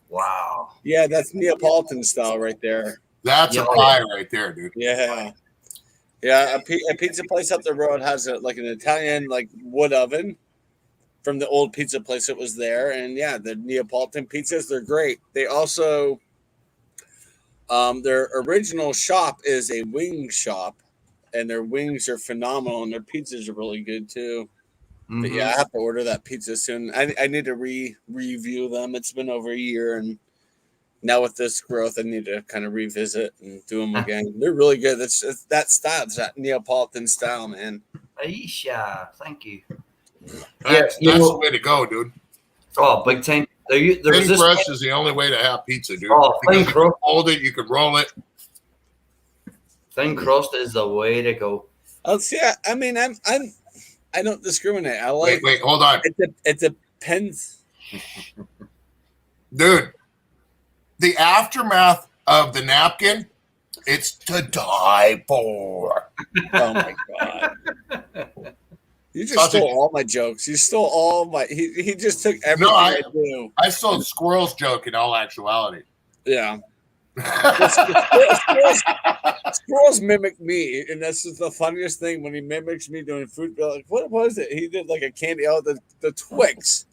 Speaker 5: Wow.
Speaker 1: Yeah, that's Neapolitan style right there.
Speaker 7: That's a pie right there, dude.
Speaker 1: Yeah. Yeah, a pizza place up the road has like an Italian like wood oven from the old pizza place that was there. And yeah, the Neapolitan pizzas, they're great. They also their original shop is a wing shop, and their wings are phenomenal, and their pizzas are really good too.
Speaker 5: Mm-hmm.
Speaker 1: But yeah, I have to order that pizza soon. I need to review them. It's been over a year, and now with this growth, I need to kind of revisit and do them again. They're really good. That's that style. It's that Neapolitan style, man.
Speaker 5: Aisha, thank you.
Speaker 7: That's the way to go, dude.
Speaker 5: Oh, big time. There was
Speaker 7: Thin
Speaker 5: this.
Speaker 7: crust is the only way to have pizza, dude.
Speaker 5: Oh,
Speaker 7: Because
Speaker 5: thin
Speaker 7: you can
Speaker 5: crust.
Speaker 7: hold it, you can roll it.
Speaker 5: Thin crust is the way to go.
Speaker 1: Oh, see, I mean, I don't discriminate. I like.
Speaker 7: Wait, hold on,
Speaker 1: It depends.
Speaker 7: dude. The aftermath of the napkin, it's to die for.
Speaker 1: Oh my god! You just stole all my jokes. You stole all my. He just took everything I do.
Speaker 7: I stole Squirrel's joke in all actuality.
Speaker 1: Yeah. Squirrels mimic me, and that's just the funniest thing when he mimics me doing food. Like, what was it? He did like a candy. Oh, the Twix.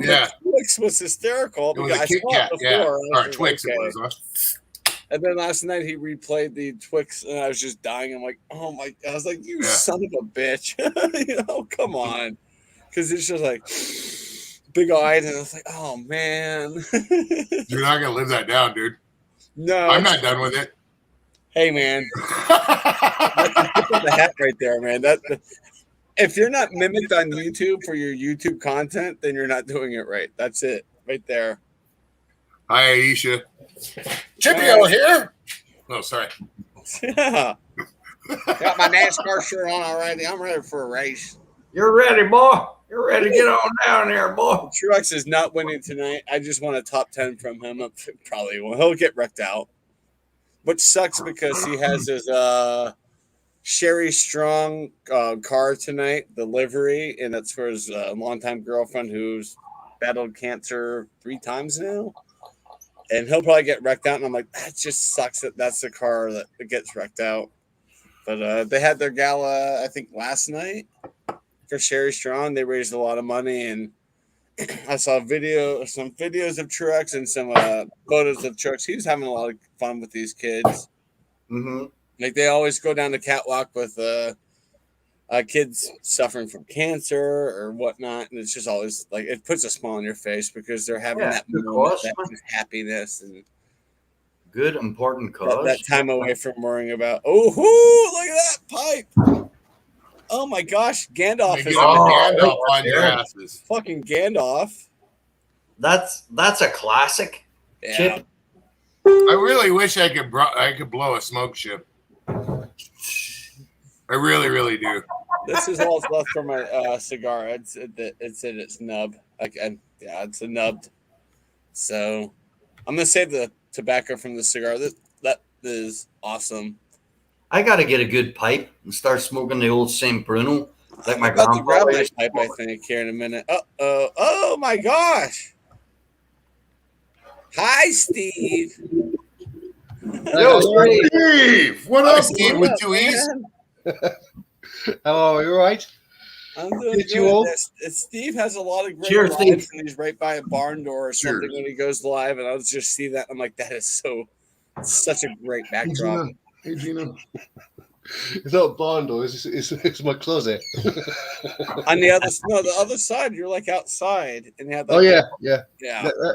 Speaker 7: Yeah,
Speaker 1: the Twix was hysterical
Speaker 7: it was
Speaker 1: because
Speaker 7: a
Speaker 1: I
Speaker 7: Kit
Speaker 1: saw
Speaker 7: Kat.
Speaker 1: it
Speaker 7: Yeah,
Speaker 1: before.
Speaker 7: or Twix.
Speaker 1: Okay.
Speaker 7: It was.
Speaker 1: And then last night he replayed the Twix, and I was just dying. I'm like, oh my! I was like, you son of a bitch! Come on, because it's just like big eyed, and I was like, oh man.
Speaker 7: You're not gonna live that down, dude.
Speaker 1: No,
Speaker 7: I'm not done with it.
Speaker 1: Hey man, that's the hat right there, man. If you're not mimicked on YouTube for your YouTube content, then you're not doing it right. That's it, right there.
Speaker 7: Hi, Aisha. Chippy over here. Oh, sorry.
Speaker 1: Yeah. Got my NASCAR shirt on already. I'm ready for a race.
Speaker 5: You're ready, boy. You're ready to get on down there, boy.
Speaker 1: Truex is not winning tonight. I just want a top 10 from him. Probably won't. He'll get wrecked out, which sucks because he has his Sherry Strong car tonight, the livery, and that's for his longtime girlfriend who's battled cancer 3 times now. And he'll probably get wrecked out. And I'm like, that just sucks that that's the car that gets wrecked out. But they had their gala, I think, last night for Sherry Strong. They raised a lot of money, and I saw some videos of Truex and some photos of Truex. He was having a lot of fun with these kids.
Speaker 5: Mm-hmm.
Speaker 1: Like they always go down the catwalk with kids suffering from cancer or whatnot, and it's just always like it puts a smile on your face because they're having that moment, that happiness and
Speaker 5: good important cause.
Speaker 1: That time away from worrying about. Oh, look at that pipe! Oh my gosh, Gandalf is
Speaker 7: Gandalf on your asses.
Speaker 1: Fucking Gandalf.
Speaker 5: That's a classic.
Speaker 1: Yeah.
Speaker 5: Chip.
Speaker 7: I really wish I could blow a smoke chip. I really, really do.
Speaker 1: This is all that's left for my cigar. It's in its nub. It's a nubbed. So I'm gonna save the tobacco from the cigar. That is awesome.
Speaker 5: I gotta get a good pipe and start smoking the old Saint Bruno, like my
Speaker 1: grandpa. Grab my
Speaker 5: used to
Speaker 1: pipe, I think, here in a minute. Oh my gosh! Hi, Steve.
Speaker 2: Yo, Steve. What up,
Speaker 7: Steve? With 2 E's.
Speaker 8: Hello, you all right?
Speaker 1: I'm doing good. Steve has a lot of great lives, and he's right by a barn door or something when he goes live, and I'll just see that. I'm like, that is such a great backdrop.
Speaker 2: Hey, Gina.
Speaker 8: It's not a barn door. It's my closet.
Speaker 1: On the other side, you're like outside, and you have. Like,
Speaker 8: yeah.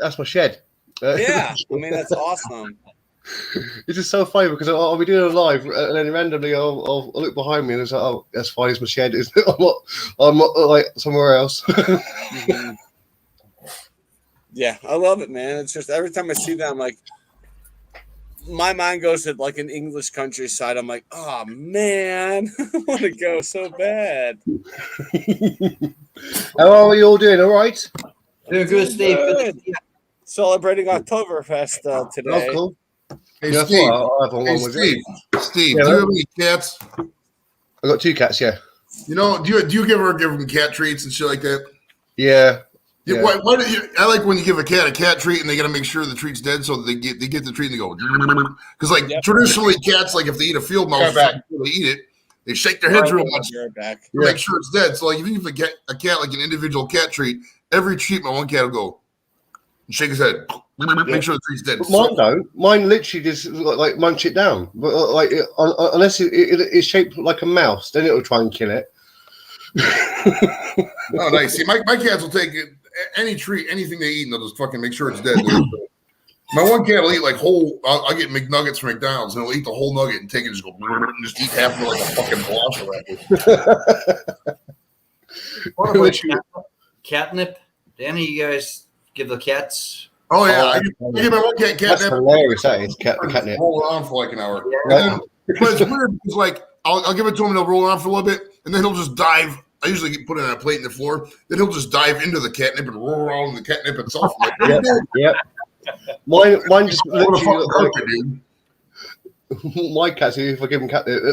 Speaker 8: That's my shed.
Speaker 1: Yeah, I mean that's awesome.
Speaker 8: It's just so funny because I'll be doing a live and then randomly I'll look behind me and it's like, oh, that's fine, it's my shed. I'm not like somewhere else.
Speaker 1: Mm-hmm. Yeah, I love it, man. It's just every time I see that, I'm like, my mind goes to like an English countryside. I'm like, oh man, I want to go so bad.
Speaker 8: How are you all doing? All right?
Speaker 5: Doing good, Steve.
Speaker 1: Good. Celebrating Oktoberfest today.
Speaker 8: That's cool.
Speaker 2: Hey,
Speaker 8: yeah,
Speaker 2: Steve. Steve, do you have any cats?
Speaker 8: I got 2 cats. Yeah.
Speaker 2: You know, do you ever give them cat treats and shit like that?
Speaker 8: Yeah.
Speaker 2: Yeah. Why do you? I like when you give a cat treat and they got to make sure the treat's dead, so they get the treat and they go because traditionally cats, like if they eat a field mouse, they eat it, they shake their heads real much to make sure it's dead. So like if you give a cat like an individual cat treat, every treatment one cat will go and shake his head. Make sure the tree's dead.
Speaker 8: Mine don't. Mine literally just like munch it down. But like unless it's shaped like a mouse, then it'll try and kill it.
Speaker 2: Oh, nice. See, my cats will take any treat, anything they eat, and they'll just fucking make sure it's dead. My one cat will eat like whole. I'll get McNuggets from McDonald's, and he'll eat the whole nugget and take it and just go and just eat half of it like a fucking velociraptor.
Speaker 5: What about catnip? Do any of you guys give the cats?
Speaker 2: Oh yeah, I give my one cat catnip.
Speaker 8: That's hilarious. That is catnip.
Speaker 2: Roll it on for like an hour. But it's weird. It's like I'll give it to him and he'll roll it on for a little bit, and then he'll just dive. I usually put it on a plate in the floor. Then he'll just dive into the catnip and roll around the catnip itself. Like,
Speaker 8: yep. Mine just literally my cats. If I give them catnip,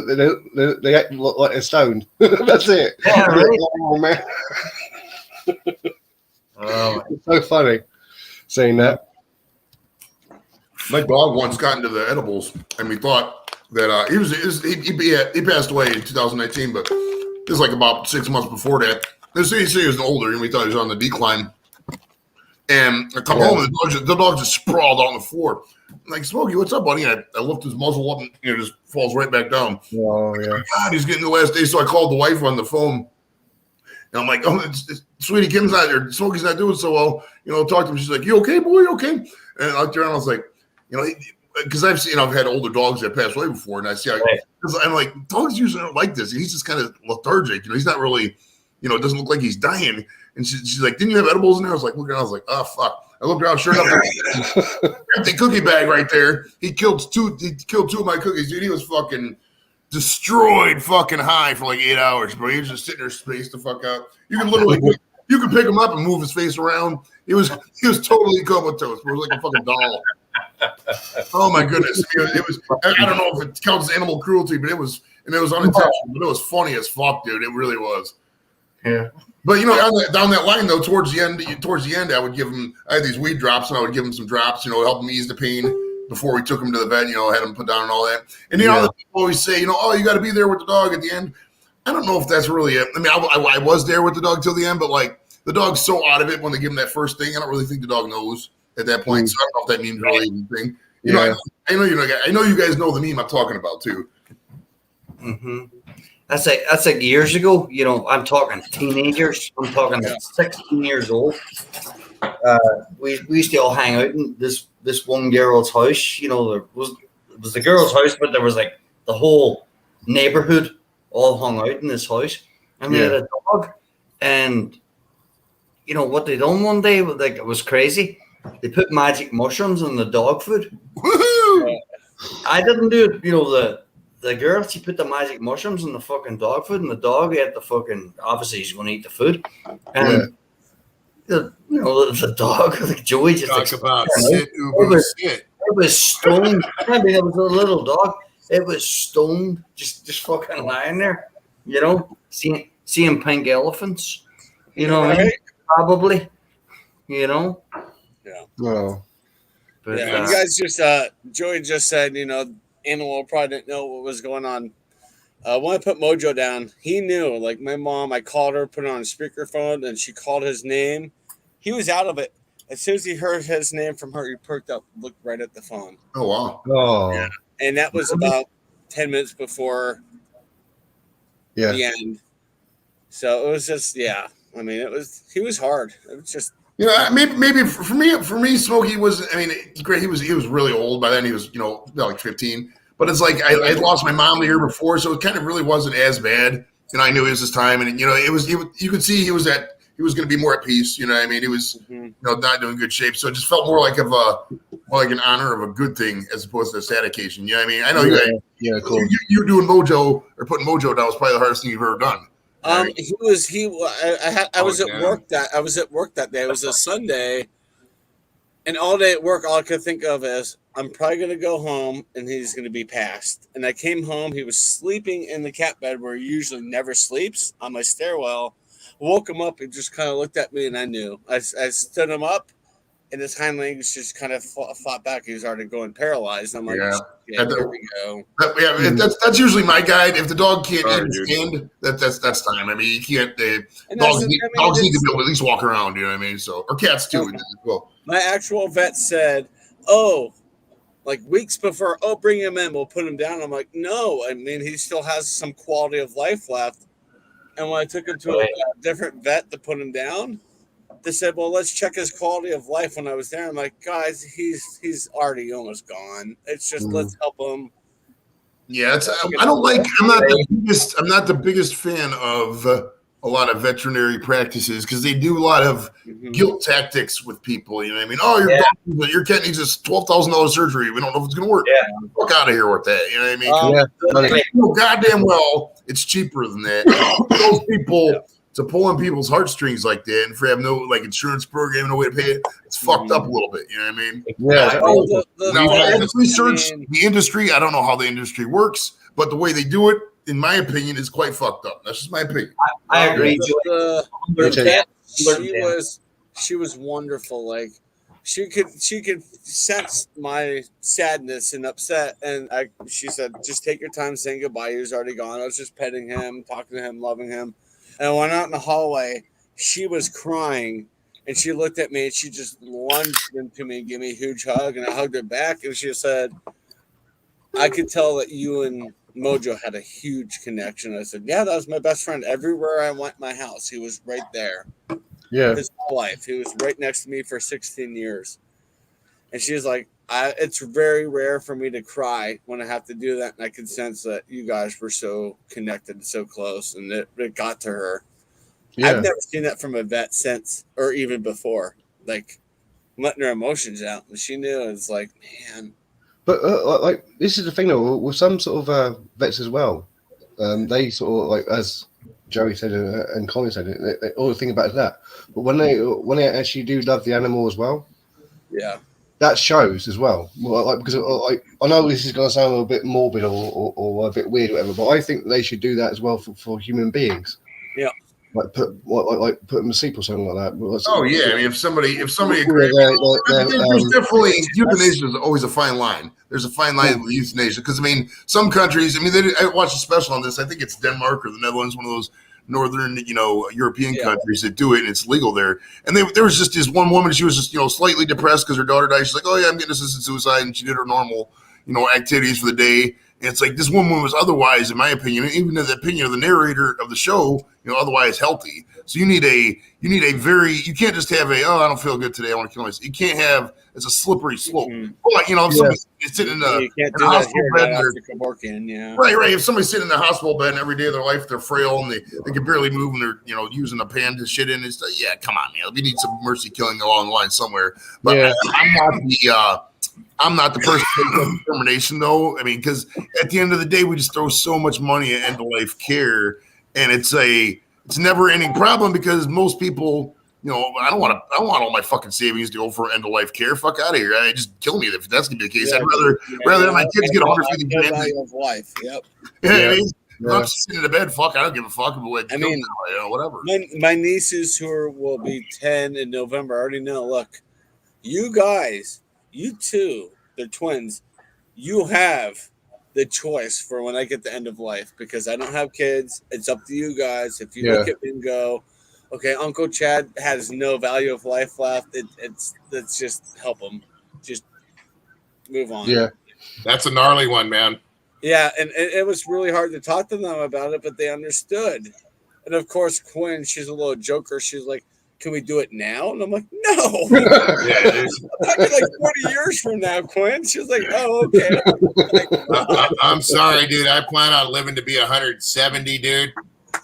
Speaker 8: they act like they're stoned. That's it.
Speaker 5: Yeah, right?
Speaker 8: Oh man. It's so funny saying that.
Speaker 2: My dog once got into the edibles, and we thought that he passed away in 2019, but this is like about 6 months before that. He was older, and we thought he was on the decline. And I come home, and the dog just sprawled on the floor. I'm like, Smokey, what's up, buddy? And I lift his muzzle up, and just falls right back down.
Speaker 8: Oh yeah.
Speaker 2: God, he's getting the last day, so I called the wife on the phone. And I'm like, oh, Sweetie Kim's not there. Smokey's not doing so well. Talk to him. She's like, you okay, boy? You okay? And I looked around. I was like, because I've had older dogs that passed away before, and I see, I'm like, dogs usually don't like this. He's just kind of lethargic. He's not really, it doesn't look like he's dying. And she's like, didn't you have edibles in there? I was like, look around. I was like, oh fuck. I looked around. Sure enough, empty cookie bag right there. He killed 2 of my cookies, dude. He was fucking destroyed fucking high for like 8 hours, bro. He was just sitting there spaced the fuck out. You can literally pick him up and move his face around. He was totally comatose. It was like a fucking doll. Oh my goodness. It was I don't know if it counts as animal cruelty, but it was unintentional, but it was funny as fuck, dude. It really was.
Speaker 8: Yeah.
Speaker 2: But down that line though, towards the end, I would give him. I had these weed drops, and I would give him some drops, help him ease the pain. before we took him to the vet, had him put down and all that. And the people always say, oh, you got to be there with the dog at the end. I don't know if that's really it. I mean, I was there with the dog till the end, but like the dog's so out of it when they give him that first thing. I don't really think the dog knows at that point. So I don't know if that means really anything. I know you guys know the meme I'm talking about too.
Speaker 5: Mm-hmm. That's like years ago. I'm talking teenagers. I'm talking 16 years old. We used to all hang out in this one girl's house. It was the girl's house, but there was like the whole neighborhood all hung out in this house, and we had a dog. And what they done one day, like, it was crazy. They put magic mushrooms in the dog food.
Speaker 2: Woohoo!
Speaker 5: I didn't do it. The girl, she put the magic mushrooms in the fucking dog food, and the dog ate the fucking. Obviously, he's going to eat the food, and the dog, like Joey, just
Speaker 7: talk about sit, Uber, sit.
Speaker 5: It was stoned. I mean, it was a little dog. It was stoned, just fucking lying there, seeing pink elephants,
Speaker 1: Right?
Speaker 5: probably,
Speaker 1: Yeah.
Speaker 8: Well,
Speaker 5: But,
Speaker 1: You guys just, Joey just said, Animal probably didn't know what was going on. When I put Mojo down, he knew. Like my mom, I called her, put it on speakerphone, and she called his name. He was out of it. As soon as he heard his name from her, he perked up, looked right at the phone.
Speaker 2: Oh, wow.
Speaker 8: oh,
Speaker 1: Yeah. And that was about 10 minutes before the end. So it was just, I mean, he was hard. It was just.
Speaker 2: Maybe for me, Smokey was. I mean, great. He was really old by then. He was, like 15. But it's like I lost my mom the year before, so it kind of really wasn't as bad. I knew it was his time, and it was. You could see he was going to be more at peace. You know what I mean? He was, not doing good shape. So it just felt more like an honor of a good thing as opposed to a sad occasion. You know what I mean? I know you guys.
Speaker 8: Yeah, cool.
Speaker 2: You doing Mojo or putting Mojo down was probably the hardest thing you've ever done.
Speaker 1: I was at work that day. It was a Sunday, and all day at work, all I could think of is I'm probably going to go home and he's going to be passed. And I came home, he was sleeping in the cat bed where he usually never sleeps on my stairwell. Woke him up and just kind of looked at me, and I knew. I stood him up, and his hind legs just kind of fought back. He was already going paralyzed. I'm like, there we go.
Speaker 2: That's usually my guide. If the dog can't even stand, that's time. I mean, you can't. Dogs need to be able to at least walk around. You know what I mean? So, or cats too.
Speaker 1: Okay.
Speaker 2: As well.
Speaker 1: My actual vet said, like weeks before, bring him in. We'll put him down. I'm like, no. I mean, he still has some quality of life left. And when I took him to a different vet to put him down, they said, well, let's check his quality of life. When I was there, I'm like, guys, he's already almost gone. It's just let's help him.
Speaker 2: Yeah, I'm not the biggest fan of a lot of veterinary practices because they do a lot of guilt tactics with people. You know what I mean? Oh, your cat needs this $12,000 surgery. We don't know if it's going to work.
Speaker 5: Yeah.
Speaker 2: Fuck out of here with that. You know what I mean? Goddamn well, it's cheaper than that. Those people to pull on people's heartstrings like that and for have no insurance program, no way to pay it. It's fucked up a little bit. You know what I mean?
Speaker 8: Yeah.
Speaker 2: Now, I've researched the industry. I don't know how the industry works, but the way they do it, in my opinion, is quite fucked up. That's just my opinion.
Speaker 5: I agree.
Speaker 1: She was wonderful. Like she could sense my sadness and upset, and she said, "Just take your time saying goodbye. He was already gone." I was just petting him, talking to him, loving him, and I went out in the hallway. She was crying, and she looked at me, and she just lunged into me and gave me a huge hug, and I hugged her back, and she said, "I could tell that you and Mojo had a huge connection." I said, yeah, that was my best friend. Everywhere I went my house, he was right there.
Speaker 8: Yeah.
Speaker 1: His whole life. He was right next to me for 16 years. And she was like, it's very rare for me to cry when I have to do that. And I could sense that you guys were so connected, so close. And it got to her. Yeah. I've never seen that from a vet since, or even before. Like, letting her emotions out. And she knew. It's like, man.
Speaker 8: But this is the thing though, with some sort of vets as well, they sort of as Joey said and Colin said, they all think about that. But when they actually do love the animal as well, that shows as well. Because I know this is going to sound a little bit morbid or a bit weird, or whatever, but I think they should do that as well for human beings.
Speaker 1: Yeah.
Speaker 8: like put them to sleep or something like that.
Speaker 2: Oh yeah, I mean, if somebody agrees, there's definitely euthanasia is always a fine line. There's a fine line with euthanasia because I mean, some countries. I mean, I watched a special on this. I think it's Denmark or the Netherlands, one of those northern, European countries that do it, and it's legal there. And there was just this one woman. She was just, slightly depressed because her daughter died. She's like, "Oh yeah, I'm getting assisted suicide," and she did her normal, activities for the day. And it's like this woman was otherwise, in my opinion, even in the opinion of the narrator of the show, otherwise healthy. So you need a you can't just have I don't feel good today, I want to kill myself. You can't have, it's a slippery slope. But if somebody's sitting in a hospital bed working, right. If somebody's sitting in the hospital bed and every day of their life they're frail and they can barely move and they're using a pan to shit in, it's come on, man. We need some mercy killing along the line somewhere. But I'm not the person to make determination, though. I mean, because at the end of the day, we just throw so much money at end-of-life care, and it's a never-ending problem because most people, I don't want all my fucking savings to go for end-of-life care. Fuck out of here! Just kill me if that's gonna be the case. I'd rather have my kids get 150 grand of life. Yep. I'm just sitting in the bed. Fuck, I don't give a fuck. I mean, whatever.
Speaker 1: My nieces will be 10 in November. I already know. Look, you guys. You two, they're twins. You have the choice for when I get the end of life because I don't have kids. It's up to you guys. If you look at me and go, okay, Uncle Chad has no value of life left. Let's just help him. Just move on.
Speaker 7: Yeah, that's a gnarly one, man.
Speaker 1: Yeah, and it was really hard to talk to them about it, but they understood. And of course, Quinn, she's a little joker. She's like, can we do it now? And I'm like, no. I'd be like 40 years from now, Quinn. She's like, oh, okay.
Speaker 7: I'm sorry, dude. I plan on living to be 170, dude.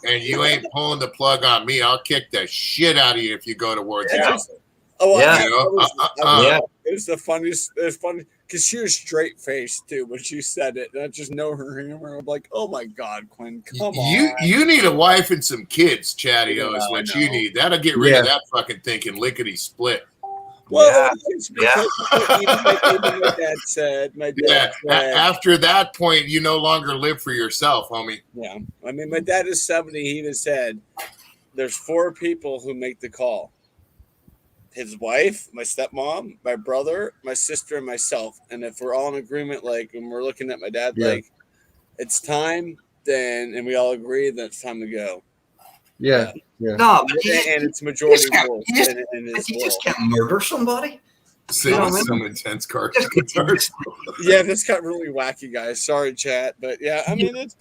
Speaker 7: And you ain't pulling the plug on me. I'll kick the shit out of you if you go towards that.
Speaker 1: Oh, yeah. It was the funniest. It was funny because she was straight faced too when she said it, and I just know her humor. I'm like, oh my god, Quinn, come on.
Speaker 7: You need a wife and some kids, Chatty-O, is what you need. That'll get rid of that fucking thinking lickety split.
Speaker 1: Well, my dad said.
Speaker 7: After that point, you no longer live for yourself, homie.
Speaker 1: Yeah, I mean, my dad is 70. He even said, "There's 4 people who make the call." His wife, my stepmom, my brother, my sister, and myself. And if we're all in agreement, like, and we're looking at my dad, like, it's time, and we all agree that it's time to go.
Speaker 8: Yeah.
Speaker 5: No,
Speaker 1: and it's majority vote.
Speaker 5: You just can't murder somebody.
Speaker 7: Some intense cars.
Speaker 1: Yeah, this got really wacky, guys. Sorry, chat, but yeah, I mean, it's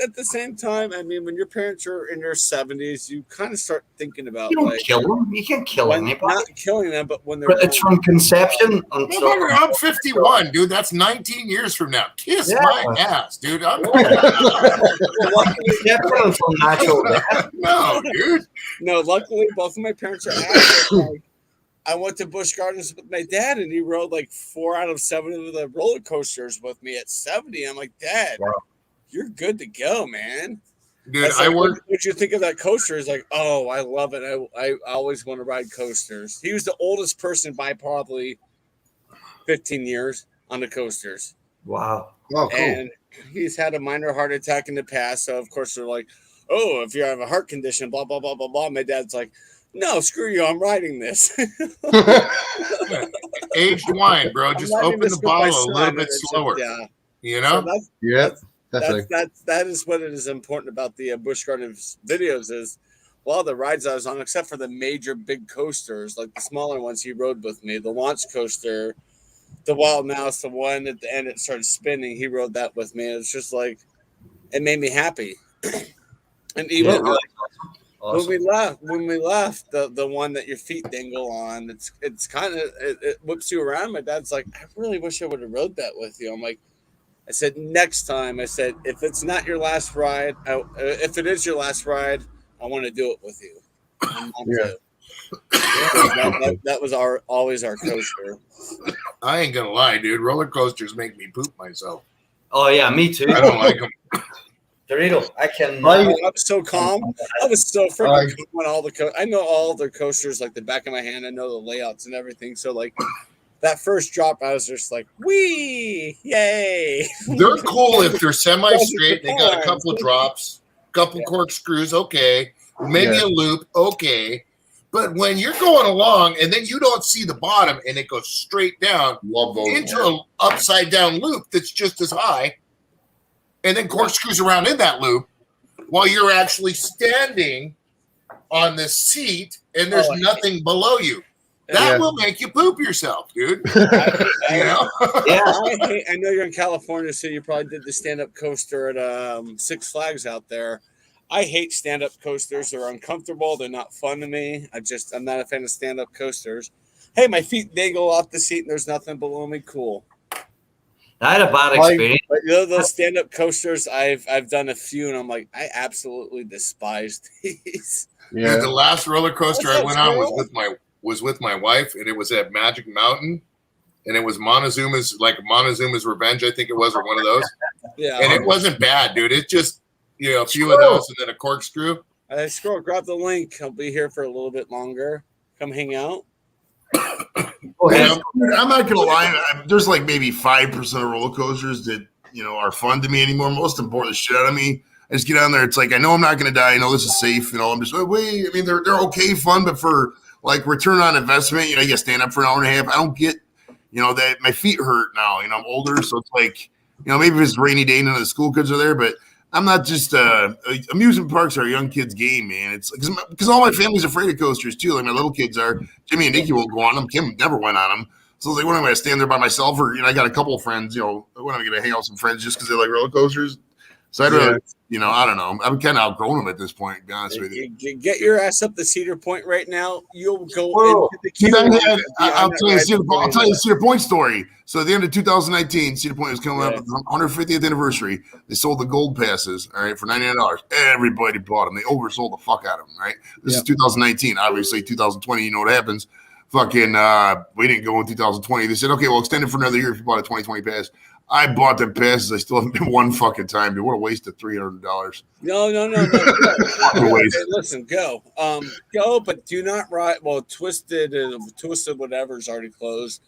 Speaker 1: at the same time. I mean, when your parents are in their 70s, you kind of start thinking about
Speaker 5: you don't kill them. You can't kill anybody.
Speaker 1: Not killing them, but when they're
Speaker 5: it's from conception.
Speaker 7: I'm 51, dude. That's 19 years from now. Kiss my ass, dude. I'm no, dude.
Speaker 1: No, luckily both of my parents are active. I went to Busch Gardens with my dad, and he rode like 4 out of 7 of the roller coasters with me at 70. I'm like, Dad, you're good to go, man.
Speaker 7: Dude,
Speaker 1: What'd you think of that coaster? He's like, oh, I love it. I always want to ride coasters. He was the oldest person by probably 15 years on the coasters.
Speaker 5: Wow.
Speaker 8: Oh, cool.
Speaker 1: And he's had a minor heart attack in the past. So, of course, they're like, oh, if you have a heart condition, blah, blah, blah, blah, blah. My dad's like, no, screw you. I'm riding this.
Speaker 7: Aged wine, bro. Just open the bottle a little bit slower. You know?
Speaker 1: So that is what it is important about the Busch Gardens videos is, well, the rides I was on, except for the major big coasters, like the smaller ones he rode with me, the launch coaster, the Wild Mouse, the one at the end it started spinning, he rode that with me. It's just like, it made me happy. And even when we left, the one that your feet dangle on, it's kind of it whips you around. My dad's like, I really wish I would have rode that with you. I'm like, I said, next time. I said, if it's not your last ride, if it is your last ride, I want to do it with you. That was always our coaster.
Speaker 7: I ain't gonna lie, dude. Roller coasters make me poop myself.
Speaker 5: Oh yeah, me too.
Speaker 7: I don't like them.
Speaker 5: Dorito, I can.
Speaker 1: I was so calm. I was so freaking calm on all the I know all the coasters like the back of my hand. I know the layouts and everything. So like that first drop, I was just like, wee, yay.
Speaker 7: They're cool if they're semi-straight. They got a couple of drops, couple corkscrews. Okay. maybe a loop, okay. But when you're going along and then you don't see the bottom and it goes straight down into an upside down loop that's just as high, and then corkscrews around in that loop while you're actually standing on the seat and there's nothing below you. That will make you poop yourself, dude.
Speaker 1: I know you're in California, so you probably did the stand-up coaster at Six Flags out there. I hate stand-up coasters. They're uncomfortable. They're not fun to me. I'm not a fan of stand-up coasters. Hey, my feet dangle off the seat and there's nothing below me. Cool.
Speaker 5: I had a bad experience.
Speaker 1: But those stand-up coasters, I've done a few, and I'm like, I absolutely despise these.
Speaker 7: Yeah. Dude, the last roller coaster I went on was with my wife, and it was at Magic Mountain, and it was Montezuma's Revenge, I think it was, or one of those. Yeah. And it wasn't bad, dude. It just a few of those and then a corkscrew.
Speaker 1: Grab the link. I'll be here for a little bit longer. Come hang out.
Speaker 2: I'm not gonna lie. There's like maybe 5% of roller coasters that are fun to me anymore. Most important shit out of me. I just get on there. It's like I know I'm not gonna die. I know this is safe. I'm just wait. I mean, they're okay, fun, but for like return on investment, you got to stand up for an hour and a half. I don't get that my feet hurt now. I'm older, so it's like maybe if it's a rainy day, none of the school kids are there, but. I'm not just amusement parks are a young kids' game, man. It's because all my family's afraid of coasters too. Like my little kids are. Jimmy and Nikki won't go on them. Kim never went on them. So like, when am I going to stand there by myself? Or I got a couple of friends. When am I going to hang out with some friends just because they like roller coasters? So I'd rather, I don't know. I'm kind of outgrown them at this point. To be honest with you,
Speaker 1: get your ass up the Cedar Point right now. You'll go into the queue.
Speaker 2: I'll tell you the Cedar Point story. So at the end of 2019, Cedar Point was coming up with the 150th anniversary. They sold the gold passes, all right, for $99. Everybody bought them. They oversold the fuck out of them, right? This is 2019. Obviously, 2020, you know what happens. Fucking, we didn't go in 2020. They said, okay, well, extend it for another year if you bought a 2020 pass. I bought them passes. I still haven't been one fucking time, dude. What a waste of $300.
Speaker 1: No. Hey, listen, go. Go, but do not ride. Well, Twisted whatever is already closed.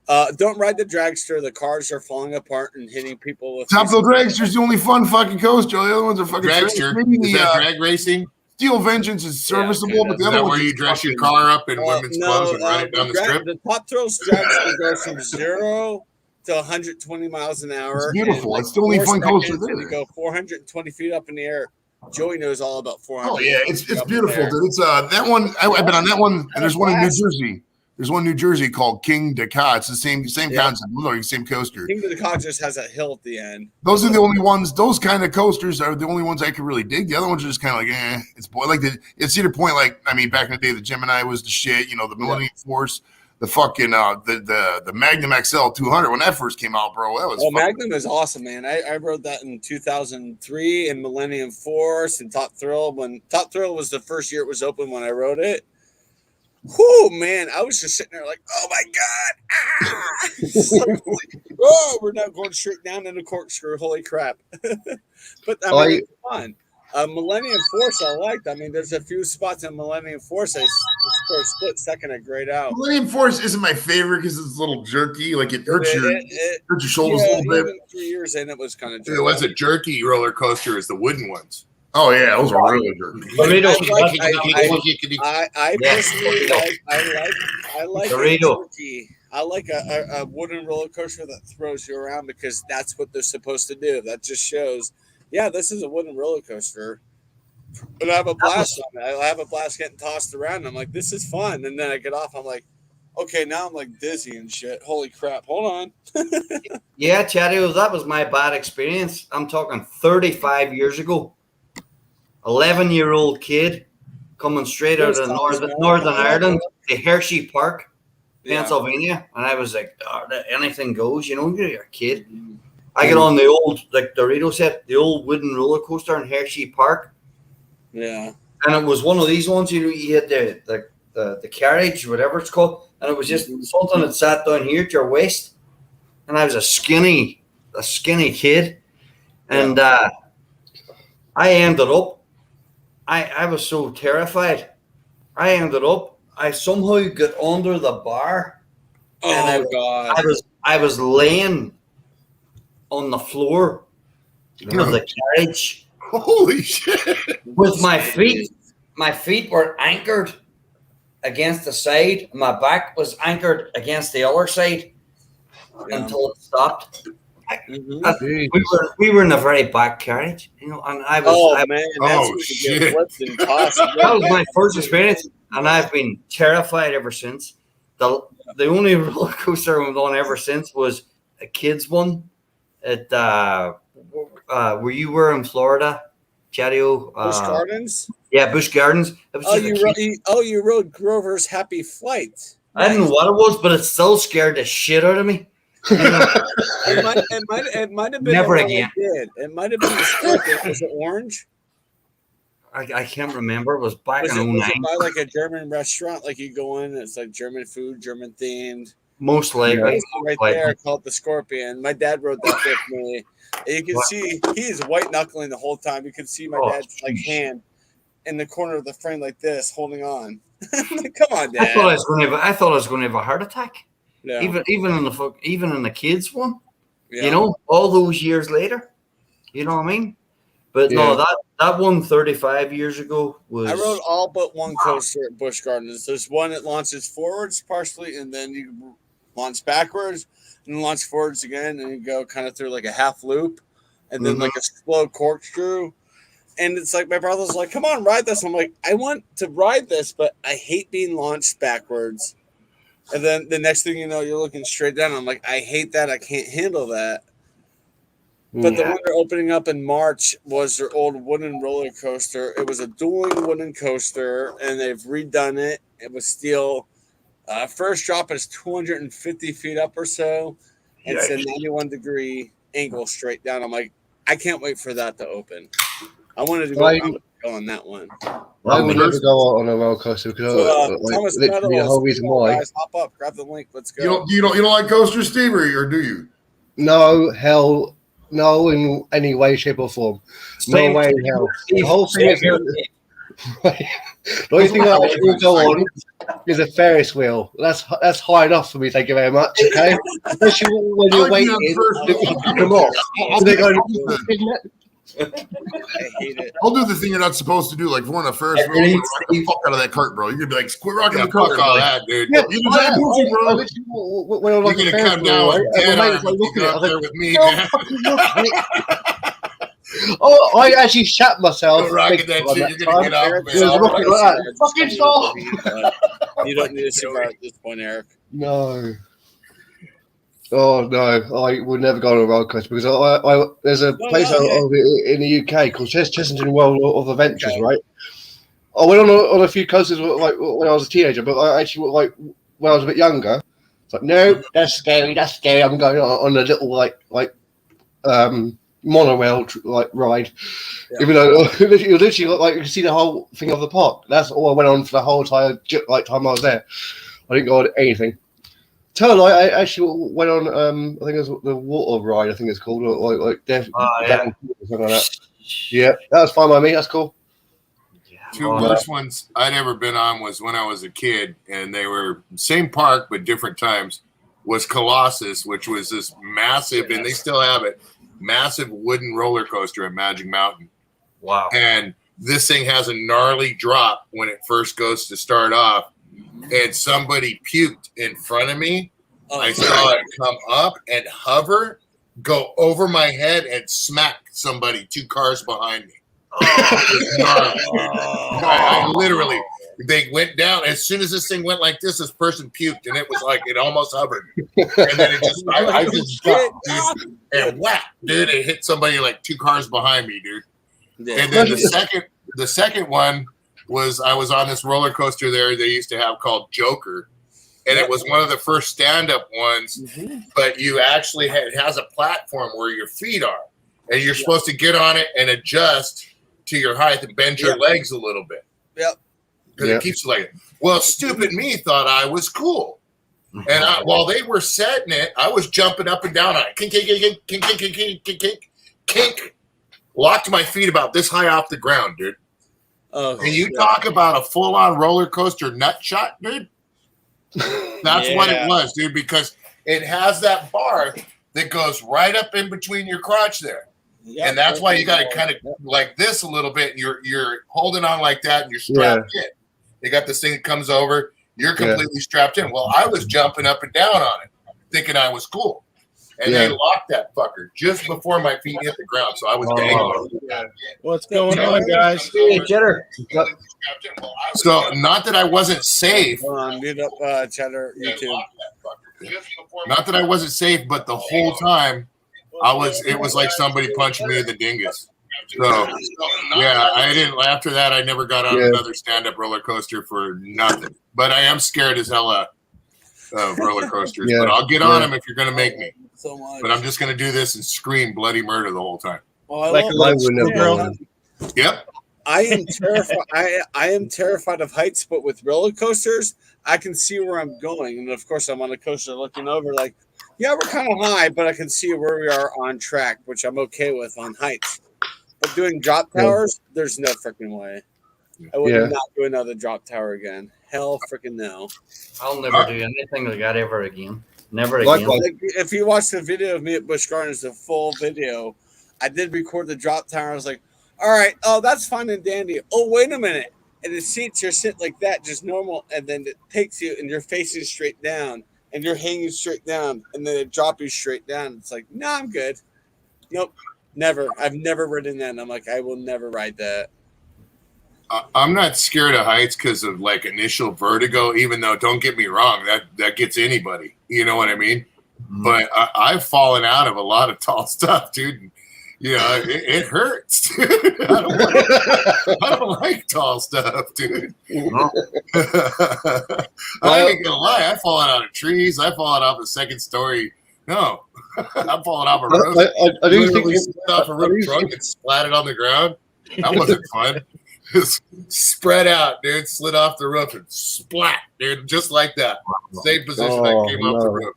Speaker 1: Don't ride the dragster. The cars are falling apart and hitting people. With
Speaker 2: Top Thrill Dragster's the only fun fucking coaster. The other ones are fucking
Speaker 7: dragster. Is that drag racing?
Speaker 2: Steel Vengeance is serviceable, but the other
Speaker 7: one where you dress your car up in women's clothes and ride it down the strip.
Speaker 1: The Top Thrills dragster goes from 0 to 120 miles an hour.
Speaker 2: It's beautiful. It's the only fun coaster there.
Speaker 1: You go 420 feet up in the air. Joey knows all about 400.
Speaker 2: Oh yeah, it's beautiful, dude. It's that one. I've been on that one, and there's one in New Jersey. There's one in New Jersey called King Dakar. It's the same concept, literally same coaster.
Speaker 1: King Dakar just has a hill at the end.
Speaker 2: Those are the only ones. Those kind of coasters are the only ones I could really dig. The other ones are just kind of like, it's like at Cedar Point. Like back in the day, the Gemini was the shit. The Millennium Force, the fucking the Magnum XL 200 when that first came out, bro. That was
Speaker 1: Magnum is awesome, man. I rode that in 2003 in Millennium Force and Top Thrill when Top Thrill was the first year it was open when I rode it. Whoo, man, I was just sitting there like, oh my God. We're not going straight down in the corkscrew. Holy crap. But it's fun. Millennium Force, I liked. There's a few spots in Millennium Force. For a split second, I grayed out.
Speaker 2: Millennium Force isn't my favorite because it's a little jerky. Like it hurts your shoulders a little bit.
Speaker 1: Even 3 years in, it was kind of
Speaker 7: jerky. It was a jerky roller coaster as the wooden ones.
Speaker 2: Oh yeah, those are really jerky.
Speaker 1: I like jerky. I like a wooden roller coaster that throws you around because that's what they're supposed to do. That just shows, this is a wooden roller coaster. But I have a blast on it. I have a blast getting tossed around. I'm like, this is fun. And then I get off. I'm like, okay, now I'm like dizzy and shit. Holy crap. Hold on.
Speaker 5: Yeah, Chatty, that was my bad experience. I'm talking 35 years ago. 11-year-old kid coming straight out of Northern Ireland to Hershey Park, Pennsylvania. And I was like, anything goes, you're a kid. I get on the old, like Dorito said, the old wooden roller coaster in Hershey Park.
Speaker 1: Yeah.
Speaker 5: And it was one of these ones, you had the carriage, whatever it's called. And it was just something that sat down here at your waist. And I was a skinny kid. And I ended up, I was so terrified. I somehow got under the bar.
Speaker 1: Oh, God.
Speaker 5: I was laying on the floor of the carriage.
Speaker 2: Holy shit.
Speaker 5: With my feet my feet were anchored against the side. My back was anchored against the other side until it stopped. We were in a very back carriage, you know, and I was.
Speaker 1: Oh
Speaker 5: I,
Speaker 1: man,
Speaker 7: Oh shit!
Speaker 5: that was my first experience, and I've been terrified ever since. The only roller coaster I've done ever since was a kids one at where you were in Florida, Chadio.
Speaker 1: Busch Gardens.
Speaker 5: Yeah, Busch Gardens. It was
Speaker 1: you rode Grover's Happy Flight.
Speaker 5: I didn't know what it was, but it still scared the shit out of me. You know?
Speaker 1: it might have been
Speaker 5: Never
Speaker 1: the
Speaker 5: again.
Speaker 1: It might have been the Scorpion. Was it orange?
Speaker 5: I can't remember. It was back in
Speaker 1: Was
Speaker 5: 09.
Speaker 1: it by like a German restaurant? Like you go in, it's like German food, German themed.
Speaker 5: Most likely.
Speaker 1: Right there, called the Scorpion. My dad rode that with me. And you can see he's white knuckling the whole time. You can see my dad's like hand in the corner of the frame like this, holding on. Like, come on, Dad.
Speaker 5: I thought I was going to have a heart attack.
Speaker 1: Yeah.
Speaker 5: Even in the kids one.
Speaker 1: Yeah.
Speaker 5: You know, all those years later. You know what I mean? But no, that one 35 years ago was.
Speaker 1: I rode all but one coaster at Busch Gardens. There's one that launches forwards partially, and then you launch backwards, and launch forwards again, and you go kind of through like a half loop, and then like a slow corkscrew. And it's like my brother's like, "Come on, ride this." I'm like, "I want to ride this, but I hate being launched backwards." And then the next thing you know, you're looking straight down. I'm like, "I hate that. I can't handle that." But the one they're opening up in March was their old wooden roller coaster. It was a dueling wooden coaster, and they've redone it. It was steel. First drop is 250 feet up or so. And it's a 91-degree angle straight down. I'm like, I can't wait for that to open. I wanted to go on that one.
Speaker 8: I would never go on a roller coaster because literally the whole reason why.
Speaker 1: Guys, hop up, grab the link. Let's go.
Speaker 2: You don't like coasters, Steve, or do you?
Speaker 8: No, hell. No, in any way, shape, or form. No way in hell. The whole thing is. The only thing I will go on is a Ferris wheel. That's high enough for me. Thank you very much. Okay, especially when you're waiting to pick them off. So they're going.
Speaker 1: I hate it.
Speaker 2: I'll do the thing you're not supposed to do. Like if we're on a Ferris wheel, rock the fuck out of that cart, bro. You're gonna be like, quit rocking the cart.
Speaker 7: Fuck all that, dude.
Speaker 8: Yeah,
Speaker 2: You just had pussy, bro.
Speaker 8: When I'm like
Speaker 7: You're
Speaker 8: a
Speaker 7: gonna
Speaker 8: Ferris
Speaker 7: come
Speaker 8: wheel,
Speaker 7: down with 10 arms and
Speaker 8: looking
Speaker 7: go
Speaker 8: at
Speaker 7: up
Speaker 8: it.
Speaker 7: there with me,
Speaker 8: No,
Speaker 7: man.
Speaker 8: fucking look at it. Oh, I actually shat myself.
Speaker 7: Go rocking that shit. You're gonna get off,
Speaker 8: It was rocking like that. Fucking stop.
Speaker 1: You don't need a cigar at this point, Eric.
Speaker 8: No. Oh no, I would never go on a roller coaster because I there's a place in the UK called Chessington World of Adventures, right? I went on a few coasters like when I was a teenager, but I actually like when I was a bit younger. It's like, no, that's scary. I'm going on a little like monorail like ride, even though you literally like you can see the whole thing of the park. That's all I went on for the whole time I was there. I didn't go on anything. I actually went on. I think it was the water ride. I think it's called like Death. Something like that. Yeah, that was fine by me. That's cool.
Speaker 7: Two worst ones I'd ever been on was when I was a kid, and they were same park but different times. Was Colossus, which was this massive, and they still have it, massive wooden roller coaster at Magic Mountain.
Speaker 5: Wow!
Speaker 7: And this thing has a gnarly drop when it first goes to start off. And somebody puked in front of me. I saw it come up and hover, go over my head, and smack somebody 2 cars behind me. I literally, they went down. As soon as this thing went like this person puked, and it was like it almost hovered. And then it just, I just stopped, dude. And whack, dude, it hit somebody like 2 cars behind me, dude. And then the second one was I was on this roller coaster there they used to have called Joker, and it was one of the first stand-up ones. But you actually it has a platform where your feet are, and you're supposed to get on it and adjust to your height and bend your legs a little bit. Yep. Because it keeps you like, well, stupid me thought I was cool, and while they were setting it, I was jumping up and down on it. Kink, kink, kink, kink, kink, kink, kink, kink, kink, kink. Locked my feet about this high off the ground, dude. And you talk about a full-on roller coaster nut shot, dude. That's what it was, dude, because it has that bar that goes right up in between your crotch there.
Speaker 1: Yeah,
Speaker 7: and that's why you got to kind of like this a little bit. You're holding on like that, and you're strapped in. They got this thing that comes over. You're completely strapped in. Well, I was jumping up and down on it, thinking I was cool, and they locked that fucker just before my feet hit the ground. So I was dangling.
Speaker 9: What's going on, guys?
Speaker 5: Hey, Cheddar.
Speaker 7: So not that I wasn't safe.
Speaker 1: Hold on, mute up, Cheddar, YouTube.
Speaker 7: Not that I wasn't safe, but the whole time it was like somebody punching me in the dingus. So yeah, I didn't. After that, I never got on another stand-up roller coaster for nothing. But I am scared as hell of roller coasters. But I'll get on them if you're going to make me.
Speaker 1: So much.
Speaker 7: But I'm just going to do this and scream bloody murder the whole time.
Speaker 1: Well,
Speaker 9: Like a little girl.
Speaker 7: Yep.
Speaker 1: I am terrified. I am terrified of heights, but with roller coasters, I can see where I'm going, and of course, I'm on a coaster looking over. Like, yeah, we're kind of high, but I can see where we are on track, which I'm okay with on heights. But doing drop towers, there's no freaking way. I would not do another drop tower again. Hell, freaking no.
Speaker 5: I'll never do anything like that ever again. Never again.
Speaker 1: Like, if you watch the video of me at Busch Gardens, the full video, I did record the drop tower. I was like, all right, oh, that's fine and dandy. Oh, wait a minute. And the seats are sitting like that, just normal. And then it takes you and you're facing straight down and you're hanging straight down. And then it drops you straight down. It's like, no, I'm good. Nope, never. I've never ridden that. And I'm like, I will never ride that.
Speaker 7: I'm not scared of heights because of like initial vertigo, even though, don't get me wrong, that gets anybody. You know what I mean? Mm-hmm. But I've fallen out of a lot of tall stuff, dude. You know, it hurts. I don't like tall stuff, dude. I ain't gonna lie. I've fallen out of trees. I've fallen off a second story. No, I'm falling off a roof.
Speaker 8: I do think
Speaker 7: off a roof trunk and splatted on the ground. That wasn't fun. Just spread out, dude. Slid off the roof and splat, dude. Just like that. Same position I came off the roof.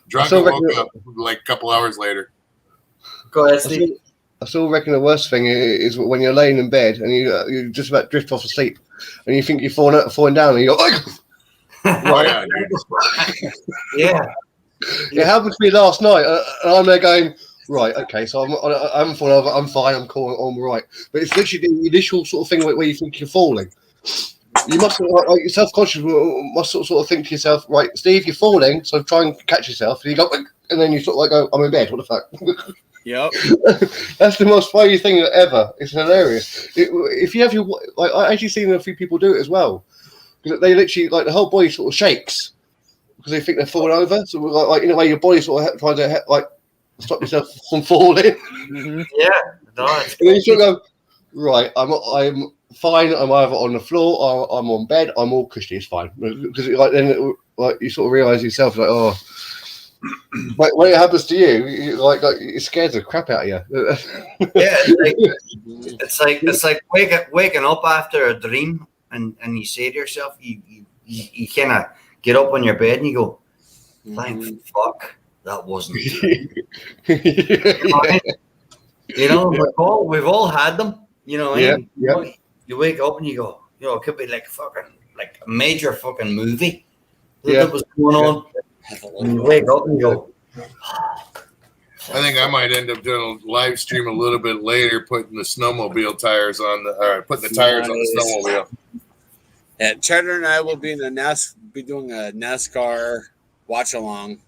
Speaker 7: Drunk and woke up like a couple hours later.
Speaker 5: Go ahead, Steve.
Speaker 8: I still reckon the worst thing is when you're laying in bed and you just about drift off to sleep and you think you're falling down and you go,
Speaker 7: oh,
Speaker 5: yeah.
Speaker 8: It happened to me last night and I'm there going, right, okay, so I haven't fallen over, I'm fine, I'm cool, I'm right. But it's literally the initial sort of thing where you think you're falling. You must, like, your self-conscious must sort of think to yourself, right, Steve, you're falling, so try and catch yourself. And you go, and then you sort of like go, I'm in bed, what the fuck?
Speaker 1: Yep.
Speaker 8: That's the most funny thing ever. It's hilarious. If you have your, like, I actually seen a few people do it as well. Because they literally, like, the whole body sort of shakes because they think they're falling over. So, like in a way, your body sort of tries to, like, stop yourself from falling.
Speaker 5: Mm-hmm. Yeah. Nice.
Speaker 8: And then you sort of go, right, I'm fine. I'm either on the floor or I'm on bed. I'm all cushy. It's fine. Because like then, like you sort of realize yourself, like, oh. Like when it happens to you, it scares the crap out of you.
Speaker 5: Yeah, it's like waking up after a dream, and you say to yourself, you kind of get up on your bed and you go, "Thank fuck that wasn't true." You know, we've all had them. You know, you wake up and you go, you know, it could be like a major fucking movie that was going on. And you wake up and you go.
Speaker 7: I think I might end up doing a live stream a little bit later, putting the snowmobile tires on putting the tires on the snowmobile.
Speaker 1: Yeah, Cheddar and I will be doing a NASCAR watch along.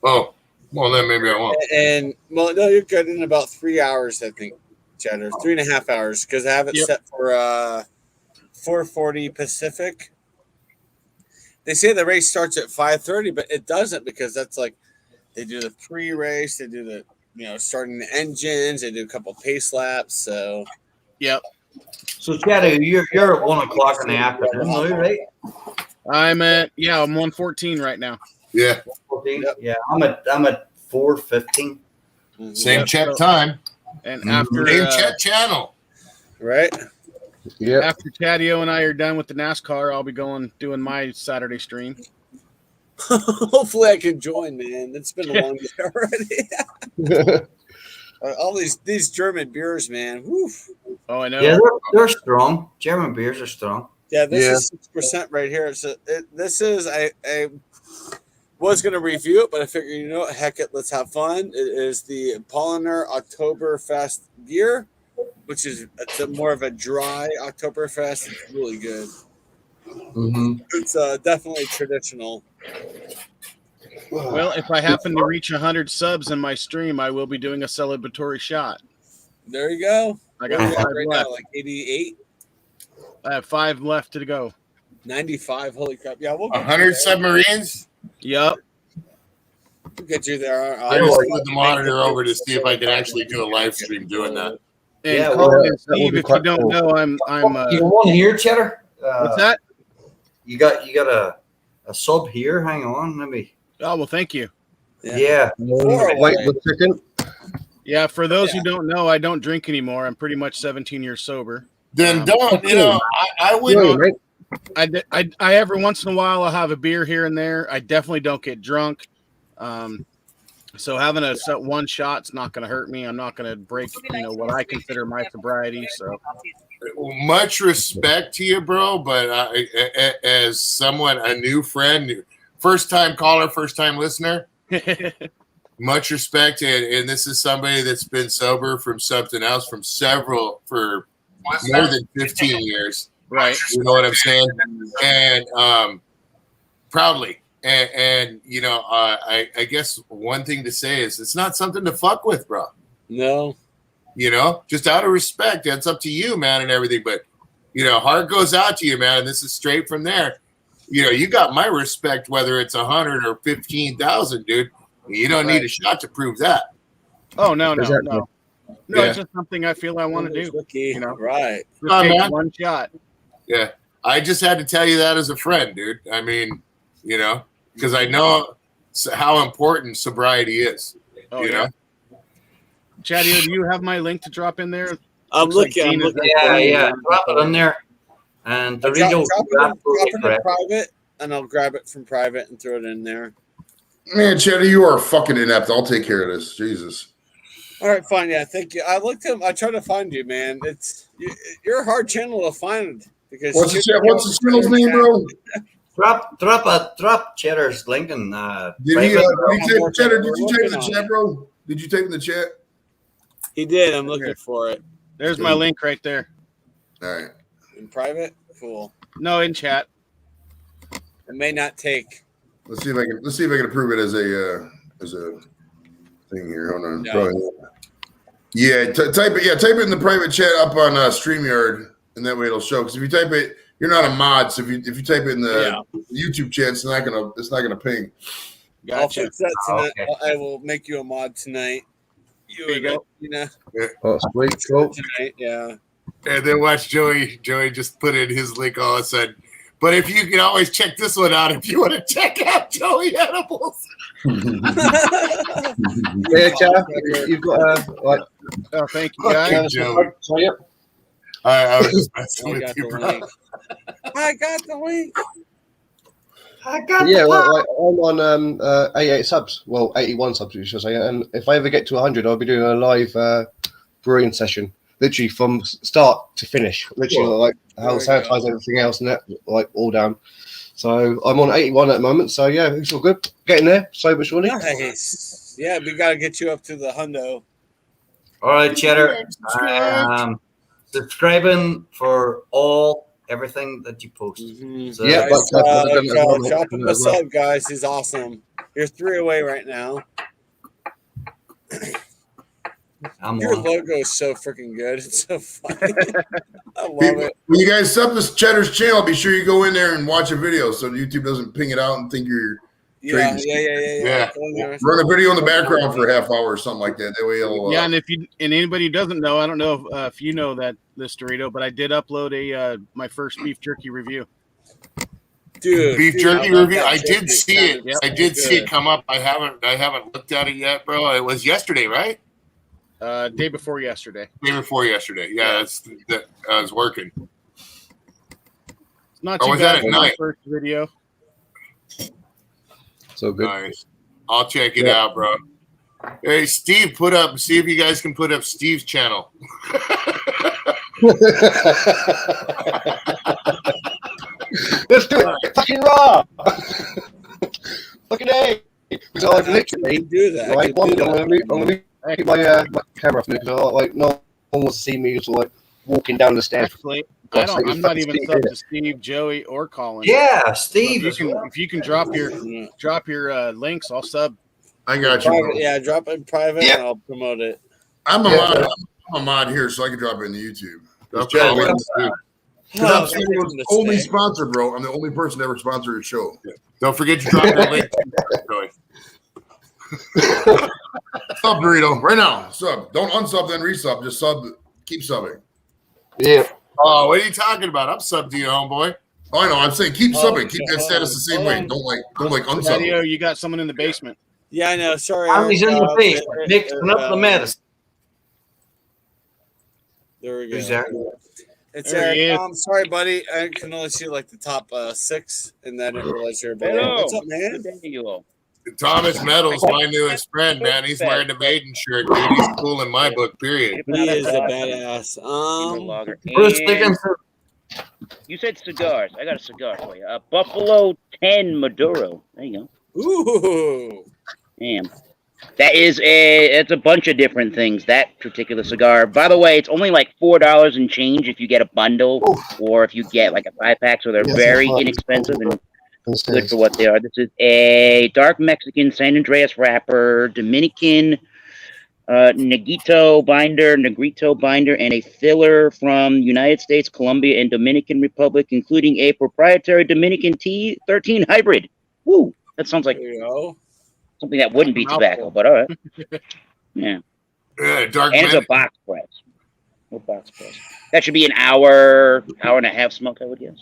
Speaker 7: Oh, well then maybe I won't.
Speaker 1: And well, no, you're good in about 3 hours, I think, Cheddar. 3.5 hours because I have it set for 4:40 Pacific. They say the race starts at 5:30, but it doesn't because that's like they do the pre-race, they do the starting the engines, they do a couple pace laps. So,
Speaker 9: yep.
Speaker 5: So, Shadow, you're at 1 o'clock in the afternoon, right?
Speaker 9: I'm 1:14 right now.
Speaker 7: Yeah.
Speaker 5: 1:14? Yeah, I'm at 4:15.
Speaker 7: Same chat time.
Speaker 9: And after
Speaker 7: same chat channel,
Speaker 1: right?
Speaker 8: Yeah.
Speaker 9: After Chadio and I are done with the NASCAR, I'll be doing my Saturday stream.
Speaker 1: Hopefully I can join, man. It's been a long day already. All these German beers, man. Woof.
Speaker 9: Oh, I know.
Speaker 5: Yeah, they're strong. German beers are strong.
Speaker 1: Yeah, this is 6% right here. So this is was going to review it, but I figured, you know what, heck it, let's have fun. It is the Polliner Oktoberfest beer, which is more of a dry Oktoberfest. It's really good. It's definitely traditional.
Speaker 9: Well, if I happen to reach 100 subs in my stream, I will be doing a celebratory shot.
Speaker 1: There you go.
Speaker 9: I got 5
Speaker 1: right
Speaker 9: left.
Speaker 1: now, like 88.
Speaker 9: I have 5 left to go.
Speaker 1: 95. Holy crap! Yeah, we'll
Speaker 7: 100 submarines.
Speaker 9: Yep.
Speaker 1: We'll get you there.
Speaker 7: I just put the monitor over to see if I can actually do a live stream doing that.
Speaker 9: And
Speaker 5: Yeah,
Speaker 9: Colin
Speaker 5: well,
Speaker 9: and Steve, if you don't know, I'm
Speaker 5: You got one here, Cheddar?
Speaker 9: what's that?
Speaker 5: You got a sub here. Hang on, let me.
Speaker 9: Oh, well, thank you.
Speaker 5: Yeah.
Speaker 8: Wait a second.
Speaker 9: Yeah, for those who don't know, I don't drink anymore. I'm pretty much 17 years sober.
Speaker 7: Then don't, you know, I wouldn't.
Speaker 9: I every once in a while I'll have a beer here and there. I definitely don't get drunk. So having a one shot's not going to hurt me. I'm not going to break, what I consider my sobriety. So
Speaker 7: Much respect to you, bro. But as someone, a new friend, first time caller, first time listener, much respect. And this is somebody that's been sober from something else for more than 15 years.
Speaker 9: Right.
Speaker 7: You know what I'm saying? And proudly. And I guess one thing to say is it's not something to fuck with, bro.
Speaker 1: No.
Speaker 7: Just out of respect. That's up to you, man, and everything. But, heart goes out to you, man. And this is straight from there. You got my respect, whether it's 100 or 15,000, dude. You don't need a shot to prove that.
Speaker 9: Oh, no.
Speaker 8: Exactly.
Speaker 9: No,
Speaker 7: Yeah.
Speaker 9: it's just something I feel I want to do.
Speaker 1: Right.
Speaker 9: Just take one shot.
Speaker 7: Yeah. I just had to tell you that as a friend, dude. I mean, because I know how important sobriety is.
Speaker 9: Oh, yeah. Chatty, do you have my link to drop in there?
Speaker 1: I'm looking.
Speaker 5: Yeah. Drop it in there. And the
Speaker 1: drop it in private, and I'll grab it from private and throw it in there.
Speaker 2: Man, Cheddar, you are fucking inept. I'll take care of this. Jesus.
Speaker 1: All right, fine. Yeah, thank you. I tried to find you, man. You're a hard channel to find because
Speaker 2: What's the channel's name, bro?
Speaker 5: Drop Cheddar's link and
Speaker 2: Did you type in the chat, bro? Did you type in the chat?
Speaker 1: He did. I'm looking for it.
Speaker 9: There's my link right there.
Speaker 2: All right.
Speaker 1: In private? Cool.
Speaker 9: No, in chat.
Speaker 1: It may not take.
Speaker 2: Let's see if I can approve it as a thing here. Hold on.
Speaker 1: Yeah.
Speaker 2: Type it. Yeah, type it in the private chat up on StreamYard, and that way it'll show. Because if you type it, you're not a mod. So if you type it in the YouTube chat, it's not gonna ping.
Speaker 1: Gotcha. I'll fix that tonight. Okay. I will make you a mod tonight.
Speaker 9: There you go.
Speaker 2: Yeah. Oh, sweet. Cool.
Speaker 1: Tonight, yeah.
Speaker 7: And then watch Joey. Joey just put in his link all of a sudden. But if you can always check this one out if you want to check out Joey Edibles.
Speaker 8: Yeah, Jeff, you've got
Speaker 9: Oh, thank you, guys.
Speaker 7: Joey. I was just messing with you, bro.
Speaker 1: I got the link.
Speaker 8: Yeah, like I'm on 88 subs. Well, 81 subs, you should say. And if I ever get to 100, I'll be doing a live brewing session, literally from start to finish. Literally, like how sanitize everything else and that, like all down. So I'm on 81 at the moment. So yeah, it's all good. Getting there, slowly but surely.
Speaker 1: Nice. Yeah, we gotta get you up to the hundo.
Speaker 5: All right, Cheddar. Subscribing for everything that you post.
Speaker 1: Mm-hmm.
Speaker 5: So,
Speaker 8: yeah,
Speaker 1: drop him a sub, guys. He's awesome. You're 3 away right now. Your logo is so freaking good. It's so funny. I love it.
Speaker 2: When you guys sub this Cheddar's channel, be sure you go in there and watch a video so YouTube doesn't ping it out and think you're
Speaker 1: Yeah.
Speaker 2: Run a video in the background for a half hour or something like that. That way it'll.
Speaker 9: Yeah, and anybody who doesn't know, I don't know if you know this Dorito, but I did upload my first beef jerky review.
Speaker 1: Dude,
Speaker 7: beef jerky review. I did see it.
Speaker 9: Yep.
Speaker 7: I did see it come up. I haven't looked at it yet, bro. It was yesterday, right?
Speaker 9: Day before yesterday.
Speaker 7: Day before yesterday. Yeah, I was working.
Speaker 9: It's not too bad for my first video.
Speaker 8: So good.
Speaker 7: Nice. I'll check it out, bro. Hey, Steve, see if you guys can put up Steve's channel.
Speaker 8: Let's do it. Fucking raw. Fucking A. Because I literally
Speaker 1: do that.
Speaker 8: Right, one day I'm gonna keep my camera off because like no one wants to see me just like walking down the stairs.
Speaker 9: Actually, I'm not even subbed to Steve, Joey, or Colin.
Speaker 5: Yeah, Steve.
Speaker 9: If you can drop your links, I'll sub.
Speaker 2: I got you.
Speaker 1: Private, yeah, drop it in private and I'll promote it.
Speaker 2: I'm a mod here, so I can drop it in the YouTube.
Speaker 7: Okay.
Speaker 2: I'm the only sponsor, bro. I'm the only person to ever sponsor a show.
Speaker 7: Yeah. Don't forget to drop your link.
Speaker 2: Sub, Burrito, right now. Sub. Don't unsub, then resub. Just sub. Keep subbing.
Speaker 8: Yeah.
Speaker 7: Oh, what are you talking about? I'm sub to you, homeboy.
Speaker 2: Oh, I know. I'm saying keep subbing. Keep that status the same way. Don't unsub.
Speaker 9: Daddy-o, you got someone in the basement.
Speaker 1: Yeah, I know. Sorry.
Speaker 5: He's in the basement mixing up the medicine.
Speaker 1: There we go.
Speaker 5: Who's that?
Speaker 1: It's
Speaker 9: There he is.
Speaker 1: sorry, buddy. I can only see like the top 6, and then it realize you're a bad.
Speaker 10: Hello.
Speaker 1: What's up, man?
Speaker 10: There you go.
Speaker 7: Thomas Meadows, my newest friend, man. He's wearing the maiden shirt, dude. He's cool in my book, period.
Speaker 1: He is a badass.
Speaker 5: Bruce Dickinson.
Speaker 10: You said cigars. I got a cigar for you. A Buffalo 10 Maduro. There you go.
Speaker 1: Ooh.
Speaker 10: Damn. It's a bunch of different things, that particular cigar. By the way, it's only like $4 and change if you get a bundle or if you get like a 5-pack, so they're very inexpensive and good for what they are. This is a dark Mexican San Andreas wrapper, Dominican Negrito binder, and a filler from United States, Colombia, and Dominican Republic, including a proprietary Dominican T13 hybrid. Woo! That sounds like something that wouldn't be tobacco, but all right. Yeah.
Speaker 7: Dark
Speaker 10: and it's a box press. No box press. That should be an hour and a half smoke, I would guess.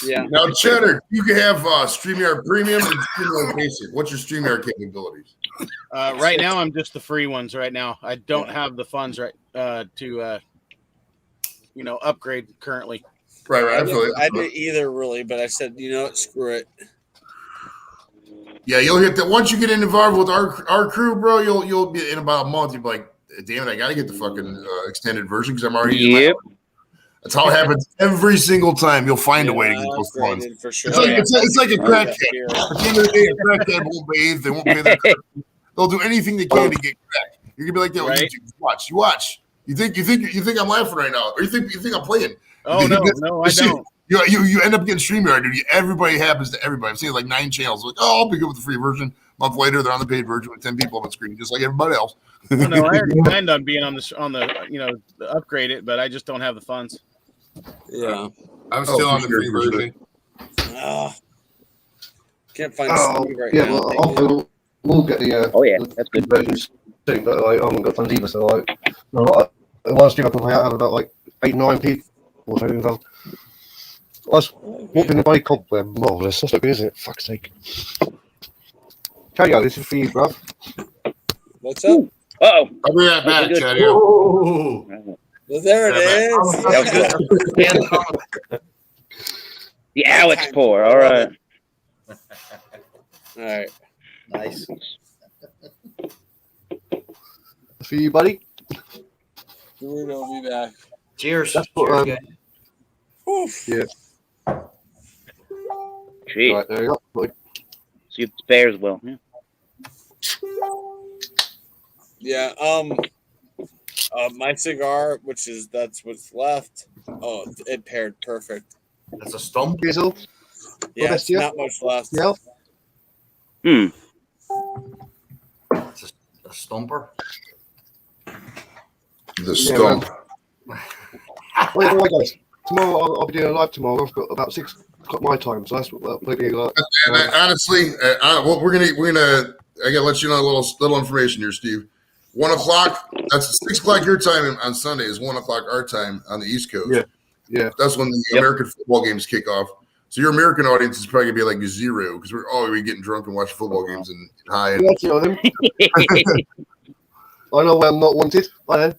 Speaker 1: Yeah.
Speaker 2: Now, Cheddar, you can have StreamYard Premium and StreamYard Basic. What's your StreamYard capabilities?
Speaker 9: Right now, I'm just the free ones. Right now, I don't have the funds to upgrade currently.
Speaker 2: Right.
Speaker 1: I didn't either, really, but I said, you know what, screw it.
Speaker 2: Yeah, you'll hit that once you get involved with our crew, bro. You'll be in about a month. You'll be like, damn it, I got to get the fucking extended version because I'm already.
Speaker 10: Yep.
Speaker 2: That's how it happens every single time. You'll find a way to get those funds.
Speaker 1: For sure.
Speaker 2: It's like a crackhead. At the end of the day, a crackhead won't bathe. They won't pay their credit. They'll do anything they can to get crack. You're gonna be like that on YouTube. You watch. You think I'm laughing right now, or you think I'm playing?
Speaker 9: Oh no, I don't.
Speaker 2: You end up getting StreamYard, dude. Everybody happens to everybody. I've seen like 9 channels. Like, I'll be good with the free version. A month later, they're on the paid version with 10 people on the screen, just like everybody else.
Speaker 9: No, I already planned on being on the upgrade it, but I just don't have the funds.
Speaker 1: Yeah,
Speaker 7: I'm still on the free version.
Speaker 1: Can't find Steve right now.
Speaker 8: Well, we'll get the
Speaker 10: that's good.
Speaker 8: versions soon, but I haven't got funds either. So one stream I can have about like 8-9 people or so involved. I was walking the body cobweb marvelous. That's not good, isn't it? Fuck's sake. Carry on, this is for you, bruv.
Speaker 1: What's up?
Speaker 10: Uh-oh.
Speaker 7: I'll be right back, Chad.
Speaker 1: Well, there it is.
Speaker 10: That was good. The Alex pour. All right.
Speaker 1: All right.
Speaker 5: Nice.
Speaker 8: For you, buddy.
Speaker 1: We're gonna be back.
Speaker 5: Cheers.
Speaker 8: That's what,
Speaker 5: Cheers,
Speaker 1: Oof.
Speaker 8: Yeah.
Speaker 10: Gee.
Speaker 8: Right, there you go.
Speaker 10: See if it fares well.
Speaker 1: Yeah. My cigar, that's what's left. Oh, it paired perfect.
Speaker 5: That's a stump.
Speaker 8: Diesel.
Speaker 1: Yeah, it's not much left.
Speaker 8: Yeah.
Speaker 5: It's a stumper.
Speaker 2: The stump.
Speaker 8: Wait, guys. Tomorrow I'll be doing a live tomorrow. I've got about 6 o'clock my time, so that's maybe like.
Speaker 2: And honestly, we're gonna. I gotta let you know a little information here, Steve. 1 o'clock. That's 6 o'clock your time on Sunday. Is 1 o'clock our time on the East Coast.
Speaker 8: Yeah.
Speaker 2: That's when the American football games kick off. So your American audience is probably gonna be like 0 because we're getting drunk and watching football games and high. And
Speaker 8: I know where I'm not wanted. I am.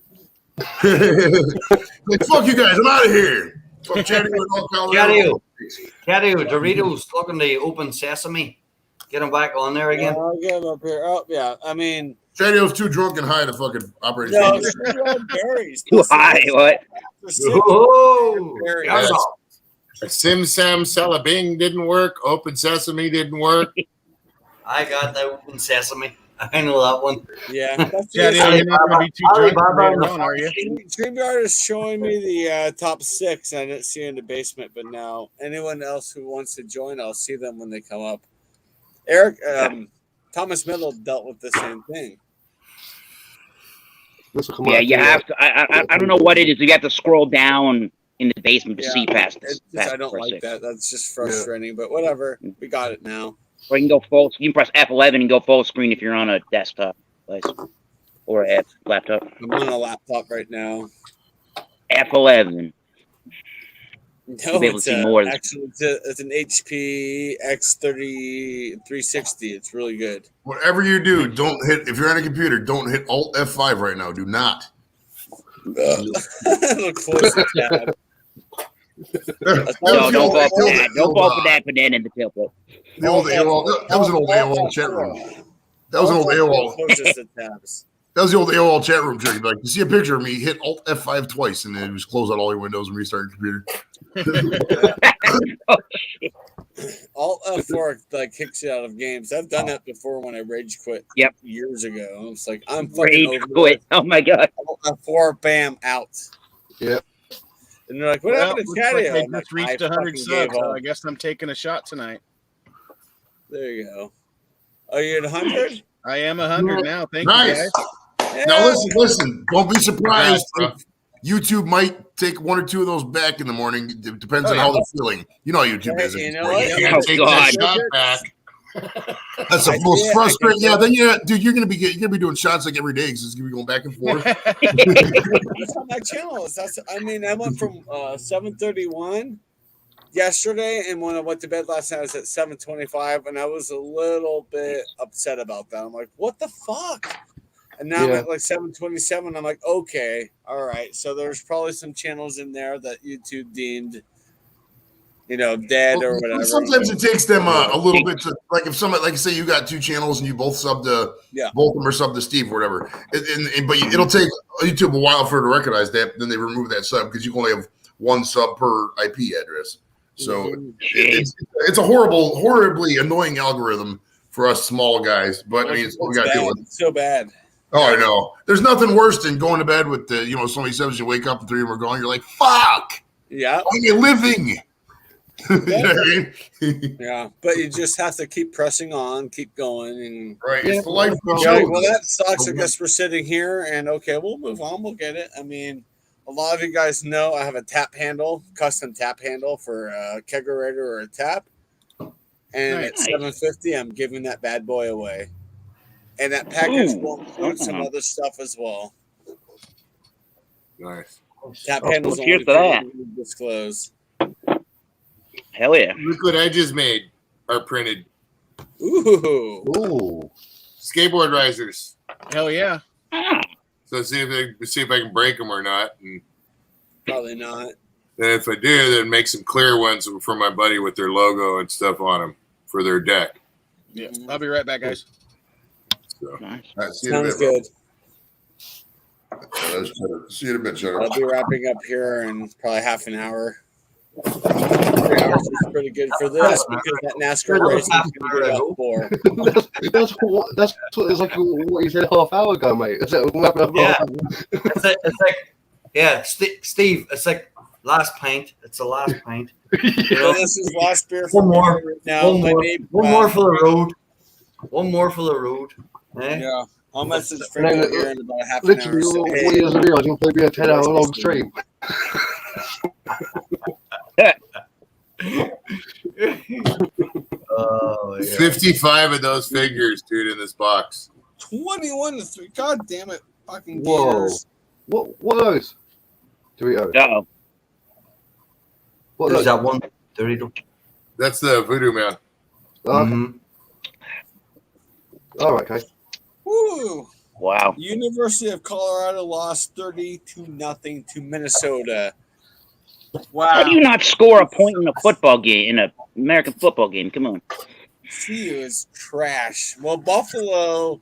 Speaker 2: Like, fuck you guys, I'm out of here. Fuck Chatty with all Colorado.
Speaker 5: Chatty, Doritos looking to open sesame. Get him back on there again.
Speaker 1: I'll get him up here. Oh, yeah. I mean,
Speaker 2: Chatty's too drunk and high to fucking operate.
Speaker 1: No, berries.
Speaker 10: Too high, what?
Speaker 5: Oh,
Speaker 7: Sim Sam Celebing didn't work. Open Sesame didn't work.
Speaker 5: I got that open sesame. I know that one.
Speaker 1: Yeah.
Speaker 9: Jadiel, you're not going to be too drunk later on, are you?
Speaker 1: StreamYard is showing me the top 6. I didn't see in the basement, but now anyone else who wants to join, I'll see them when they come up. Eric, Thomas Middle dealt with the same thing.
Speaker 10: Yeah, you have to. I don't know what it is. You have to scroll down in the basement to see past this.
Speaker 1: I don't like that. That's just frustrating, but whatever. We got it now.
Speaker 10: Or you can go full. You can press F11 and go full screen if you're on a desktop device or a laptop.
Speaker 1: I'm on a laptop right now.
Speaker 10: F11.
Speaker 1: No,
Speaker 10: You'll be able to see more.
Speaker 1: Actually, it's an HP X30 360. It's really good.
Speaker 2: Whatever you do, don't hit. If you're on a computer, don't hit Alt F5 right now. Do not.
Speaker 1: Look close to tab.
Speaker 10: No, don't go for that. Don't go for that. Put that in the tailpipe.
Speaker 2: The old AOL. That was an old AOL chat room. That was an old AOL. That was the old AOL chat room trick. Like, you see a picture of me, hit Alt F5 twice, and then just close out all your windows and restart your computer.
Speaker 10: Oh, shit.
Speaker 1: Alt F4 like kicks you out of games. I've done that before when I rage quit. Years ago. It's like I'm fucking
Speaker 10: rage quit. Oh my god.
Speaker 1: Alt F4, bam, out.
Speaker 8: Yep.
Speaker 1: And they're like, "What happened to Chatty?"
Speaker 9: Like I just reached 100 subs. So I guess I'm taking a shot tonight.
Speaker 1: There you go. Are you at 100?
Speaker 9: I am 100 now. Thank you, guys.
Speaker 2: Yeah. Now listen. Don't be surprised. YouTube might take 1 or 2 of those back in the morning. It depends on how they're feeling. You know how YouTube is.
Speaker 1: You know what?
Speaker 7: You can't take that shot back.
Speaker 2: That's the most frustrating. Yeah, then dude, you're gonna be doing shots like every day because it's gonna be going back and forth.
Speaker 1: That's on my channel. I went from 7:31 yesterday, and when I went to bed last night, I was at 7:25, and I was a little bit upset about that. I'm like, what the fuck? And now I'm at like 7:27. I'm like, okay, all right. So there's probably some channels in there that YouTube deemed, dead or whatever.
Speaker 2: Sometimes it takes them a little bit to, like, if somebody, like, say you got 2 channels and you both sub to both of them or sub to Steve or whatever, but it'll take YouTube a while for it to recognize that. Then they remove that sub because you can only have 1 sub per IP address. So it's a horribly annoying algorithm for us small guys. But I mean, it's what we got to deal with.
Speaker 1: It's so bad.
Speaker 2: Oh, I know. There's nothing worse than going to bed with so many subs. You wake up and 3 of them are gone. You're like, fuck.
Speaker 1: Yeah.
Speaker 2: Why are you living? You know what I mean?
Speaker 1: Yeah, but you just have to keep pressing on, keep going, and
Speaker 2: it's the life we chose.
Speaker 1: Well, that sucks. I guess we're sitting here, and okay, we'll move on. We'll get it. I mean, a lot of you guys know I have a custom tap handle for a kegerator or a tap, and at $7.50, I'm giving that bad boy away, and that package will include some other stuff as well.
Speaker 7: Nice.
Speaker 1: Tap handles
Speaker 10: cheers to that.
Speaker 1: Disclose.
Speaker 10: Hell yeah.
Speaker 7: Look what I just made. Are printed.
Speaker 1: Ooh.
Speaker 7: Skateboard risers.
Speaker 9: Hell yeah.
Speaker 7: So see if I can break them or not. And
Speaker 1: probably not.
Speaker 7: Then if I do, then make some clear ones for my buddy with their logo and stuff on them for their deck.
Speaker 9: Yeah. I'll be right back, guys.
Speaker 7: So,
Speaker 1: sounds good.
Speaker 2: See you in a bit, Cheddar.
Speaker 1: I'll be wrapping up here in probably half an hour. 3 hours is pretty good for this because that NASCAR race is going to go up 4.
Speaker 8: That's it's like what you said half hour ago, mate. It's
Speaker 5: like, Steve, it's like last pint. It's the last pint.
Speaker 1: So this is last beer for
Speaker 5: one more.
Speaker 1: Right now.
Speaker 5: One more for the road. One more for the road. Eh?
Speaker 1: Yeah. I'll message Frank here in about half an hour.
Speaker 8: Literally, what years of beer? I think maybe a 10-hour long stream.
Speaker 2: Oh,
Speaker 7: yeah. 55 of those figures, dude, in this box.
Speaker 1: 21-3. God damn it. Fucking
Speaker 8: whoa. What are those? Do we owe?
Speaker 10: Uh-oh.
Speaker 5: What is that one? 32.
Speaker 7: That's the Voodoo Man.
Speaker 8: All right, okay.
Speaker 1: Woo.
Speaker 10: Wow.
Speaker 1: University of Colorado lost 32-0 to Minnesota. Wow.
Speaker 10: How do you not score a point in a football game, in an American football game? Come on.
Speaker 1: She is trash. Well, Buffalo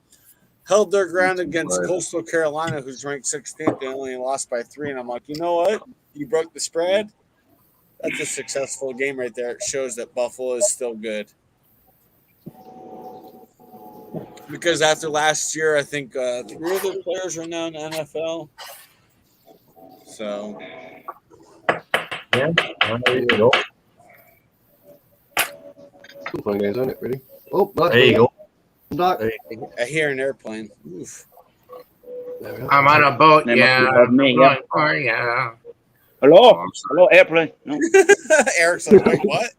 Speaker 1: held their ground against Coastal Carolina, who's ranked 16th. They only lost by 3. And I'm like, you know what? You broke the spread. That's a successful game right there. It shows that Buffalo is still good. because after last year, I think 3 of the players are now in the NFL. So
Speaker 5: Yeah, there you go.
Speaker 8: Cool fun games, isn't it? Really. Oh, nice.
Speaker 5: There you go.
Speaker 8: Doc.
Speaker 1: I hear an airplane. Oof.
Speaker 7: I'm on a boat.
Speaker 10: They must be
Speaker 7: Yeah.
Speaker 10: above me, yeah.
Speaker 7: Oh, yeah.
Speaker 10: Hello, hello, airplane. No.
Speaker 1: Eric's like, wait, what?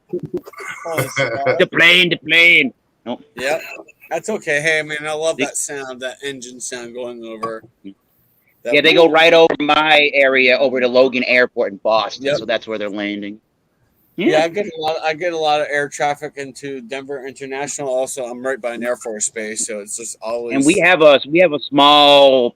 Speaker 10: The plane. No.
Speaker 1: Yep. That's okay. Hey, man, I love that sound, that engine sound going over.
Speaker 10: Yeah, they go right over my area, over to Logan Airport in Boston.
Speaker 1: Yep.
Speaker 10: So that's where they're landing.
Speaker 1: Yeah, I get a lot of air traffic into Denver International. Also, I'm right by an Air Force base, so it's just always.
Speaker 10: And we have a small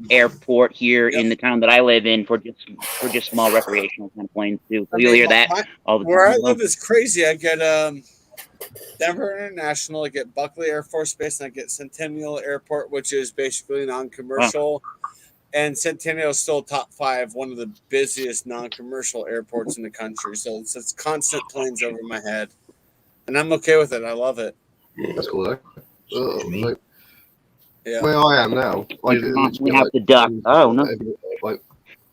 Speaker 10: airport here in the town that I live in for just small recreational kind of planes too. So you'll hear that all the time.
Speaker 1: Where I live is crazy. I get Denver International, I get Buckley Air Force Base, and I get Centennial Airport, which is basically non-commercial. Wow. And Centennial is still top 5, one of the busiest non-commercial airports in the country. So it's constant planes over my head, and I'm okay with it. I love it.
Speaker 8: That's cool, though.
Speaker 1: Yeah.
Speaker 8: Where I am now,
Speaker 10: we have to duck. Oh no!
Speaker 8: Like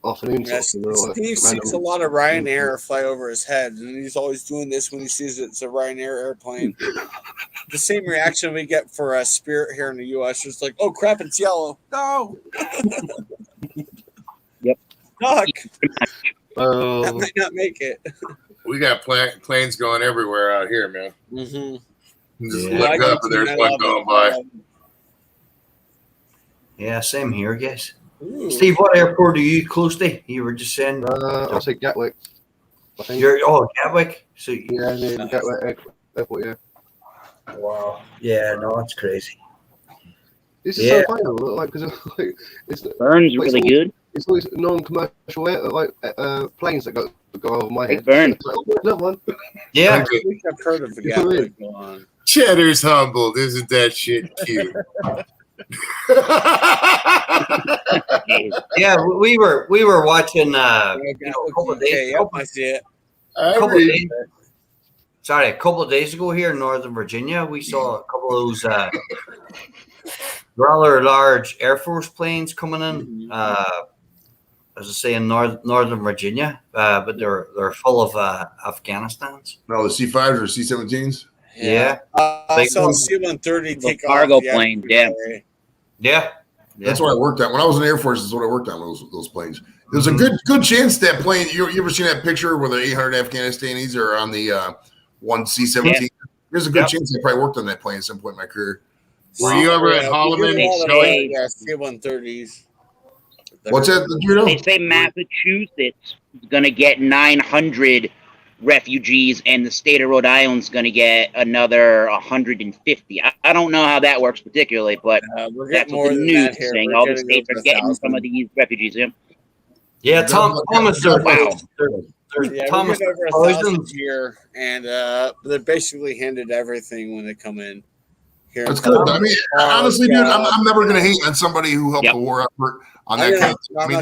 Speaker 8: afternoon.
Speaker 1: Steve sees a lot of Ryanair fly over his head, and he's always doing this when he sees it's a Ryanair airplane. The same reaction we get for a Spirit here in the U.S. is like, "Oh crap, it's yellow!" No.
Speaker 10: Yep.
Speaker 1: Duck. That might not make it.
Speaker 7: We got planes going everywhere out here, man.
Speaker 1: Mm-hmm.
Speaker 7: Just look up and there's one going by.
Speaker 5: Yeah, same here, guys. Steve, what airport are you close to? You were just saying.
Speaker 8: I'll say Gatwick. I think.
Speaker 5: Gatwick. So
Speaker 8: yeah, Gatwick Airport. Yeah.
Speaker 5: Wow. Yeah, no, it's crazy.
Speaker 8: This is so funny, like because it's
Speaker 10: Burns really good.
Speaker 8: It's always non-commercial planes that go over my head.
Speaker 10: Burn.
Speaker 8: Another one.
Speaker 5: Yeah,
Speaker 1: I think I've heard of the Gatwick one.
Speaker 7: Cheddar's humbled. Isn't that shit cute?
Speaker 5: Yeah, we were watching a couple of days.
Speaker 1: I see it.
Speaker 5: A couple of days ago here in Northern Virginia, we saw a couple of those rather large Air Force planes coming in. As I say, in Northern Virginia, but they're full of Afghanistans.
Speaker 2: No, the C5s or C17s.
Speaker 5: Yeah.
Speaker 1: I saw a C-130 take off.
Speaker 10: Cargo plane.
Speaker 5: Yeah.
Speaker 2: That's what I worked on. When I was in the Air Force, that's what I worked on, those planes. There's a good chance that plane, you ever seen that picture where the 800 Afghanistanis are on the one C-17? Yeah. There's a good chance I probably worked on that plane at some point in my career.
Speaker 7: Were you ever at Holloman?
Speaker 1: Yeah, C-130s.
Speaker 2: What's that?
Speaker 10: They say Massachusetts is going to get 900 refugees, and the state of Rhode Island's going to get another 150. I don't know how that works particularly, but that's what the news is saying. All the states are getting some of these refugees in.
Speaker 5: Yeah, Thomas.
Speaker 1: Thomas over 1,000 here, and they're basically handed everything when they come in. Here
Speaker 2: that's good. I mean, honestly, dude, I'm never going to hate on somebody who helped the war effort on that kind of thing. I mean,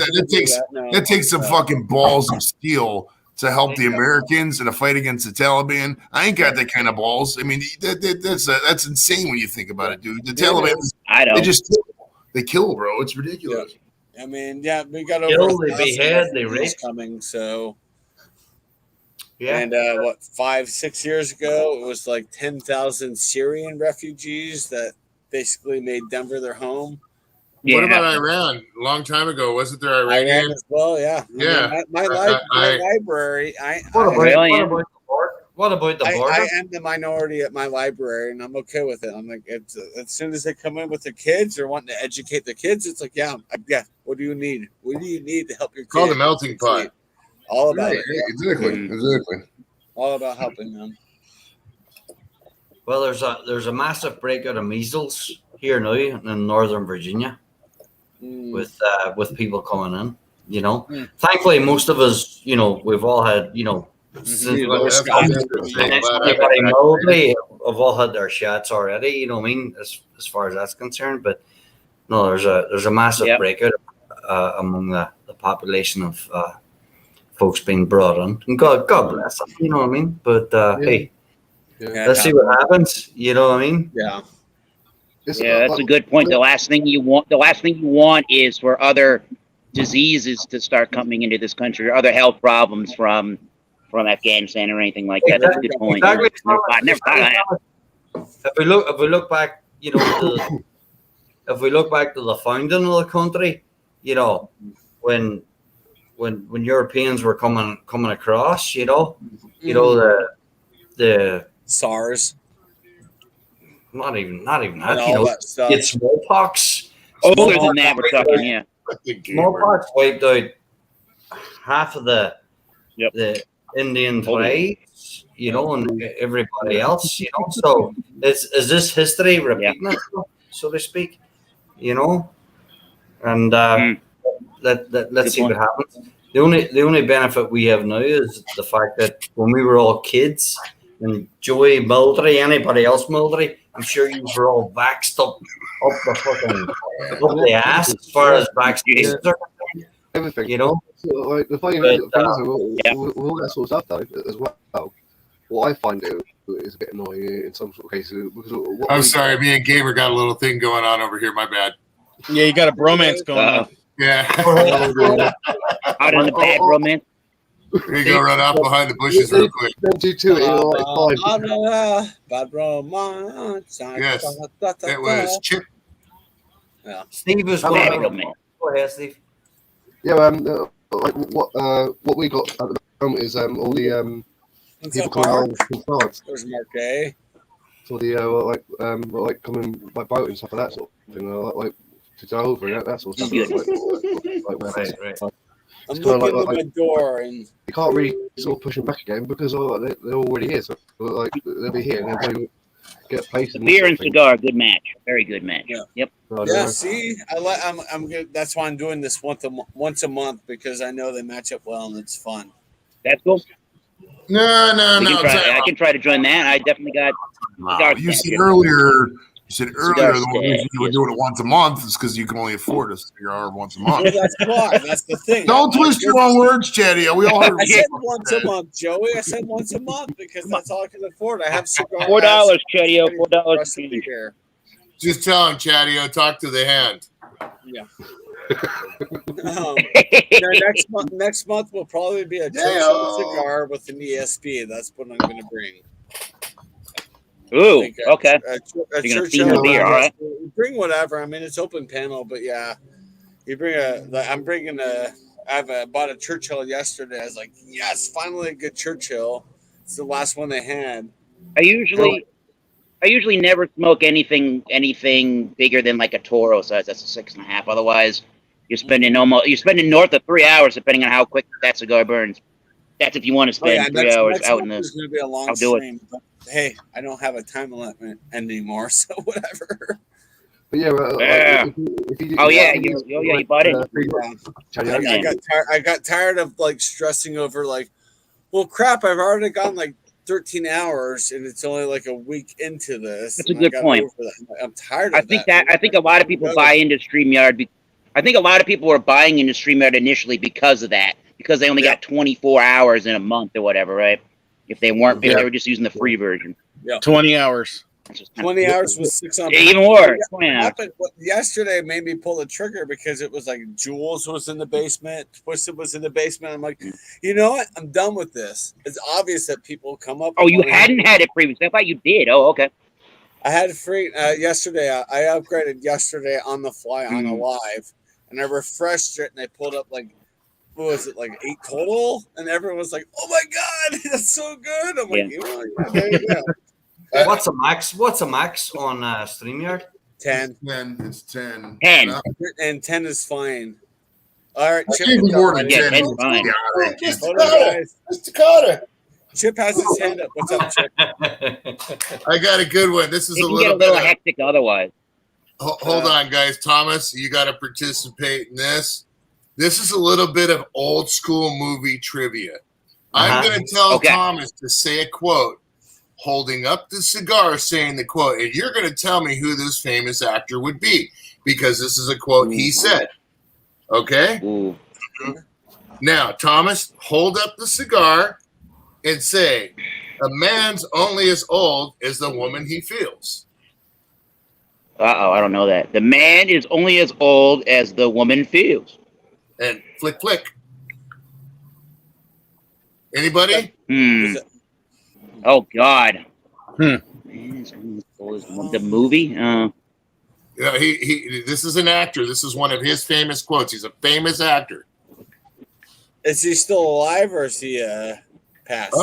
Speaker 2: that takes some fucking balls of steel to help the Americans in a fight against the Taliban. I ain't got that kind of balls. I mean, that's insane when you think about it, dude. The Taliban, they kill, bro. It's ridiculous.
Speaker 1: Yeah. I mean, we got over
Speaker 5: they behead, they rape
Speaker 1: coming. So,
Speaker 5: yeah.
Speaker 1: And 5-6 years ago, it was like 10,000 Syrian refugees that basically made Denver their home.
Speaker 7: Yeah. What about Iran? A long time ago, wasn't there Iranian?
Speaker 1: Iran as well, yeah.
Speaker 7: Yeah.
Speaker 1: I mean, my library.
Speaker 5: What about the border?
Speaker 1: I am the minority at my library, and I'm okay with it. I'm like, as soon as they come in with their kids or wanting to educate the kids, it's like, yeah. What do you need? What do you need to help your kids?
Speaker 7: Call the melting pot.
Speaker 1: All about it.
Speaker 2: Exactly.
Speaker 1: All about helping them.
Speaker 5: Well, there's a massive breakout of measles here now in Northern Virginia. With people coming in, Thankfully, most of us, we've all had, since mildly, have all had their shots already. You know what I mean, as far as that's concerned. But no, there's a massive breakout among the population of folks being brought in. And God bless them. You know what I mean. But hey, let's see what happens. You know what I mean.
Speaker 1: Yeah.
Speaker 10: Yeah, that's a good point. The last thing you want is for other diseases to start coming into this country or other health problems from Afghanistan or anything like that. That's a good point.
Speaker 5: Exactly.
Speaker 10: Never thought of that.
Speaker 5: If we look back, you know, if we look back to the founding of the country, you know, when Europeans were coming across, you know, the
Speaker 1: SARS.
Speaker 5: Not even that.
Speaker 1: And
Speaker 5: You
Speaker 1: all
Speaker 5: know,
Speaker 1: that stuff.
Speaker 5: it's smallpox.
Speaker 10: Older than that, we're talking. Yeah.
Speaker 5: Smallpox wiped out half of the Indian tribes, you know, and everybody else, you know. So is this history repeating itself, so to speak? You know, and let's see what happens. The only benefit we have now is the fact that when we were all kids, and Joey military, anybody else military, I'm sure you were all vaxxed up the fucking up the ass as far as vaccinations are concerned.
Speaker 8: Everything,
Speaker 5: you know.
Speaker 8: So, like, the funny thing is, with all that sort of stuff though, as well. What I find is a bit annoying in some sort of cases. Because
Speaker 7: I'm sorry, me and Gamer got a little thing going on over here. My bad.
Speaker 9: Yeah, you got a bromance going on.
Speaker 7: Yeah.
Speaker 10: Out in the bad romance.
Speaker 7: We go run off behind the bushes real quick.
Speaker 8: Don't do too
Speaker 1: Bad romance.
Speaker 7: Yes, it was Chip.
Speaker 1: Yeah.
Speaker 5: Steve was
Speaker 10: Go
Speaker 5: ahead, Steve.
Speaker 8: Yeah, like what we got at the moment is all the people coming over from France.
Speaker 1: There's Mark A.
Speaker 8: For the like coming by boat and stuff like that sort of thing, like to go over and that sort of stuff. Like,
Speaker 1: I'm looking at my door and
Speaker 8: you can't really sort of push them back again because they're already here. So like they'll be here and they'll get a place.
Speaker 10: Beer and cigar, good match, very good match.
Speaker 1: Yeah.
Speaker 10: Yep.
Speaker 1: Yeah. See, I'm good. That's why I'm doing this once a month because I know they match up well and it's fun.
Speaker 10: That's cool.
Speaker 7: No.
Speaker 10: I can try to join that. I definitely got.
Speaker 2: You said earlier the reason you were doing it once a month is because you can only afford a cigar once a month.
Speaker 1: Well, that's why. That's the thing.
Speaker 2: Don't twist your own words, Chatty. We all heard.
Speaker 1: I said once a month, Joey. I said once a month because that's all I can afford. I have cigars.
Speaker 10: $4, Chatty. $4.
Speaker 7: Just tell him, Chatty. Talk to the hand.
Speaker 1: Yeah. Next month will probably be a cigar with an ESP. That's what I'm going to bring.
Speaker 10: Ooh, okay.
Speaker 1: A
Speaker 10: You're gonna feed the beer, all right?
Speaker 1: Bring whatever. I mean, it's open panel, but yeah, you bring I bought a Churchill yesterday. I was like, yes, finally a good Churchill. It's the last one they had.
Speaker 10: I usually never smoke anything bigger than like a Toro size. That's a 6.5. Otherwise, you're spending north of 3 hours depending on how quick that cigar burns. That's if you want to spend 3 hours out in the.
Speaker 1: It's going to be a long stream. But hey, I don't have a time limit anymore, so whatever.
Speaker 8: But yeah,
Speaker 10: you bought it.
Speaker 1: I got tired of like stressing over like, well, crap, I've already gone like 13 hours and it's only like a week into this.
Speaker 10: That's a good point.
Speaker 1: I'm tired of
Speaker 10: I think a lot of people buy into StreamYard. I think a lot of people were buying into StreamYard initially because of that, because they only got 24 hours in a month or whatever, right? If they were just using the free version.
Speaker 1: Yeah.
Speaker 9: 20 hours.
Speaker 1: 20 hours was 600.
Speaker 10: Even more. 20 hours.
Speaker 1: Yesterday made me pull the trigger because it was like Jules was in the basement, Twisted was in the basement. I'm like, you know what? I'm done with this. It's obvious that people come up.
Speaker 10: Oh, you hadn't had it previously. I thought you did. Oh, okay.
Speaker 1: I had free yesterday. I upgraded yesterday on the fly on a live, and I refreshed it, and I pulled up like, what was it, like 8 total? And everyone was like, "Oh my god, that's so good!" I'm like, there you go.
Speaker 5: What's a max on StreamYard?
Speaker 1: 10.
Speaker 2: It's 10.
Speaker 10: 10.
Speaker 1: And 10 is fine. All right,
Speaker 2: Chip. More than 10.
Speaker 7: Mr. Carter.
Speaker 1: Chip has his hand up. What's up, Chip?
Speaker 7: I got a good one. This is
Speaker 10: a little hectic otherwise.
Speaker 7: Hold on, guys. Thomas, you got to participate in this. This is a little bit of old school movie trivia. I'm going to tell Thomas to say a quote, holding up the cigar, saying the quote, and you're going to tell me who this famous actor would be, because this is a quote he said. Okay?
Speaker 10: Ooh.
Speaker 7: Now, Thomas, hold up the cigar and say, "A man's only as old as the woman he feels."
Speaker 10: Uh-oh, I don't know that. The man is only as old as the woman feels.
Speaker 7: And flick. Anybody?
Speaker 10: Oh, God.
Speaker 9: Hmm.
Speaker 10: Man is only as old as the movie?
Speaker 7: Yeah, he. This is an actor. This is one of his famous quotes. He's a famous actor.
Speaker 1: Is he still alive or is he passed?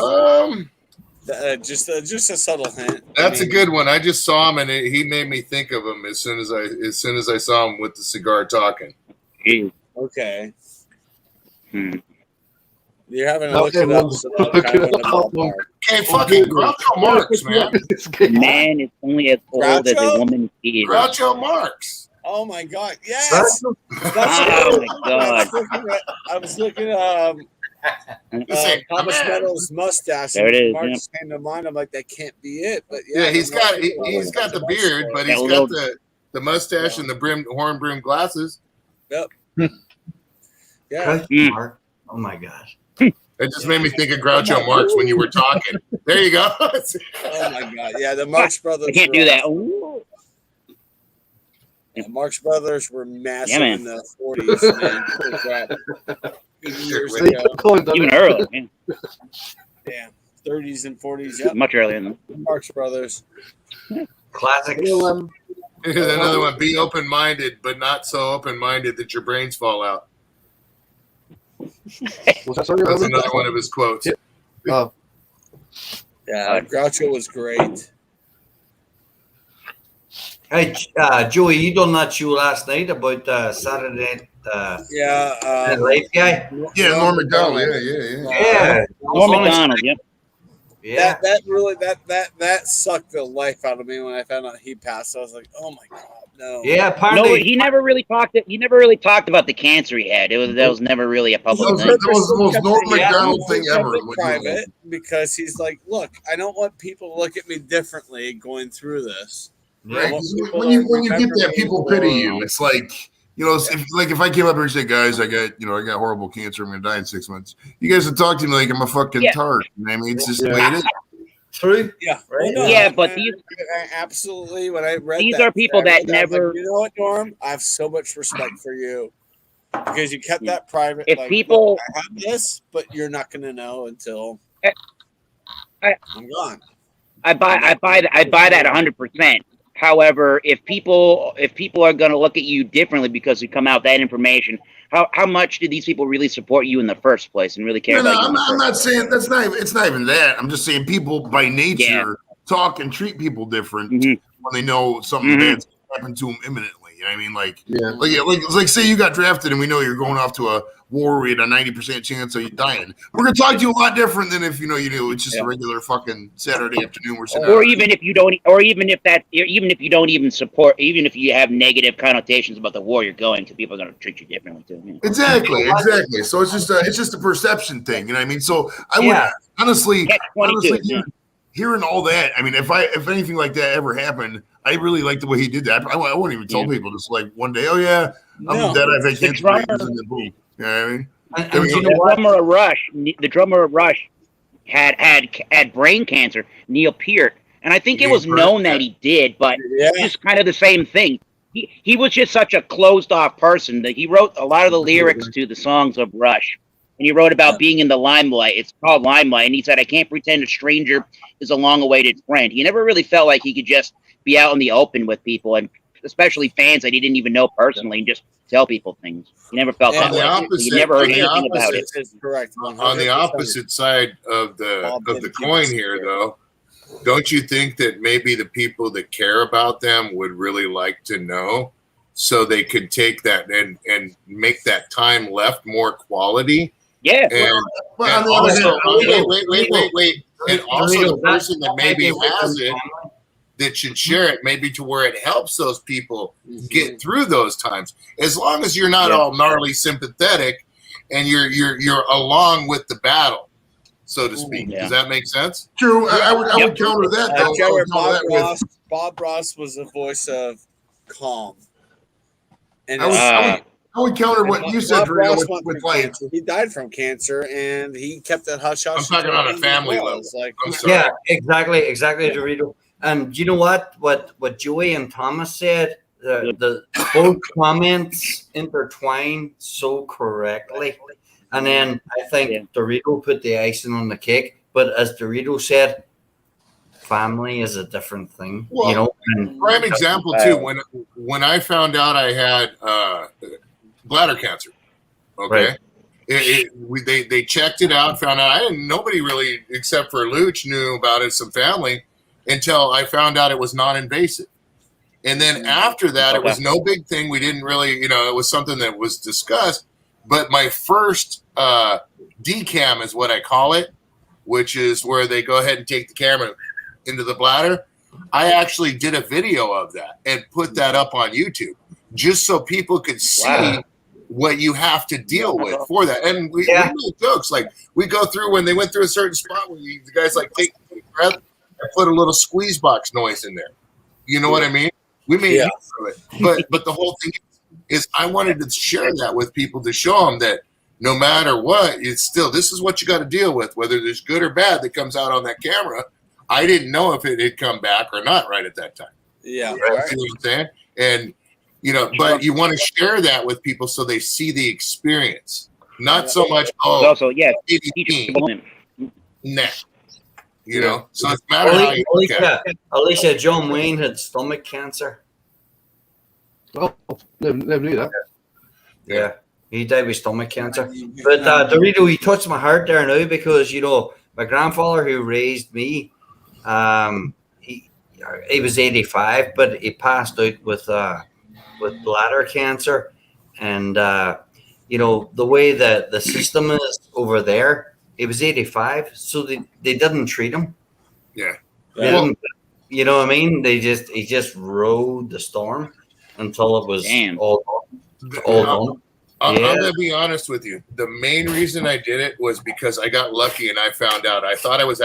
Speaker 1: Just a subtle hint.
Speaker 7: That's a good one. I just saw him and he made me think of him as soon as I saw him with the cigar talking.
Speaker 1: Okay. You're having to look it up. So kind of in the ballpark.
Speaker 7: Okay, fucking Groucho Marx, man.
Speaker 10: The man is only as old as a woman feels.
Speaker 7: Groucho Marx.
Speaker 1: Oh my God! Yes.
Speaker 10: Oh my God!
Speaker 1: I was looking at Thomas Meadows' mustache.
Speaker 10: There it is.
Speaker 1: Marx came to mind. I'm like, that can't be it. But
Speaker 7: yeah, he's got the beard, but he's got the mustache and the horn brim glasses.
Speaker 1: Yep. Yeah.
Speaker 5: Oh my God.
Speaker 7: It just made me think of Groucho Marx when you were talking. There you go.
Speaker 1: Oh my God! Yeah, the Marx Brothers.
Speaker 10: I can't do that.
Speaker 1: Yeah, Marx Brothers were massive in the 40s. Man. Holy crap. Years ago.
Speaker 10: Even earlier.
Speaker 1: Yeah, 30s and 40s. Yep.
Speaker 10: Much earlier than
Speaker 1: Marx Brothers.
Speaker 5: Classics.
Speaker 7: Here's another one. Be open-minded, but not so open-minded that your brains fall out. That's another one of his quotes.
Speaker 8: Oh.
Speaker 1: Yeah, Groucho was great.
Speaker 5: Hey, Joey, you done that show last night about Saturday Night Live guy?
Speaker 2: Yeah, Norm Macdonald. Yeah.
Speaker 5: Yeah.
Speaker 10: Norm Macdonald. Yep.
Speaker 5: Yeah.
Speaker 1: That really that sucked the life out of me when I found out he passed. I was like, oh my God, no.
Speaker 5: Yeah, apparently.
Speaker 10: No, he never really talked about the cancer he had. That was never really a public thing.
Speaker 2: That was the most Norm Macdonald thing ever.
Speaker 1: Private, because he's like, look, I don't want people to look at me differently going through this.
Speaker 2: Right? When you get that, people pity you. It's like, you know, if I came up here and said, guys, I got horrible cancer. I'm gonna die in 6 months. You guys would talk to me like I'm a fucking tart. You know what I mean, it's just the way it is.
Speaker 5: True.
Speaker 1: Yeah.
Speaker 5: Right?
Speaker 1: No,
Speaker 10: yeah, but these
Speaker 1: absolutely. When I read
Speaker 10: these are people that never.
Speaker 1: Like, you know what, Norm? I have so much respect for you because you kept that private.
Speaker 10: If
Speaker 1: like,
Speaker 10: people,
Speaker 1: I have this, but you're not going to know until I'm gone.
Speaker 10: I buy that 100%. However, if people are going to look at you differently because you come out with that information, how much do these people really support you in the first place and really care about you?
Speaker 2: I'm not saying it's not even that. I'm just saying people by nature talk and treat people different when they know something bad's happen to them imminently. You know what I mean? Like say you got drafted and we know you're going off to a war with a 90% chance of you dying. We're gonna talk to you a lot different than if you do it's just a regular fucking Saturday afternoon. We're sitting
Speaker 10: even if you don't even support, even if you have negative connotations about the war you're going to, people are gonna treat you differently too. Yeah.
Speaker 2: Exactly. So it's just a perception thing. You know what I mean? So I would honestly hearing all that. I mean, if anything like that ever happened, I really like the way he did that. I wouldn't even tell people. Just like one day, oh yeah, I'm dead. I've had cancer, and then boom. You know what I mean?
Speaker 10: The drummer of Rush had brain cancer, Neil Peart, and I think it was known that he did, but just kind of the same thing. He was just such a closed off person that he wrote a lot of the lyrics to the songs of Rush. And he wrote about being in the limelight. It's called Limelight. And he said, I can't pretend a stranger is a long-awaited friend. He never really felt like he could just be out in the open with people, and especially fans that he didn't even know personally, and just tell people things. He never felt that way. He never heard anything about it.
Speaker 1: Correct.
Speaker 7: On the opposite side of the coin here, though, don't you think that maybe the people that care about them would really like to know so they could take that and make that time left more quality?
Speaker 10: Yeah.
Speaker 7: And also, wait. And also the person that maybe has it that should share it, maybe to where it helps those people get through those times. As long as you're not all gnarly sympathetic and you're along with the battle, so to speak. Does that make sense?
Speaker 2: True. I would counter that though.
Speaker 1: Bob Ross was the voice of calm. And
Speaker 2: I would counter what you said, with like
Speaker 1: he died from cancer and he kept that hush hush.
Speaker 7: I'm talking on a family level.
Speaker 1: Like,
Speaker 5: yeah, exactly, Dorito. you know what Joey and Thomas said? The both comments intertwine so correctly. And then I think Dorito put the icing on the cake. But as Dorito said, family is a different thing.
Speaker 7: Well,
Speaker 5: you know. And
Speaker 7: prime example too. When I found out I had bladder cancer, okay,
Speaker 5: right.
Speaker 7: They checked it out, found out nobody really except for Luch knew about it, some family, until I found out it was non-invasive. And then after that, it was no big thing. We didn't really, it was something that was discussed. But my first decam is what I call it, which is where they go ahead and take the camera into the bladder. I actually did a video of that and put that up on YouTube just so people could see what you have to deal with for that. And we make jokes. Like we go through when they went through a certain spot where the guys like take a deep breath and put a little squeeze box noise in there. You know what I mean? We made use of it. But the whole thing is I wanted to share that with people to show them that no matter what, it's still, this is what you got to deal with, whether there's good or bad that comes out on that camera. I didn't know if it had come back or not right at that time.
Speaker 1: Yeah.
Speaker 7: You know what I'm saying? And, but you want to share that with people so they see the experience. Not so much,
Speaker 10: also,
Speaker 7: nah. So it's matter how you look at it.
Speaker 5: Alicia, John Wayne had stomach cancer.
Speaker 8: Oh, never knew that.
Speaker 5: Yeah, he died with stomach cancer. But Dorito, he touched my heart there now because my grandfather who raised me, he was 85, but he passed out with bladder cancer, and the way that the system is over there. He was 85, so they didn't treat him.
Speaker 7: Yeah.
Speaker 5: You know what I mean? He just rode the storm until it was all done.
Speaker 7: I'm going to be honest with you. The main reason I did it was because I got lucky and I found out. I thought I was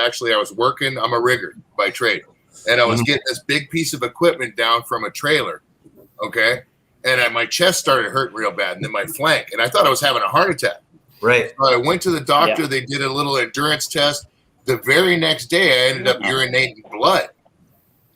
Speaker 7: working. I'm a rigger by trade. And I was getting this big piece of equipment down from a trailer. Okay. And my chest started hurting real bad. And then my flank. And I thought I was having a heart attack.
Speaker 5: Right.
Speaker 7: So I went to the doctor. They did a little endurance test. The very next day, I ended up urinating blood.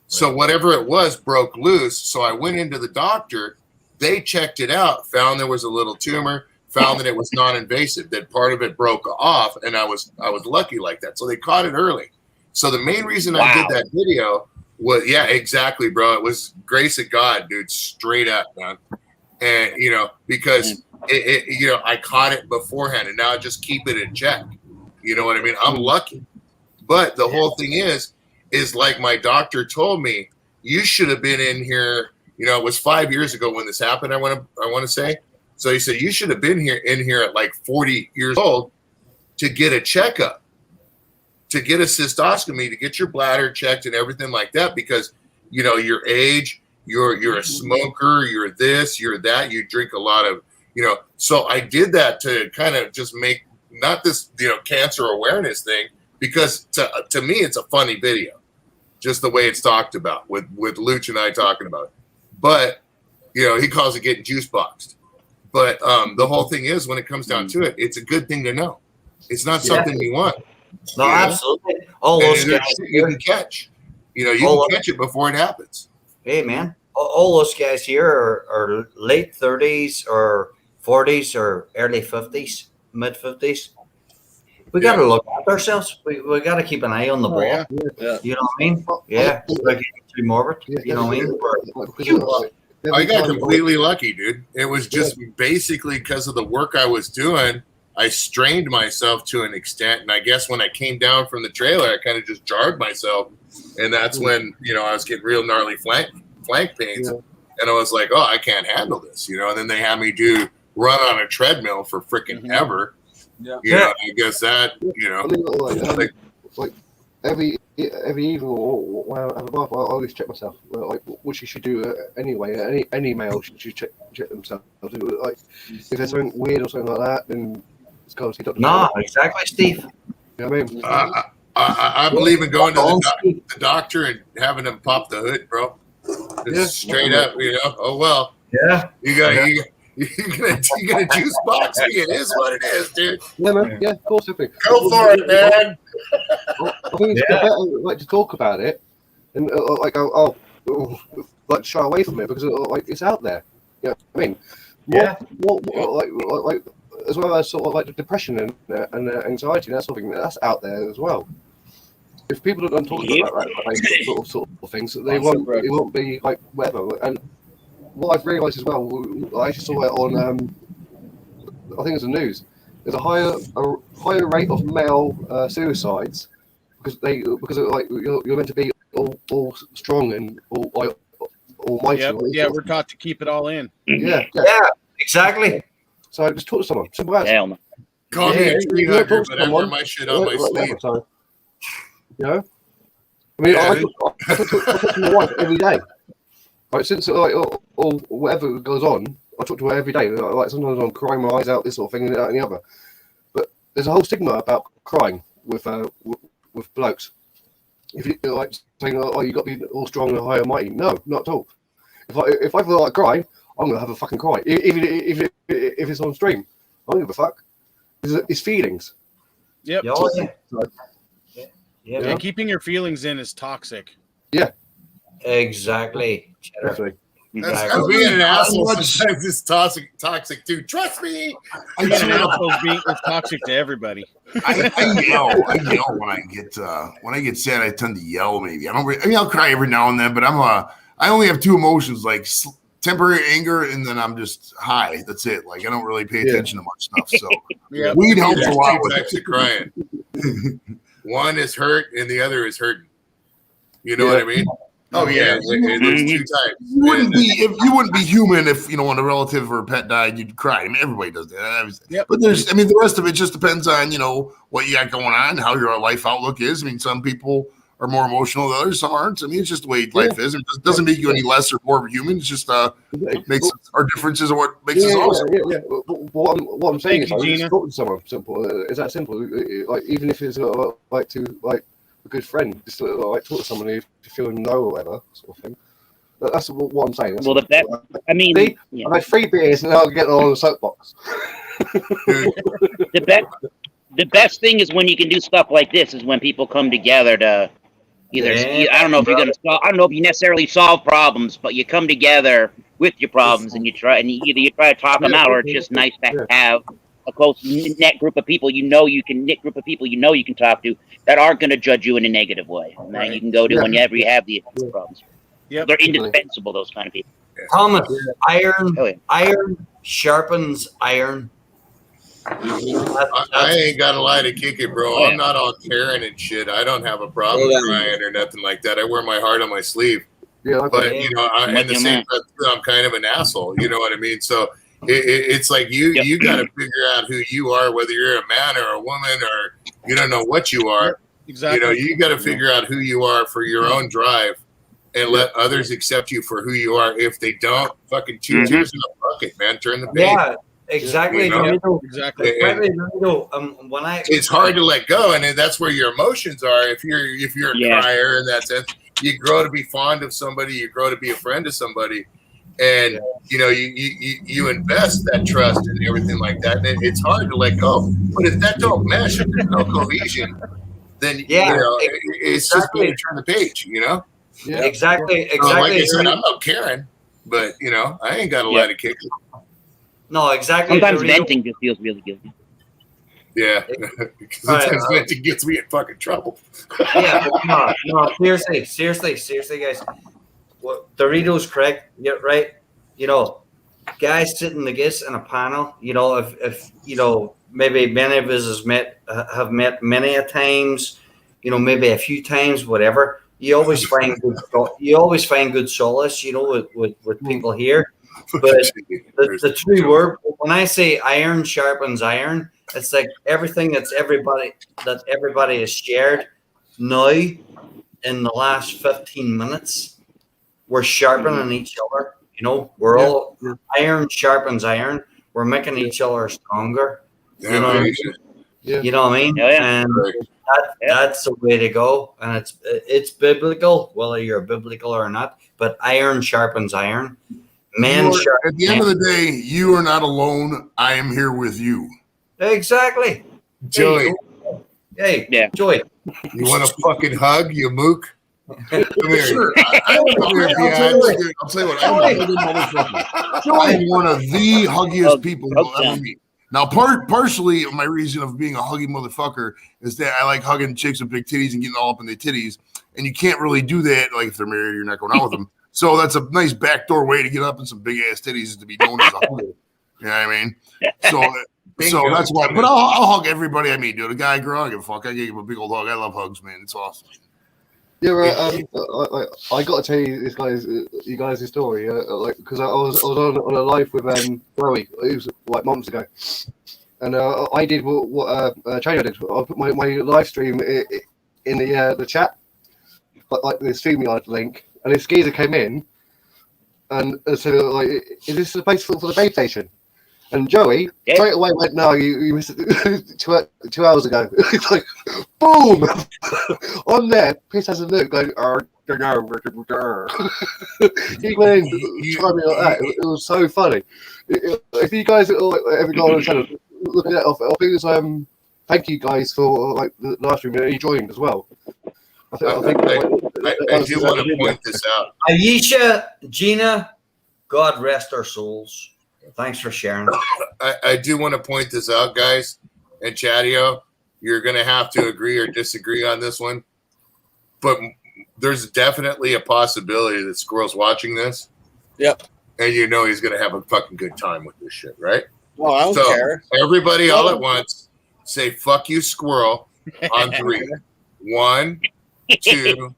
Speaker 7: So whatever it was broke loose. So I went into the doctor. They checked it out, found there was a little tumor, found that it was non-invasive, that part of it broke off, and I was lucky like that. So they caught it early. So the main reason I did that video was, exactly, bro. It was grace of God, dude, straight up, man. And, because I caught it beforehand, and now I just keep it in check. You know what I mean? I'm lucky. But the whole thing is like my doctor told me, you should have been in here. It was 5 years ago when this happened. I want to say. So he said you should have been in here at like 40 years old to get a checkup, to get a cystoscopy, to get your bladder checked and everything like that, because your age, you're a smoker, you're this, you're that, you drink a lot of. So I did that to kind of just make not this, cancer awareness thing, because to me, it's a funny video, just the way it's talked about with Luch and I talking about it. But, he calls it getting juice boxed. But the whole thing is, when it comes down to it, it's a good thing to know. It's not something you want.
Speaker 5: No, absolutely. All those guys
Speaker 7: you can catch. You can catch it before it happens.
Speaker 5: Hey, man. All those guys here are late 30s or 40s or early 50s, mid 50s. We got to look at ourselves. We got to keep an eye on the ball.
Speaker 1: Yeah.
Speaker 5: You know what I mean? Yeah. Like too morbid. You know what I mean?
Speaker 7: I got completely lucky, dude. It was just basically because of the work I was doing. I strained myself to an extent, and I guess when I came down from the trailer, I kind of just jarred myself, and that's when I was getting real gnarly flank pains, and I was like, "Oh, I can't handle this," And then they had me run on a treadmill for freaking ever. Yeah. I guess that
Speaker 8: like every evening or when I have a bath, I always check myself. Like what you should do anyway. Any male should check themselves. Like if there's something weird or something like that, then it's got to see Dr.
Speaker 5: No, exactly, Steve.
Speaker 8: You know what I mean?
Speaker 7: I believe in going to the doctor and having them pop the hood, bro. Just straight up, Oh well.
Speaker 5: Yeah.
Speaker 7: You're gonna juice box me. It is what it is, dude.
Speaker 8: Yeah, man. Yeah, of course, definitely.
Speaker 7: Go for it, man.
Speaker 8: I think it's better, to talk about it and like go, like shy away from it because like it's out there. You know what I mean? Like as well as sort of like depression and anxiety and that sort of thing. That's out there as well. If people don't talk about that sort of things, they won't be like whatever. And what I've realised as well, I actually saw it on I think it was the news. There's a higher rate of male suicides because like you're meant to be all strong and all mighty.
Speaker 9: Yeah, we're taught to keep it all in.
Speaker 5: Yeah, exactly.
Speaker 8: So I just talk to someone. Simple as.
Speaker 10: Hell no.
Speaker 7: Call me a tree hugger, but I wear my shit on my sleeve.
Speaker 8: You know? I mean, I talk to my wife every day. Like, since like or whatever goes on, I talk to her every day. Like sometimes I'm crying my eyes out, this sort of thing, and that and the other. But there's a whole stigma about crying with blokes. If you like saying, "Oh, you got to be all strong and high and mighty," no, not at all. If I feel like crying, I'm gonna have a fucking cry, even if it's on stream. I don't give a fuck. It's feelings.
Speaker 9: Yep.
Speaker 5: Yeah,
Speaker 9: keeping your feelings in is toxic.
Speaker 8: Yeah.
Speaker 5: Exactly.
Speaker 7: That's being an asshole sometimes is toxic too. Trust me.
Speaker 9: Being an asshole is toxic to everybody.
Speaker 2: I yell when I get sad. I tend to yell. Maybe I'll cry every now and then, but I only have two emotions, like temporary anger, and then I'm just high. That's it. Like I don't really pay attention to much stuff. So weed helps a lot with
Speaker 7: types of crying. One is hurt, and the other is hurting. You know what I mean? Oh yeah, there's two types.
Speaker 2: You wouldn't be human if when a relative or a pet died, you'd cry. I mean, everybody does that. But the rest of it just depends on what you got going on, how your life outlook is. I mean, some people are more emotional than others, some aren't. I mean, it's just the way life is. It doesn't make you any less or more of a human. It's just makes our differences are what makes us awesome.
Speaker 8: Yeah. What I'm saying is, just talk to someone simple. It's that simple. Like even if it's like a good friend, just like talk to someone if you feel no or whatever sort of thing. That's what I'm saying. That's I've had 3 beers and I'll get on the soapbox.
Speaker 10: The best thing is when you can do stuff like this. Is when people come together to I don't know if you necessarily solve problems, but you come together with your problems and you try to talk them out, or it's just nice to have a close knit group of people you can talk to that aren't going to judge you in a negative way, and that you can go to whenever you have the problems. They're indispensable, those kind of people.
Speaker 5: Thomas, iron sharpens iron.
Speaker 7: I ain't got a lie to kick it, bro. I'm not all caring and shit. I don't have a problem crying or nothing like that. I wear my heart on my sleeve. Yeah, but in the same breath, I'm kind of an asshole. You know what I mean? So it's like you got to figure out who you are, whether you're a man or a woman or you don't know what you are.
Speaker 9: Exactly.
Speaker 7: You got to figure out who you are for your own drive and let others accept you for who you are. If they don't, fucking 2 tears in the bucket, man. Turn the page.
Speaker 5: Yeah. Exactly.
Speaker 9: Exactly.
Speaker 7: It's hard to let go, and that's where your emotions are. If you're a crier in that sense, you grow to be fond of somebody, you grow to be a friend of somebody, and you invest that trust and everything like that. And it's hard to let go. But if that don't mesh, if there's no cohesion, then it's just going to turn the page.
Speaker 5: Yeah. Exactly.
Speaker 7: Like I said, I'm not caring, but I ain't got a lot of kick.
Speaker 5: No, exactly.
Speaker 10: Sometimes venting just feels really good.
Speaker 7: Yeah, because sometimes venting gets me in fucking trouble.
Speaker 5: Yeah, no, seriously, guys. What Dorito's correct? Yeah, right. Guys sitting together in a panel. If maybe many of us have met many a times. Maybe a few times, whatever. You always find good solace. With people here. But the true word, when I say iron sharpens iron, it's like everything that everybody has shared now in the last 15 minutes, we're sharpening each other. We're all iron sharpens iron. We're making each other stronger. You know what I mean? And that's the way to go. And it's biblical, whether you're biblical or not. But iron sharpens iron.
Speaker 2: At the end of the day, you are not alone. I am here with you.
Speaker 5: Exactly.
Speaker 7: Joey.
Speaker 5: Hey, Joey.
Speaker 7: You want a fucking hug, you mook?
Speaker 2: Come here.
Speaker 5: Sure.
Speaker 2: I'll tell you what. I'm a hugging motherfucker. I am one of the huggiest people you'll ever meet. Now, partially my reason of being a huggy motherfucker is that I like hugging chicks with big titties and getting all up in their titties, and you can't really do that. Like if they're married, you're not going out with them. So that's a nice backdoor way to get up in some big ass titties is to be known as a hugger. You know what I mean? So that's why. But I'll hug everybody I meet, dude. A guy, girl, I don't give a fuck. I give him a big old hug. I love hugs, man. It's awesome.
Speaker 8: Yeah, I got to tell you you guys' story, because I was on a live with Chloe. It was like months ago, and I did what Trainer did. I put my live stream in the chat, like the StreamYard link, and this geezer came in and said, like, "Is this the place for the base station?" And Joey straight away went, "No, you missed it 2 hours ago." It's like, boom! On there, Piss has a look going, he went in, tried me like that. It was so funny. If you guys ever go on the channel, look at that. I think it's thank you guys for like the live stream and enjoying as well. I
Speaker 7: do want to point this out.
Speaker 5: Aisha, Gina, God rest our souls. Thanks for sharing.
Speaker 7: I do want to point this out, guys. And Chadio, you're going to have to agree or disagree on this one. But there's definitely a possibility that Squirrel's watching this.
Speaker 1: Yep.
Speaker 7: And you know he's going to have a fucking good time with this shit, right?
Speaker 1: Well, I don't care.
Speaker 7: Everybody all at once say, fuck you, Squirrel, on 3. 1, 2,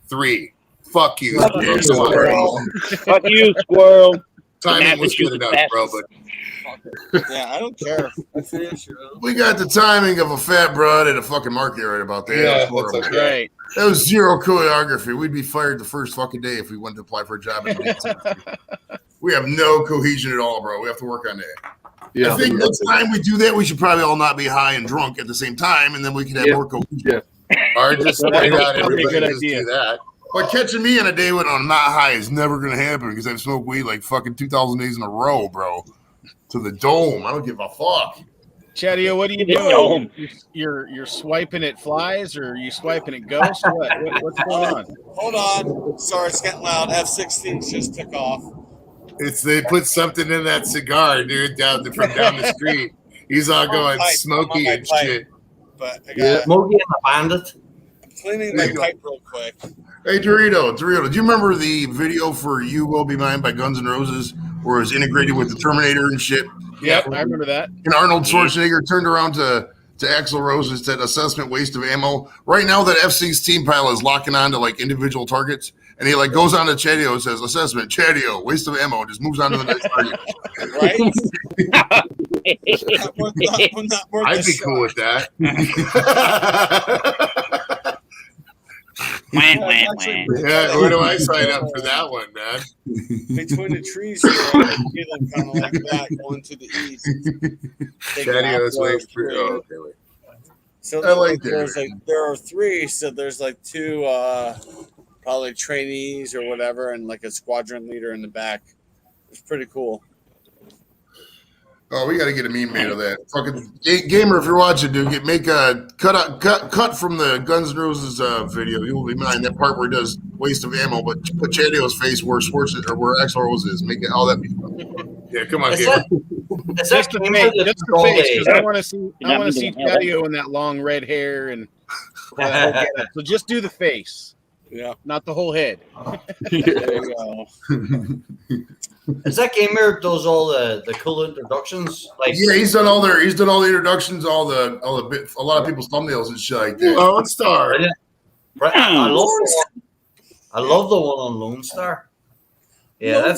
Speaker 7: 3. Fuck you,
Speaker 10: Squirrel. Fuck you, Squirrel.
Speaker 7: Timing was good enough, bro, but
Speaker 1: yeah, I don't care.
Speaker 2: We got the timing of a fat broad at a fucking market right about that.
Speaker 7: Yeah,
Speaker 2: that's
Speaker 9: okay.
Speaker 2: That was zero choreography. We'd be fired the first fucking day if we went to apply for a job. We have no cohesion at all, bro. We have to work on that. Yeah, I think next time we do that, we should probably all not be high and drunk at the same time, and then we can have more cohesion.
Speaker 8: Yeah.
Speaker 7: Or just point out everybody just do that.
Speaker 2: But catching me on a day when I'm not high is never going to happen because I've smoked weed like fucking 2,000 days in a row, bro. To the dome. I don't give a fuck.
Speaker 9: Chadio, what are you doing? You're swiping at flies or are you swiping at ghosts? What's going on?
Speaker 1: Hold on. Sorry, it's getting loud. F-16s just took off.
Speaker 7: They put something in that cigar, dude, from down the street. He's all going smoky and shit.
Speaker 1: But I got
Speaker 5: Smokey and the Bandit.
Speaker 1: I'm cleaning my pipe real quick.
Speaker 2: Hey, Dorito, do you remember the video for You Will Be Mine by Guns N' Roses where it was integrated with the Terminator and shit?
Speaker 9: Yeah, I remember that.
Speaker 2: And Arnold Schwarzenegger turned around to Axl Rose and said, assessment waste of ammo. Right now, that F-16 pile is locking on to like individual targets. And he like goes on to Chadio and says, assessment, Chadio, waste of ammo. Just moves on to the next target.
Speaker 1: Right?
Speaker 7: I'd be cool with that. Yeah, where do I sign up for that one, man?
Speaker 1: Between the trees here, I feel them kind of like that going to the east.
Speaker 7: Chatio's way through. Oh, okay, wait.
Speaker 1: So
Speaker 2: I like
Speaker 1: there are 3, so there's like 2 probably trainees or whatever, and like a squadron leader in the back. It's pretty cool.
Speaker 2: Oh, we got to get a meme made of that. Fucking gamer, if you're watching, dude, make a cut from the Guns N' Roses video. You will be mine. That part where he does waste of ammo, but put Chadio's face where Axl Rose is. Make it all that.
Speaker 7: Yeah, come on,
Speaker 5: gamer.
Speaker 9: Just the face, because I want to see Chadio in that long red hair and so just do the face.
Speaker 1: Yeah,
Speaker 9: not the whole head.
Speaker 1: There you go.
Speaker 5: Is that gamer does all the cool introductions? Like,
Speaker 2: yeah, he's done all the introductions, a lot of people's thumbnails and shit like that.
Speaker 7: Lone Star.
Speaker 5: I love the one on Lone Star. Yeah, I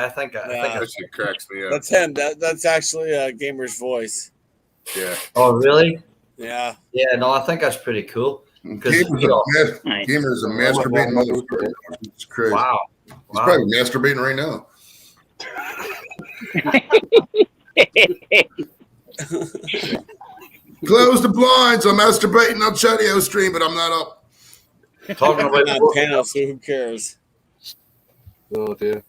Speaker 5: think
Speaker 7: that shit cracks me up.
Speaker 1: That's him. That's actually a gamer's voice.
Speaker 7: Yeah.
Speaker 5: Oh, really?
Speaker 1: Yeah.
Speaker 5: Yeah. No, I think that's pretty cool.
Speaker 2: Gamer's a masturbating motherfucker. It's crazy.
Speaker 5: Wow.
Speaker 2: He's probably masturbating right now. Close the blinds. I'm masturbating on Chatio's stream, but I'm not up.
Speaker 5: Talking about
Speaker 1: on panel, so who cares?
Speaker 8: Oh dear.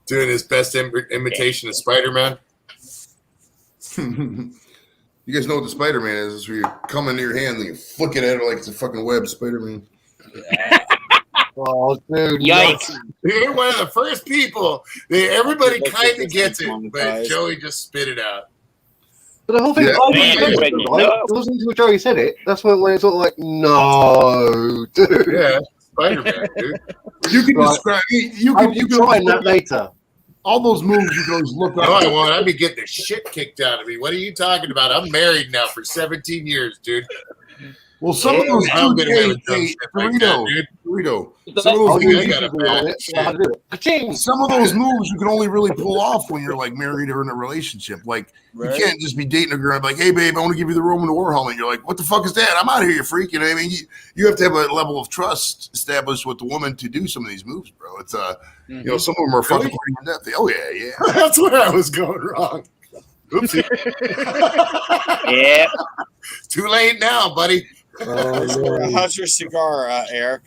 Speaker 7: Doing his best imitation of Spider-Man.
Speaker 2: You guys know what the Spider-Man is? It's where you come into your hand and you flick it at it like it's a fucking web Spider-Man.
Speaker 8: Oh, dude.
Speaker 10: Yikes.
Speaker 7: You're one of the first people. Everybody kind of gets it, but Joey just spit it out.
Speaker 8: But the whole thing,
Speaker 2: Yeah.
Speaker 8: it wasn't until Joey said it. That's when it's sort of like, no, dude.
Speaker 7: Yeah, Spider-Man, dude.
Speaker 2: You can
Speaker 8: Right.
Speaker 2: describe. You
Speaker 8: I'll
Speaker 2: can
Speaker 8: try that later.
Speaker 2: all those moves. You can always look
Speaker 7: No,
Speaker 2: up.
Speaker 7: I won't. I'd be getting the shit kicked out of me. What are you talking about? I'm married now for 17 years, dude.
Speaker 2: Well, some of those
Speaker 7: I'm gonna have a
Speaker 2: dudes,
Speaker 7: dumb
Speaker 2: hey,
Speaker 7: shit like that, dude.
Speaker 2: Dorito.
Speaker 6: But
Speaker 2: Some of
Speaker 8: I'll
Speaker 2: those
Speaker 8: use
Speaker 7: I
Speaker 2: moves,
Speaker 7: got a
Speaker 8: YouTube on
Speaker 7: bad
Speaker 8: it. So how to do it. Ka-ching!
Speaker 2: some of those moves you can only really pull off when you're like married or in a relationship. Like
Speaker 1: Right.
Speaker 2: you can't just be dating a girl and be like, hey babe, I want to give you the Roman War helmet. You're like, what the fuck is that? I'm out of here, you freak. You know what I mean? You have to have a level of trust established with the woman to do some of these moves, bro. It's you know, some of them are fucking pretty in depth. Oh yeah.
Speaker 7: That's where I was going wrong. Oopsie.
Speaker 10: Yeah.
Speaker 7: Too late now, buddy.
Speaker 1: How's your cigar, Eric?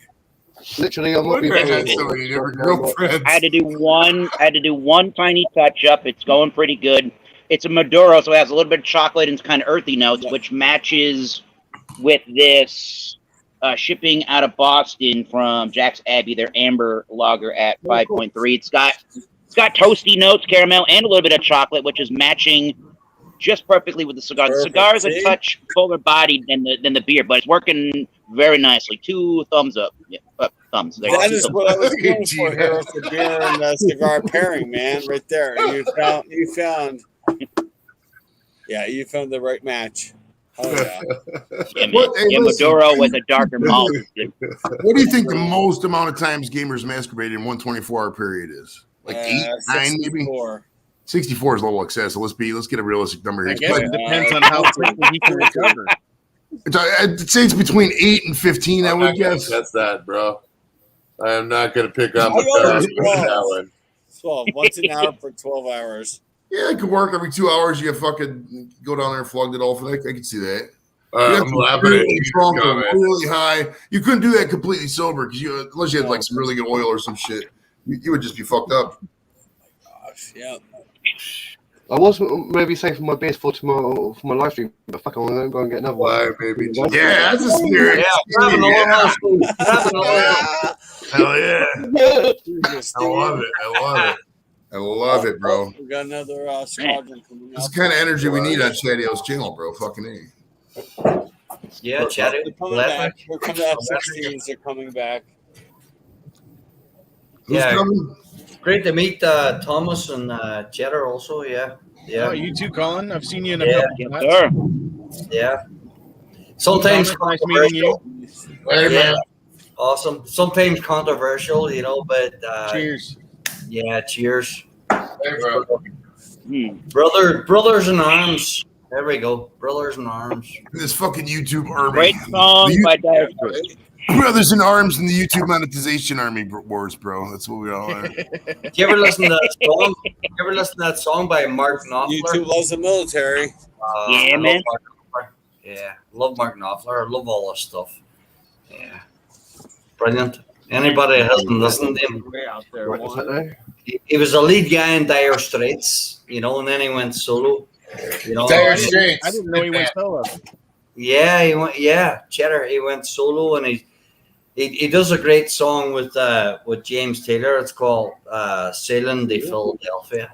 Speaker 8: Literally, I'm
Speaker 7: Wonder
Speaker 8: looking
Speaker 7: I had so many different girlfriends.
Speaker 10: I had to do one tiny touch up. It's going pretty good. It's a Maduro, so it has a little bit of chocolate and kind of earthy notes, which matches with this shipping out of Boston from Jack's Abbey, their amber lager at 5.3. It's got toasty notes, caramel, and a little bit of chocolate, which is matching just perfectly with the cigar. The cigar is a touch fuller bodied than the beer, but it's working very nicely. 2 thumbs up. Yeah, thumbs. There
Speaker 1: That
Speaker 10: you
Speaker 1: is
Speaker 10: go.
Speaker 1: what I was going for here with the beer and cigar pairing, man. Right there, you found the right match. Oh yeah.
Speaker 10: Yeah, man.
Speaker 2: Hey,
Speaker 10: Yeah,
Speaker 2: listen.
Speaker 10: Maduro with a darker malt.
Speaker 2: What do you think the most amount of times gamers masturbate in 124-hour period is? Like 8, 9, maybe?
Speaker 1: 64.
Speaker 2: 64 is a little excessive. Let's get a realistic number
Speaker 9: I
Speaker 2: here.
Speaker 9: guess it depends on how quickly he can recover.
Speaker 2: I'd say it's between 8 and 15. I
Speaker 7: I'm
Speaker 2: would
Speaker 7: not gonna
Speaker 2: guess.
Speaker 7: guess that, bro. I am not going to pick up
Speaker 1: I
Speaker 7: the
Speaker 1: go
Speaker 7: pass
Speaker 1: to
Speaker 7: on that one.
Speaker 1: 12. Once an hour for 12 hours.
Speaker 2: Yeah, it could work every 2 hours. You fucking go down there and flog it all for that. I could see that.
Speaker 7: I'm laughing at you.
Speaker 2: Drunk or really high. You couldn't do that completely sober because unless you had like some really good oil or some shit, you would just be fucked up.
Speaker 1: Gosh, yeah.
Speaker 8: I was maybe saving my beers for tomorrow for my live stream, but fuck, I'm gonna go and get another one.
Speaker 7: Why, baby?
Speaker 2: Yeah, that's a spirit.
Speaker 5: Grab another
Speaker 2: Yeah.
Speaker 5: one. Grab another one.
Speaker 2: Hell yeah.
Speaker 1: Jesus,
Speaker 2: I love it. I love it, bro.
Speaker 1: We got another squadron coming
Speaker 2: This is
Speaker 1: up.
Speaker 2: the kind of energy we need on Chatio's channel, bro. Fucking A.
Speaker 5: Yeah, chat
Speaker 1: They're
Speaker 5: it.
Speaker 1: coming back. They're coming to F-16s. They're coming back.
Speaker 2: Who's
Speaker 5: Yeah.
Speaker 2: coming?
Speaker 5: Great to meet Thomas and Cheddar also. Yeah.
Speaker 9: Oh, you too, Colin. I've seen you in a
Speaker 5: Yeah.
Speaker 9: couple of
Speaker 10: Sure.
Speaker 5: Yeah. Sometimes
Speaker 9: Thomas, nice meeting you.
Speaker 7: Hey,
Speaker 5: Yeah.
Speaker 7: man.
Speaker 5: Awesome. Sometimes controversial, you know, but
Speaker 9: Cheers.
Speaker 5: yeah, cheers.
Speaker 7: Hey, bro.
Speaker 5: Brothers in arms. There we go. Brothers in arms.
Speaker 2: This fucking YouTube army.
Speaker 10: Great song
Speaker 2: The
Speaker 10: by Dire Straits.
Speaker 2: Brothers in Arms in the YouTube monetization army wars, bro. That's what we all are.
Speaker 5: Do you ever listen to that song? You ever listen to that song by Mark Knopfler?
Speaker 1: YouTube loves the military.
Speaker 10: Yeah,
Speaker 5: I love
Speaker 10: man.
Speaker 5: Mark Knopfler. Yeah, love Mark Knopfler. I love all this stuff. Yeah, brilliant. Anybody that hasn't listened to him?
Speaker 1: Way out there.
Speaker 8: Right, is that there?
Speaker 5: He was a lead guy in Dire Straits, you know, and then he went solo. You know,
Speaker 7: Dire Straits.
Speaker 9: I didn't know he went solo.
Speaker 5: yeah, he went. Yeah, Cheddar. He went solo, and he does a great song with James Taylor. It's called "Sailing to Philadelphia."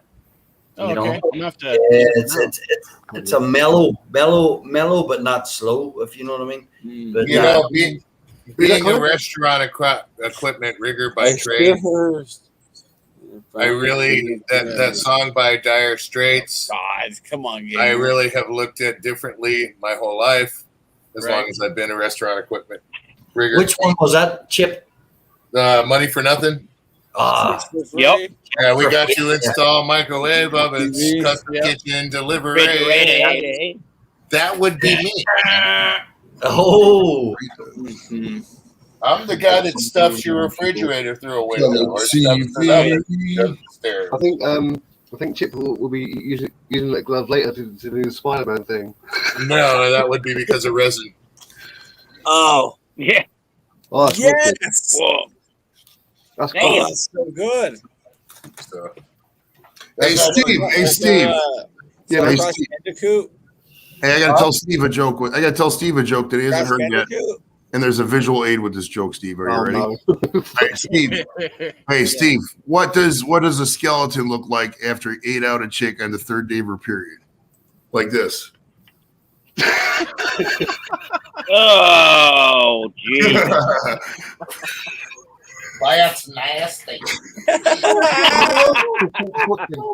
Speaker 9: Oh,
Speaker 5: You know?
Speaker 9: okay. Enough to.
Speaker 5: It's a mellow, but not slow. If you know what I mean. But
Speaker 7: You know, being a restaurant equipment rigger by trade, I really that song by Dire Straits.
Speaker 1: God, come on,
Speaker 7: I
Speaker 1: Gabe.
Speaker 7: really have looked at differently my whole life, as
Speaker 9: Right.
Speaker 7: long as I've been a restaurant equipment rigger.
Speaker 5: which one was that, Chip?
Speaker 7: Money for nothing?
Speaker 10: Yep.
Speaker 7: Yeah, we got you install microwave ovens,
Speaker 1: TV,
Speaker 7: custom
Speaker 1: yep.
Speaker 7: kitchen delivery.
Speaker 10: Refrigerator.
Speaker 7: That would be me.
Speaker 5: Oh,
Speaker 7: I'm the guy that stuffs your refrigerator through a window or stuffs it up upstairs.
Speaker 8: I think Chip will be using that glove later to do the Spider-Man thing.
Speaker 7: No, that would be because of resin.
Speaker 1: Oh,
Speaker 10: Yeah.
Speaker 8: Oh, that's wicked.
Speaker 1: yes.
Speaker 10: Whoa.
Speaker 8: That's
Speaker 10: Damn.
Speaker 1: Oh,
Speaker 8: cool.
Speaker 1: that's so good.
Speaker 7: So,
Speaker 2: Hey, Steve. Hey, Steve.
Speaker 8: Yeah,
Speaker 2: Hey,
Speaker 1: Crash
Speaker 2: Steve.
Speaker 1: Bandicoot.
Speaker 2: Hey, I gotta tell Steve a joke. I gotta tell Steve a joke that he hasn't heard yet. And there's a visual aid with this joke, Steve. Are you ready?
Speaker 8: No.
Speaker 2: All right, Steve. Hey, Steve. What does a skeleton look like after he ate out a chick on the third day of her period? Like this.
Speaker 10: Oh, jeez.
Speaker 7: Why, that's nasty.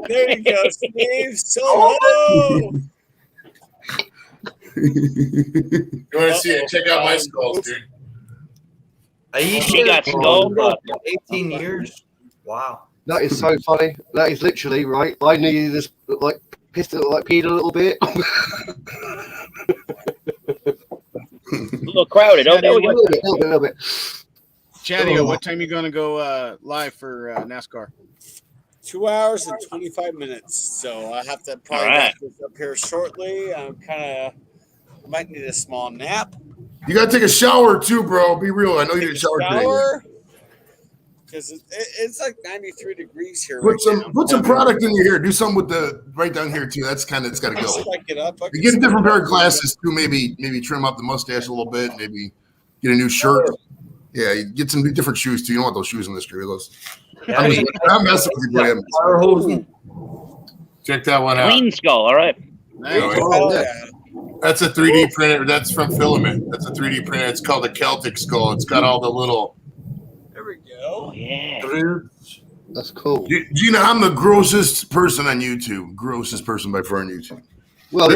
Speaker 1: There you go, Steve. Solo.
Speaker 7: You want to see it? Check out my skulls, dude.
Speaker 10: She got skull fucked.
Speaker 5: 18 years. Wow.
Speaker 8: That is so funny. That is literally right. I needed this like pissed like peed a little bit.
Speaker 10: A little crowded. Oh, there we
Speaker 8: A
Speaker 10: go.
Speaker 8: little bit.
Speaker 1: Oh.
Speaker 9: What time you gonna go live for NASCAR?
Speaker 1: 2 hours and 25 minutes. So I have to probably wrap this up here shortly. I might need a small nap.
Speaker 2: You gotta take a shower too, bro. Be real. I know you need a shower today.
Speaker 1: Because it's like 93 degrees here.
Speaker 2: Put some product in your hair. Do something with the right down here too. It's gotta go.
Speaker 1: Spike it up.
Speaker 2: You get a different pair of glasses too. Maybe trim up the mustache a little bit. Maybe get a new shirt. Yeah, you get some different shoes too. You don't want those shoes in the street. I'm messing with you, Graham.
Speaker 7: Check that one out.
Speaker 10: Clean skull. All right.
Speaker 7: That's a 3D printer. That's from Filament. That's a 3D printer. It's called a Celtic skull. It's got all the little.
Speaker 1: There we go.
Speaker 10: Oh, yeah.
Speaker 8: That's cool.
Speaker 2: Gina, I'm the grossest person on YouTube. Grossest person by far on YouTube.
Speaker 8: Well,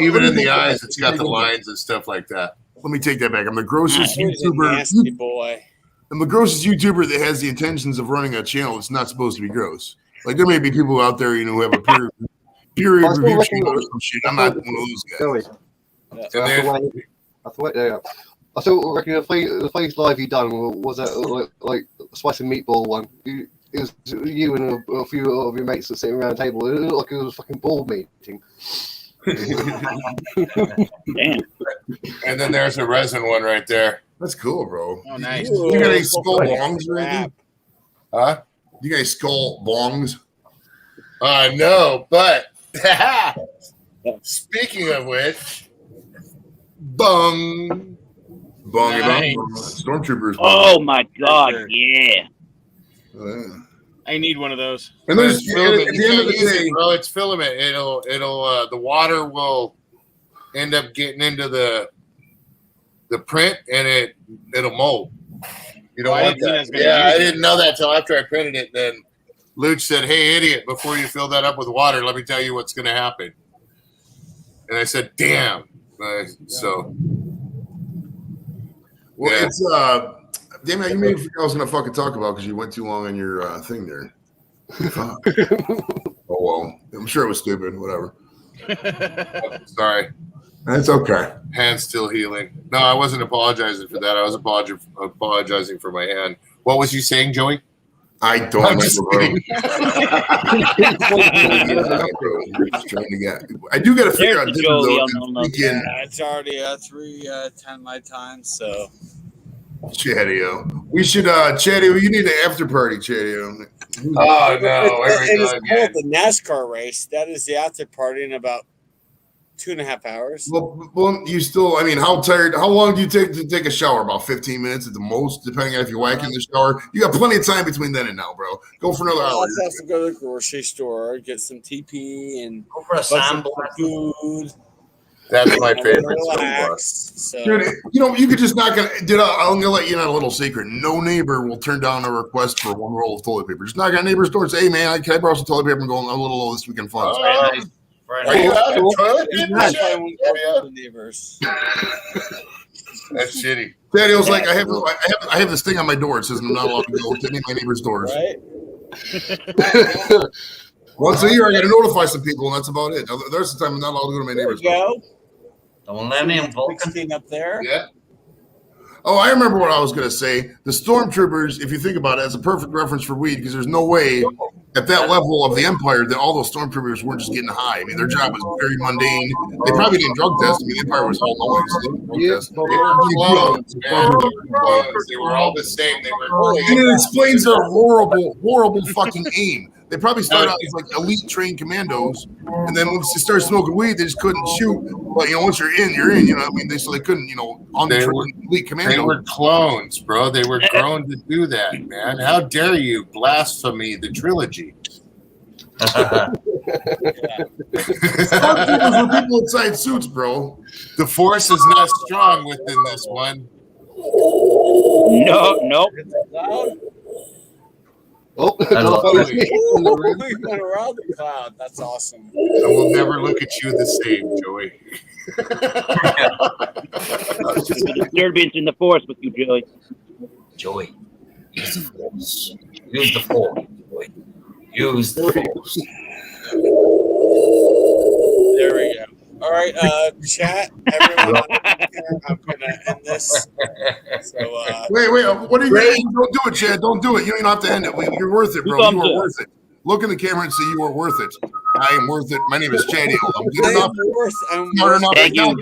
Speaker 7: even in the eyes, it's got the lines and stuff like that.
Speaker 2: Let me take that back. I'm the grossest YouTuber.
Speaker 1: Nasty boy.
Speaker 2: I'm the grossest YouTuber that has the intentions of running a channel that's not supposed to be gross. Like there may be people out there, who have a period review channel or some shit. I'm not one of those guys.
Speaker 8: I thought the first live you done was that like a spice and meatball one. It was you and a few of your mates that sitting around the table. It looked like it was a fucking board meeting.
Speaker 10: Damn.
Speaker 7: And then there's a resin one right there.
Speaker 2: That's cool, bro.
Speaker 9: Oh, nice.
Speaker 2: You got any skull bongs or anything?
Speaker 7: Huh?
Speaker 2: You got any skull bongs?
Speaker 7: No, but speaking of which, bung.
Speaker 2: Bongy bong. Stormtroopers.
Speaker 10: Oh, my God. Yeah.
Speaker 9: I need one of those.
Speaker 2: And there's
Speaker 7: at the end of the day, bro, it's filament. It'll the water will end up getting into the print and it'll mold. You don't want that. Yeah, I didn't know that till after I printed it. Then Luch said, "Hey, idiot! Before you fill that up with water, let me tell you what's going to happen." And I said, "Damn!" So,
Speaker 2: well, it's damn it, you made me I was gonna fucking talk about because you went too long on your thing there. Oh well, I'm sure it was stupid. Whatever.
Speaker 7: sorry.
Speaker 2: That's okay.
Speaker 7: Hand's still healing. No, I wasn't apologizing for that. I was apologizing for my hand. What was you saying, Joey?
Speaker 2: I don't
Speaker 7: I'm just
Speaker 2: remember. I do got to figure out this weekend.
Speaker 1: It's already 3:10 my time, so.
Speaker 2: Chadio. We should Chadio, you need an after party, Chadio.
Speaker 7: Oh no,
Speaker 1: it's called the NASCAR race. That is the after party in about 2.5 hours.
Speaker 2: Well, you still, how long do you take to take a shower? About 15 minutes at the most, depending on if you're whacking the shower. You got plenty of time between then and now, bro. Go for another hour.
Speaker 1: I'll have to go to the grocery store, get some TP, and
Speaker 5: go for a
Speaker 1: food.
Speaker 7: That's my favorite.
Speaker 1: Relax. So.
Speaker 2: Dude, you could just not I'm gonna let you know a little secret. No neighbor will turn down a request for one roll of toilet paper. Just knock on neighbor's door and say, "Hey man, can I borrow some toilet paper? I'm going a little low this weekend fun."
Speaker 7: Are you out of toilet paper?
Speaker 1: Neighbors.
Speaker 7: That's shitty.
Speaker 2: Daniel's like, I have this thing on my door. It says I'm not allowed to go to any of my neighbors' doors.
Speaker 1: Right.
Speaker 2: Once a year, I got to notify some people, and that's about it. The rest of the time, I'm not allowed to go to my neighbor's door.
Speaker 5: The Millennium Falcon
Speaker 1: up there.
Speaker 7: Yeah.
Speaker 2: Oh, I remember what I was going to say. The Stormtroopers, if you think about it, is a perfect reference for weed because there's no way at that level of the Empire that all those Stormtroopers weren't just getting high. I mean, their job was very mundane. They probably didn't drug test. I mean, the Empire was all noise.
Speaker 7: They were clones, man. They were all the same. They were.
Speaker 2: And it explains their horrible, horrible fucking aim. They probably started out as like elite trained commandos, and then once they started smoking weed, they just couldn't shoot. But once you're in, you're in. You know what I mean? So they couldn't, elite commandos.
Speaker 7: They were clones, bro. They were grown to do that, man. How dare you blaspheme the trilogy?
Speaker 2: Stormtroopers were people inside suits, bro.
Speaker 7: The Force is not strong within this one.
Speaker 10: Nope.
Speaker 8: Oh,
Speaker 1: We went around the cloud. That's awesome.
Speaker 7: I will never look at you the same, Joey.
Speaker 10: Disturbance in the Force with you, Joey.
Speaker 5: Joey, use the force. Use the force. Joey. Use the force.
Speaker 1: There we go. All right, chat, everyone. I'm gonna end this. So,
Speaker 2: wait, what are you doing? Don't do it, Chad. Don't do it. You don't have to end it. You're worth it, bro. You are worth it. Look in the camera and say you are worth it. I am worth it. My name is Chad. I'm good enough.
Speaker 1: I'm
Speaker 2: smart enough.
Speaker 10: Thank you,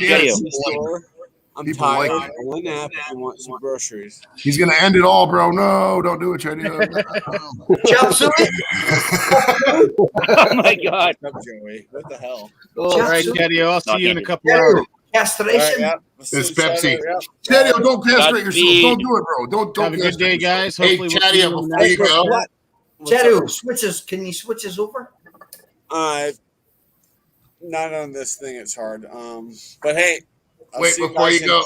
Speaker 1: I'm
Speaker 2: People
Speaker 1: tired.
Speaker 2: like it.
Speaker 1: I went nap and want some groceries.
Speaker 2: He's gonna end it all, bro. No, don't do it, Chad.
Speaker 5: Chop suey.
Speaker 10: Oh my God.
Speaker 1: Up, Joey. What the hell?
Speaker 9: All right, Daddy. I'll see you in a couple hours.
Speaker 5: Castration.
Speaker 1: All right,
Speaker 7: It's Pepsi.
Speaker 2: Chad, don't castrate yourself. Don't do it, bro. Don't
Speaker 9: Have a good day, guys.
Speaker 7: Hey,
Speaker 9: Hopefully, we'll
Speaker 7: Chatty,
Speaker 9: see you in the
Speaker 7: before you
Speaker 9: next
Speaker 7: go,
Speaker 9: one.
Speaker 5: Chadu, switches. Can you switch us over?
Speaker 1: Not on this thing. It's hard. But hey, I'll
Speaker 7: Wait,
Speaker 1: see
Speaker 7: before
Speaker 1: guys
Speaker 7: you go.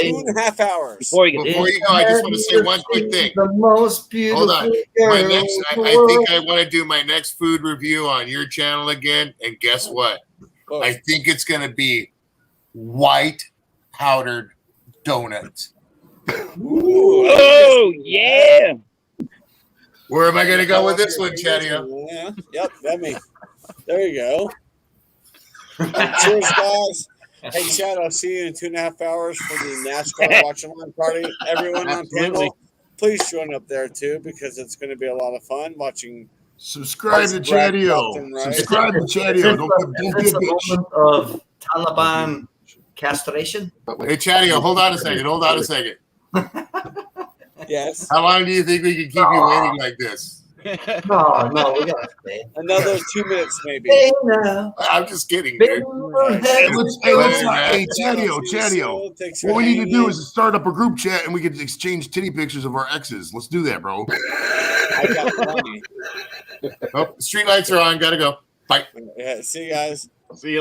Speaker 1: in 2.5 hours.
Speaker 10: Before you
Speaker 7: Before you go, I just want to say one quick thing.
Speaker 5: The most beautiful.
Speaker 7: Hold on. My next, I think I want to do my next food review on your channel again. And guess what?
Speaker 1: Oh,
Speaker 7: I think it's going to be white powdered donuts.
Speaker 10: Oh, yeah.
Speaker 7: Where am I going to go with this one, Chatty?
Speaker 1: Yeah. Yep, that me. There you go. Cheers, guys. Hey, Chad, I'll see you in 2.5 hours for the NASCAR watch along party. Everyone on panel, please join up there too, because it's going to be a lot of fun watching.
Speaker 2: Subscribe to Chadio.
Speaker 1: Right.
Speaker 2: Subscribe to Chadio. Don't be a bitch.
Speaker 5: Moment of Taliban castration.
Speaker 7: Hey, Chatty, hold on a second.
Speaker 1: Yes.
Speaker 7: How long do you think we can keep you waiting like this?
Speaker 5: No, we gotta stay.
Speaker 1: Another 2 minutes, maybe.
Speaker 5: Hey, now.
Speaker 7: I'm just kidding, dude.
Speaker 2: Hey, Chadio. What we need to do is start up a group chat and we can exchange titty pictures of our exes. Let's do that, bro.
Speaker 1: I got plenty.
Speaker 7: Oh, street lights are on. Gotta go. Bye.
Speaker 1: Yeah, see you guys.
Speaker 9: See you.